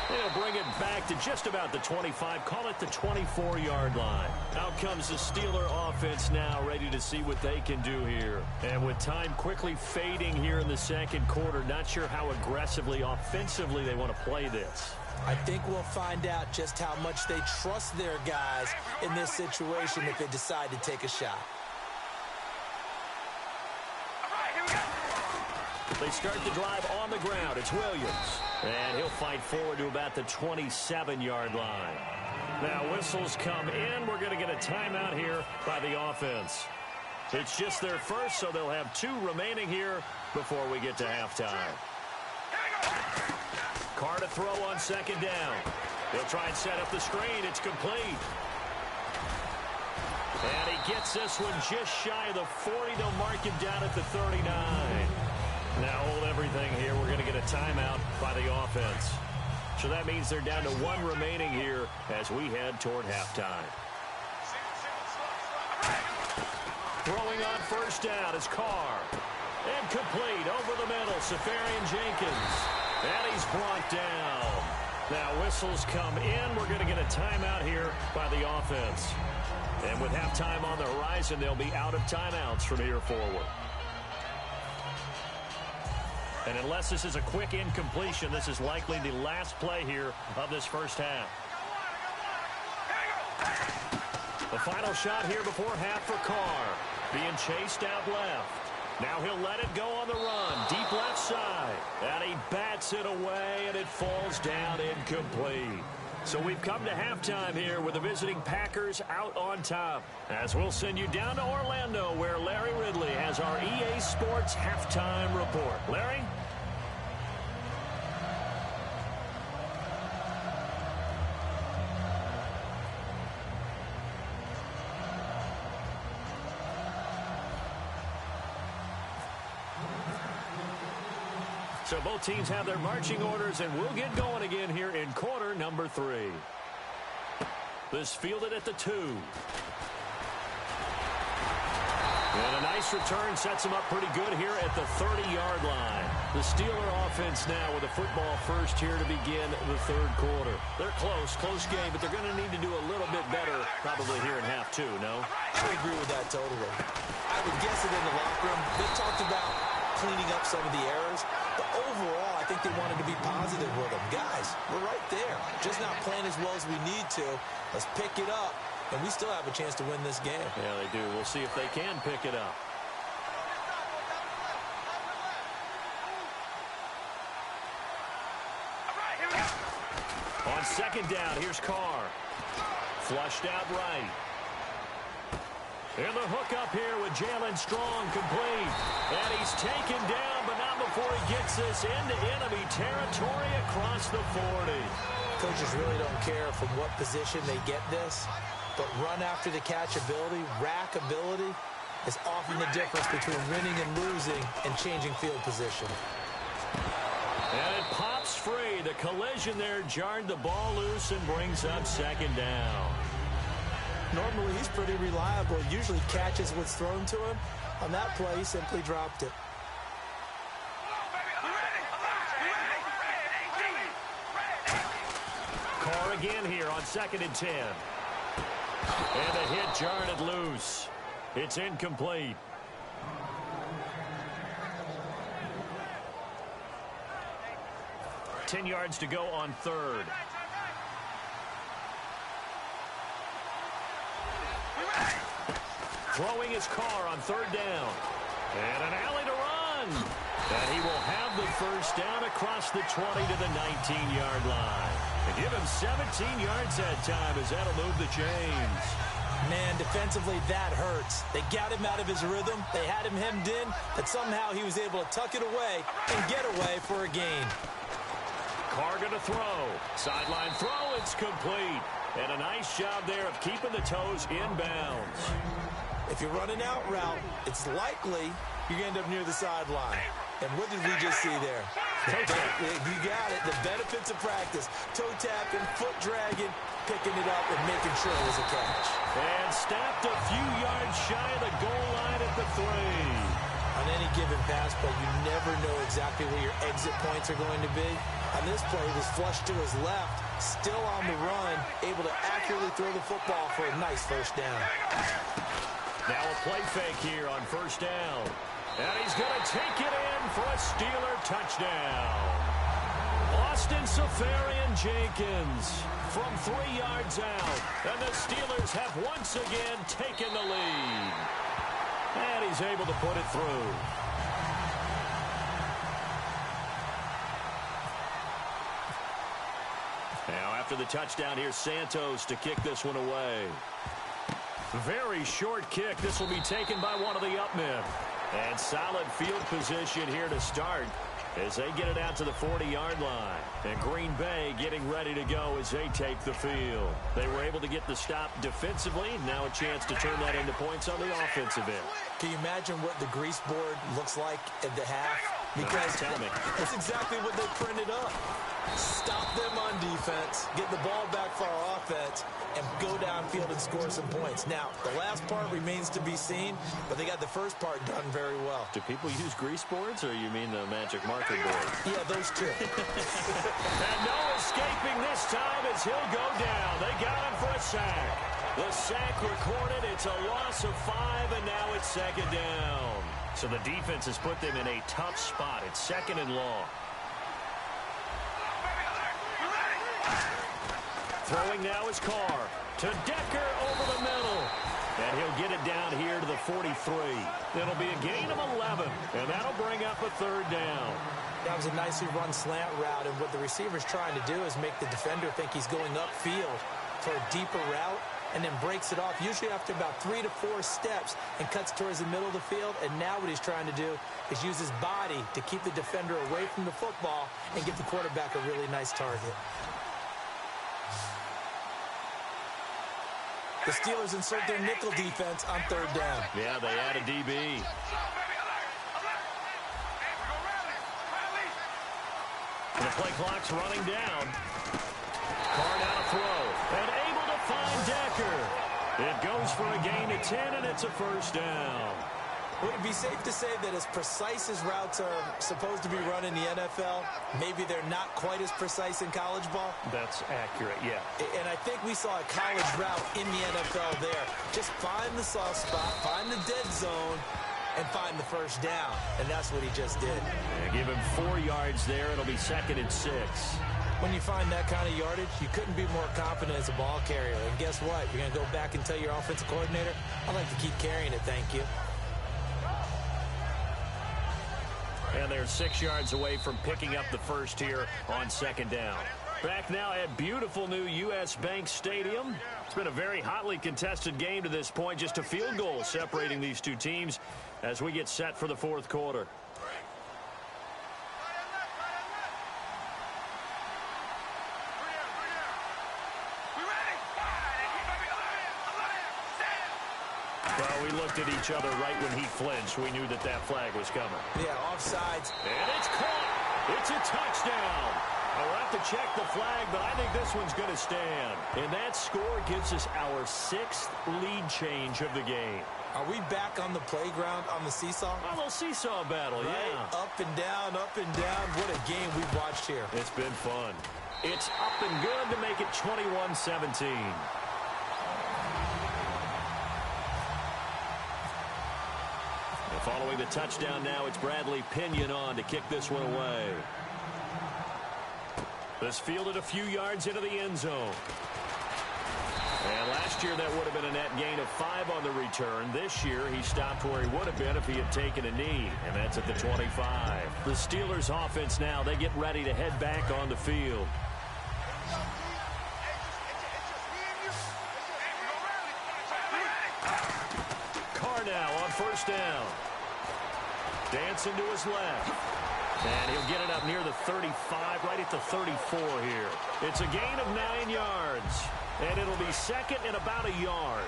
They'll bring it back to just about the 25, call it the 24-yard line. Out comes the Steeler offense now, ready to see what they can do here. And with time quickly fading here in the second quarter, not sure how aggressively, offensively they want to play this. I think we'll find out just how much they trust their guys in this situation if they decide to take a shot. They start the drive on the ground. It's Williams. And he'll fight forward to about the 27-yard line. Now whistles come in. We're going to get a timeout here by the offense. It's just their first, so they'll have 2 remaining here before we get to halftime. Carr to throw on second down. He'll try and set up the screen. It's complete. And he gets this one just shy of the 40. They'll mark him down at the 39. Now hold everything here. We're going to get a timeout by the offense. So that means they're down to 1 remaining here as we head toward halftime. Throwing on first down is Carr. Incomplete over the middle. Safarian Jenkins. And he's brought down. Now whistles come in. We're going to get a timeout here by the offense. And with halftime on the horizon, they'll be out of timeouts from here forward. And unless this is a quick incompletion, this is likely the last play here of this first half. The final shot here before half for Carr. Being chased out left. Now he'll let it go on the run. Deep left side. And he bats it away, and it falls down incomplete. So we've come to halftime here with the visiting Packers out on top. As we'll send you down to Orlando, where Larry Ridley has our EA Sports halftime report. Larry? So both teams have their marching orders, and we'll get going again here in quarter number 3. This fielded at the 2. And a nice return sets them up pretty good here at the 30-yard line. The Steeler offense now with a football first here to begin the third quarter. They're close game, but they're going to need to do a little bit better probably here in half 2, no? I agree with that totally. I would guess it in the locker room. They've talked about cleaning up some of the errors, but overall, I think they wanted to be positive with them. Guys, we're right there. Just not playing as well as we need to. Let's pick it up, and we still have a chance to win this game. Yeah, they do. We'll see if they can pick it up. On second down, here's Carr. Flushed out right. And the hook up here with Jalen Strong complete. And he's taken down, but not before he gets this into enemy territory across the 40. Coaches really don't care from what position they get this, but run after the catch ability, rack ability, is often the difference between winning and losing and changing field position. And it pops free. The collision there jarred the ball loose and brings up second down. Normally, he's pretty reliable. Usually catches what's thrown to him. On that play, he simply dropped it. Carr again here on 2nd and 10. And the hit jarred it loose. It's incomplete. $10 yards to go on 3rd. Throwing his Carr on 3rd down. And an alley to run. And he will have the first down across the 20 to the 19-yard line. And give him 17 yards that time as that'll move the chains. Man, defensively, that hurts. They got him out of his rhythm. They had him hemmed in, but somehow he was able to tuck it away and get away for a gain. Carr going to throw. Sideline throw. It's complete. And a nice job there of keeping the toes in bounds. If you're running out route, it's likely you're going to end up near the sideline. And what did we just see there? You got it. The benefits of practice. Toe tapping, foot dragging, picking it up, and making sure it was a catch. And snapped a few yards shy of the goal line at the 3. On any given pass play, you never know exactly where your exit points are going to be. On this play, he was flushed to his left, still on the run, able to accurately throw the football for a nice first down. Now a play fake here on first down. And he's going to take it in for a Steeler touchdown. Austin Safarian Jenkins from 3 yards out. And the Steelers have once again taken the lead. And he's able to put it through. Now after the touchdown, here's Santos to kick this one away. Very short kick. This will be taken by one of the up men. And solid field position here to start as they get it out to the 40-yard line. And Green Bay getting ready to go as they take the field. They were able to get the stop defensively. Now a chance to turn that into points on the offensive end. Can you imagine what the grease board looks like at the half? Because tell me. that's exactly what they printed up. Stop them on defense, get the ball back for our offense, and go downfield and score some points. Now, the last part remains to be seen, but they got the first part done very well. Do people use grease boards, or you mean the magic marker board? Yeah, those two. And no escaping this time as he'll go down. They got him for a sack. The sack recorded. It's a loss of 5, and now it's second down. So the defense has put them in a tough spot. It's second and long. Throwing now is Carr to Decker over the middle. And he'll get it down here to the 43. It'll be a gain of 11, and that'll bring up a third down. That was a nicely run slant route, and what the receiver's trying to do is make the defender think he's going upfield for a deeper route, and then breaks it off, usually after about 3 to 4 steps, and cuts towards the middle of the field. And now what he's trying to do is use his body to keep the defender away from the football and give the quarterback a really nice target. The Steelers insert their nickel defense on third down. Yeah, they add a DB. And the play clock's running down. Carr now to throw. And able to find Decker. It goes for a gain of 10, and it's a first down. Would it be safe to say that as precise as routes are supposed to be run in the NFL, maybe they're not quite as precise in college ball? That's accurate, yeah. And I think we saw a college route in the NFL there. Just find the soft spot, find the dead zone, and find the first down. And that's what he just did. Yeah, give him 4 yards there. It'll be second and 6. When you find that kind of yardage, you couldn't be more confident as a ball carrier. And guess what? You're going to go back and tell your offensive coordinator, I'd like to keep carrying it, thank you. And they're 6 yards away from picking up the first here on second down. Back now at beautiful new U.S. Bank Stadium. It's been a very hotly contested game to this point. Just a field goal separating these two teams as we get set for the fourth quarter. Well, we looked at each other right when he flinched. We knew that that flag was coming. Yeah, offsides. And it's caught. It's a touchdown. We'll have to check the flag, but I think this one's going to stand. And that score gives us our 6th lead change of the game. Are we back on the playground on the seesaw? A little seesaw battle, right? Yeah. Up and down, up and down. What a game we've watched here. It's been fun. It's up and good to make it 21-17. Following the touchdown now, it's Bradley Pinion on to kick this one away. This fielded a few yards into the end zone. And last year that would have been a net gain of 5 on the return. This year he stopped where he would have been if he had taken a knee, and that's at the 25. The Steelers offense now, they get ready to head back on the field. Carr now on first down. Dancing to his left. And he'll get it up near the 35, right at the 34 here. It's a gain of 9 yards. And it'll be second and about a yard.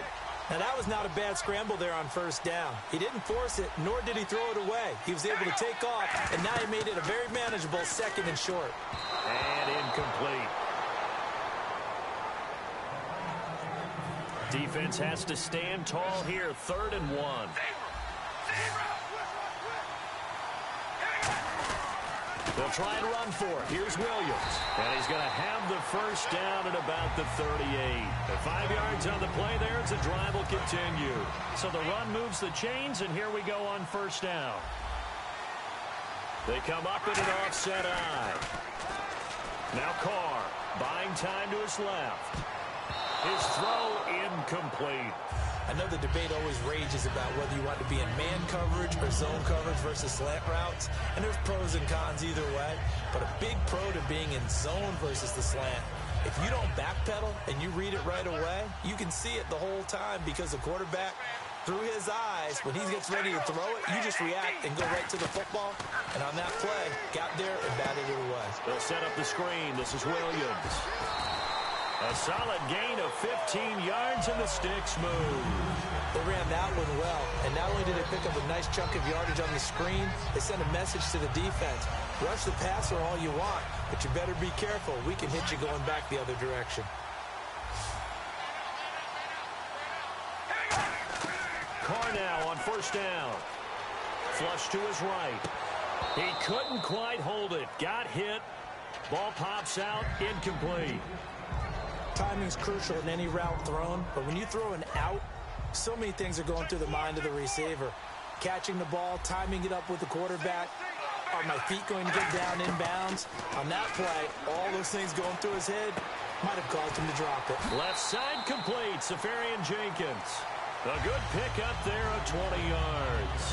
Now, that was not a bad scramble there on first down. He didn't force it, nor did he throw it away. He was able to take off, and now he made it a very manageable second and short. And incomplete. Defense has to stand tall here, 3rd and 1. They'll try and run for it. Here's Williams. And he's going to have the first down at about the 38. The 5 yards on the play there as the drive will continue. So the run moves the chains, and here we go on first down. They come up in an offset eye. Now Carr, buying time to his left. His throw incomplete. I know the debate always rages about whether you want to be in man coverage or zone coverage versus slant routes, and there's pros and cons either way, but a big pro to being in zone versus the slant. If you don't backpedal and you read it right away, you can see it the whole time because the quarterback, through his eyes, when he gets ready to throw it, you just react and go right to the football. And on that play, got there and batted it away. They'll set up the screen. This is Williams. A solid gain of 15 yards, and the sticks move. They ran that one well, and not only did they pick up a nice chunk of yardage on the screen, they sent a message to the defense. Rush the passer all you want, but you better be careful. We can hit you going back the other direction. Carr now on first down. Flush to his right. He couldn't quite hold it. Got hit. Ball pops out. Incomplete. Timing's crucial in any route thrown, but when you throw an out, so many things are going through the mind of the receiver. Catching the ball, timing it up with the quarterback. Are my feet going to get down inbounds? On that play, all those things going through his head might have caused him to drop it. Left side complete. Safarian Jenkins. A good pickup there of 20 yards.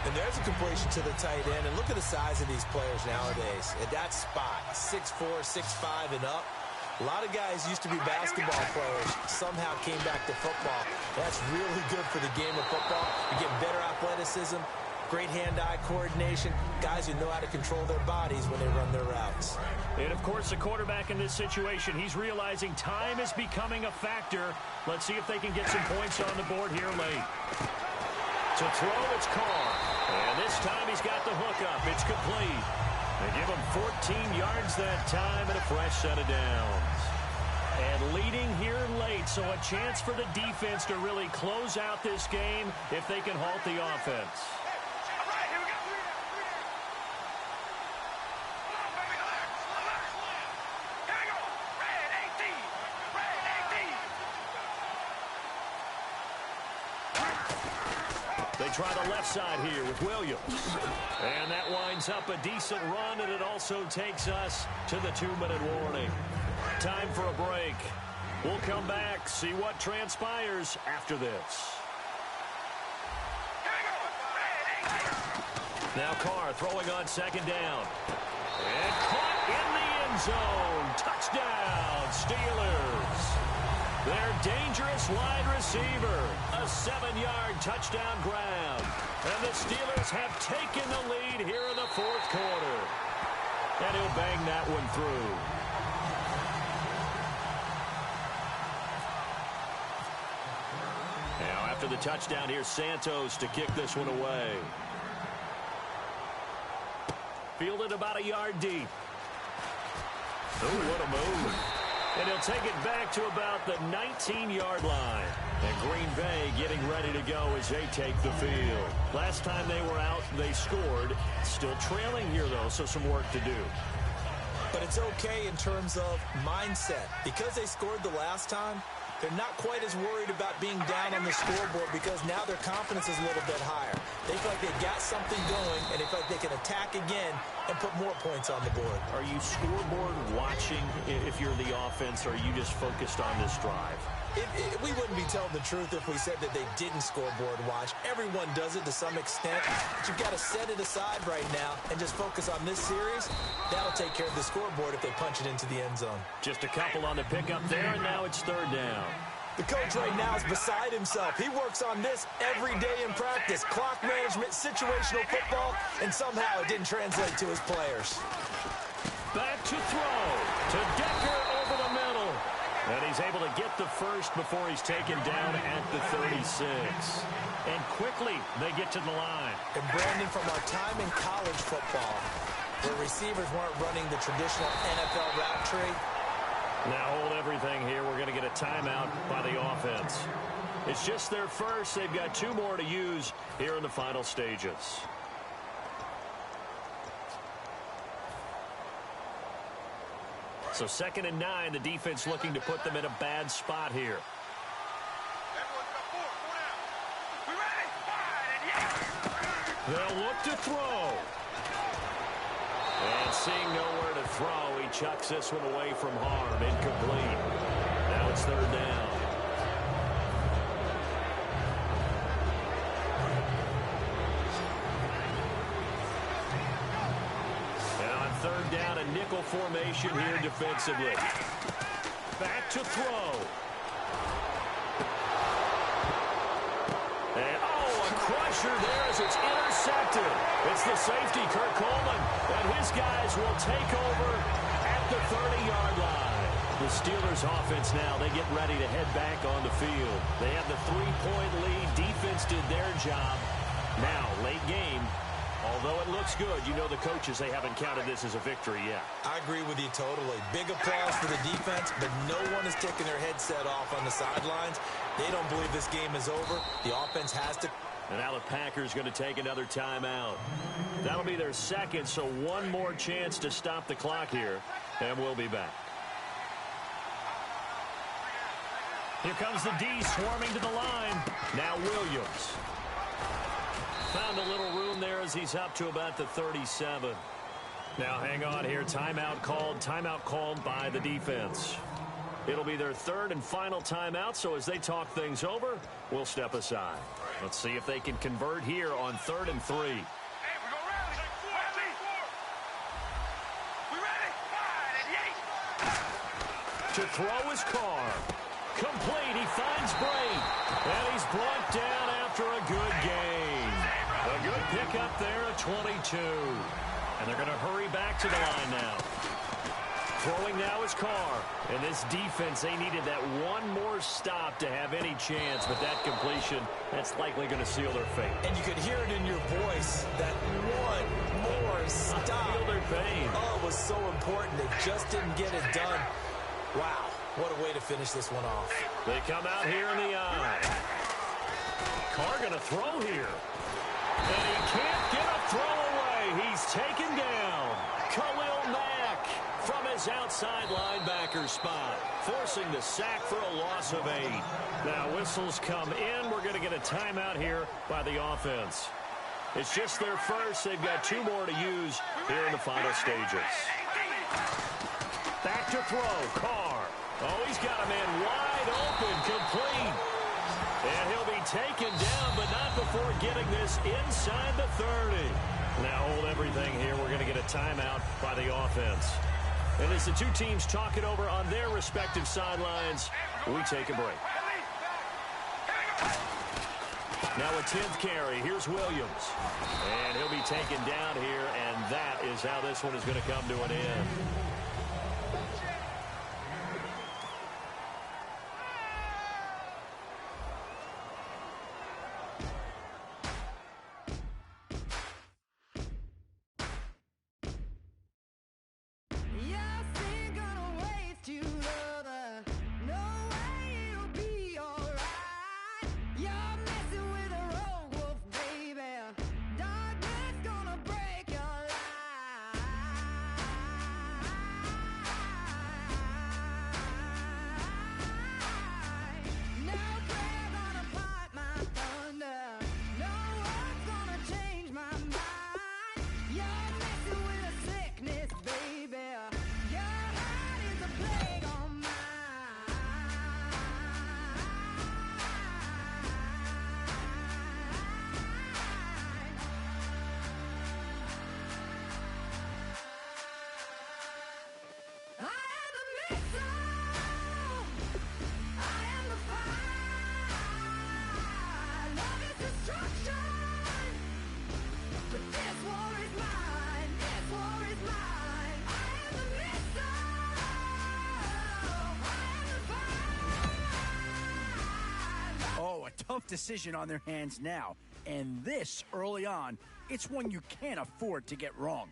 And there's a completion to the tight end. And look at the size of these players nowadays. At that spot, 6'4", 6'5", and up. A lot of guys used to be basketball players, somehow came back to football. That's really good for the game of football. You get better athleticism, great hand-eye coordination, guys who know how to control their bodies when they run their routes. And, of course, the quarterback in this situation, he's realizing time is becoming a factor. Let's see if they can get some points on the board here late. To throw, it's Carr. And this time he's got the hookup. It's complete. They give him 14 yards that time and a fresh set of downs. And leading here late, so a chance for the defense to really close out this game if they can halt the offense. They try the left side here with Williams. And that winds up a decent run, and it also takes us to the 2-minute warning. Time for a break. We'll come back, see what transpires after this. Now Carr throwing on second down. And caught in the end zone. Touchdown, Steelers. Their dangerous wide receiver, a 7-yard touchdown grab. And the Steelers have taken the lead here in the fourth quarter. And he'll bang that one through. Now after the touchdown, here's Santos to kick this one away. Fielded about a yard deep. Oh, what a move. And he'll take it back to about the 19-yard line. And Green Bay getting ready to go as they take the field. Last time they were out, they scored. Still trailing here, though, so some work to do. But it's okay in terms of mindset. Because they scored the last time, they're not quite as worried about being down on the scoreboard because now their confidence is a little bit higher. They feel like they got something going, and they feel like they can attack again and put more points on the board. Are you scoreboard watching if you're the offense, or are you just focused on this drive? We wouldn't be telling the truth if we said that they didn't scoreboard watch. Everyone does it to some extent. But you've got to set it aside right now and just focus on this series. That'll take care of the scoreboard if they punch it into the end zone. Just a couple on the pickup there, and now it's third down. The coach right now is beside himself. He works on this every day in practice. Clock management, situational football, and somehow it didn't translate to his players. Back to throw to Decker over the middle. And he's able to get the first before he's taken down at the 36. And quickly they get to the line. And Brandon, from our time in college football, where receivers weren't running the traditional NFL route tree. Now hold everything here. We're going to get a timeout by the offense. It's just their first. They've got 2 more to use here in the final stages. So 2nd and 9, the defense looking to put them in a bad spot here. They'll look to throw. And seeing nowhere to throw, he chucks this one away from harm. Incomplete. Now it's third down. And on third down, a nickel formation here defensively. Back to throw. And, a crusher there as it's intercepted. It's the safety, Kurt Coleman, and his guys will take over at the 30-yard line. The Steelers offense now, they get ready to head back on the field. They have the 3-point lead. Defense did their job. Now, late game, although it looks good, you know the coaches, they haven't counted this as a victory yet. I agree with you totally. Big applause for the defense, but no one is taking their headset off on the sidelines. They don't believe this game is over. The offense has to. And now the Packers going to take another timeout. That'll be their second, so one more chance to stop the clock here, and we'll be back. Here comes the D swarming to the line. Now Williams. Found a little room there as he's up to about the 37. Now hang on here. Timeout called by the defense. It'll be their third and final timeout, so as they talk things over, we'll step aside. Let's see if they can convert here on 3rd and 3. Hey, we go rally. We ready? To throw his car. Complete. He finds Bray. And he's brought down after a good gain. A good pickup there at 22. And they're going to hurry back to the line now. Throwing now is Carr. And this defense, they needed that one more stop to have any chance. But that completion, that's likely going to seal their fate. And you could hear it in your voice, that one more stop. I feel their pain. Oh, it was so important. They just didn't get it done. Wow, what a way to finish this one off. They come out here in the eye. Carr going to throw here. And he can't get a throw away. He's taken down. Khalil Mack from his outside linebacker spot, forcing the sack for a loss of 8. Now whistles come in. We're going to get a timeout here by the offense. It's just their first. They've got 2 more to use here in the final stages. Back to throw. Carr. Oh, he's got a man wide open, complete. And he'll be taken down, but not before getting this inside the 30. Now hold everything here. We're going to get a timeout by the offense. And as the two teams talk it over on their respective sidelines, we take a break. Now a 10th carry. Here's Williams. And he'll be taken down here, and that is how this one is going to come to an end. Tough decision on their hands now, and this early on, it's one you can't afford to get wrong.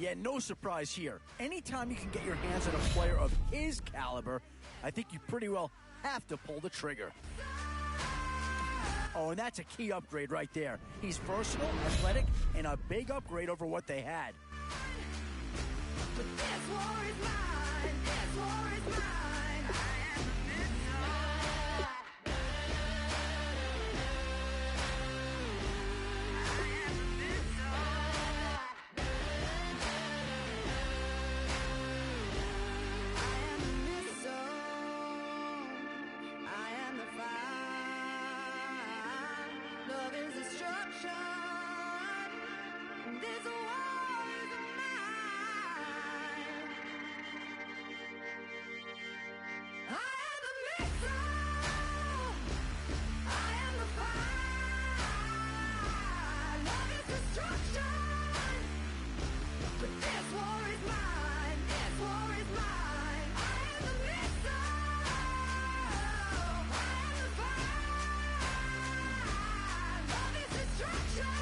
Yeah, no surprise here. Anytime you can get your hands on a player of his caliber, I think you pretty well have to pull the trigger. Oh, and that's a key upgrade right there. He's versatile, athletic, and a big upgrade over what they had. But this war is mine. This war is mine. I am the missile. I am the missile. I am the missile. I am the fire. Love is destruction. This war is mine. I am the missile. I am the fire. Love is destruction. But this war is mine. This war is mine. I am the missile. I am the fire. Love is destruction.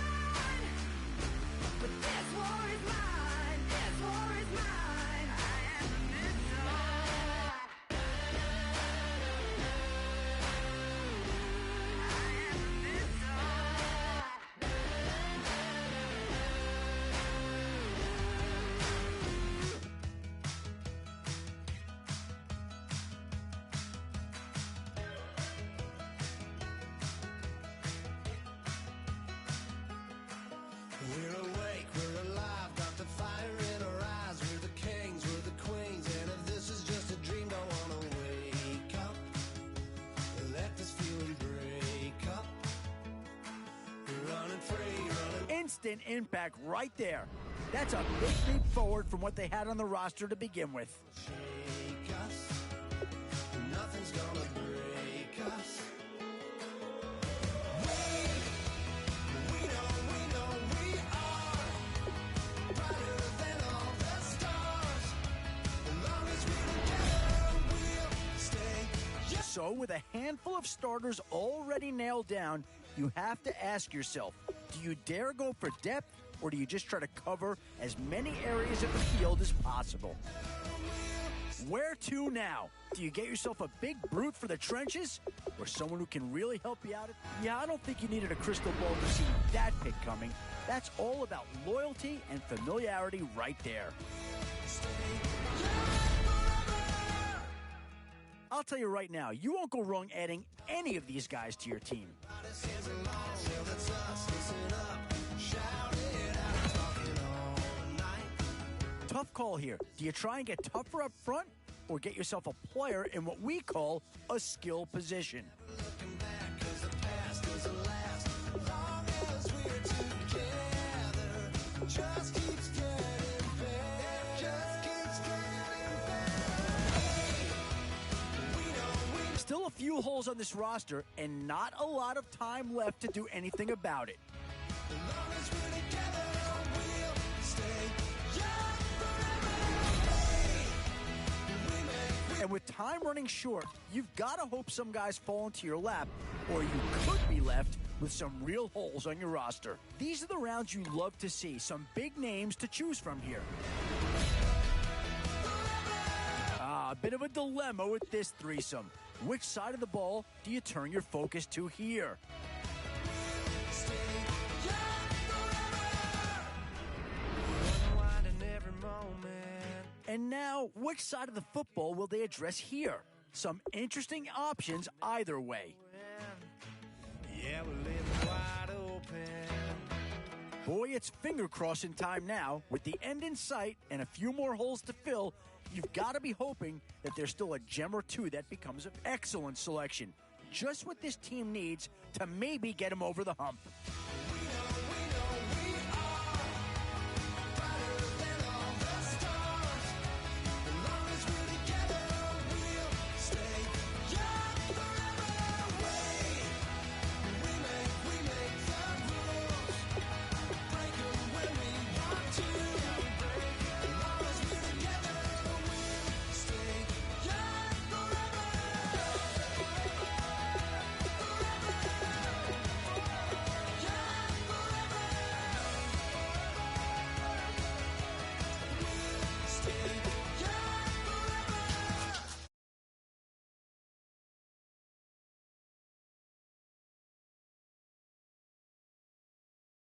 But this war is mine. This war is mine. I am the missile. I am the We're awake, we're alive, got the fire in our eyes. We're the kings, we're the queens, and if this is just a dream, don't wanna wake up. Let this feeling break up. We're running free, running. Instant impact right there. That's a big leap forward from what they had on the roster to begin with. Shake us. Nothing's gonna break us. We know we are brighter than all the stars. As long as we're together, we'll stay. So, with a handful of starters already nailed down, you have to ask yourself, do you dare go for depth, or do you just try to cover as many areas of the field as possible? Where to now? Do you get yourself a big brute for the trenches, or someone who can really help you out? Yeah, I don't think you needed a crystal ball to see that pick coming. That's all about loyalty and familiarity right there. I'll tell you right now, you won't go wrong adding any of these guys to your team. Tough call here. Do you try and get tougher up front, or get yourself a player in what we call a skill position? Still a few holes on this roster, and not a lot of time left to do anything about it. And with time running short, you've got to hope some guys fall into your lap, or you could be left with some real holes on your roster. These are the rounds you love to see, some big names to choose from here. A bit of a dilemma with this threesome. Which side of the ball do you turn your focus to here? And now, which side of the football will they address here? Some interesting options either way. Yeah, we're living wide open. Boy, it's finger-crossing time now. With the end in sight and a few more holes to fill, you've got to be hoping that there's still a gem or two that becomes an excellent selection. Just what this team needs to maybe get them over the hump.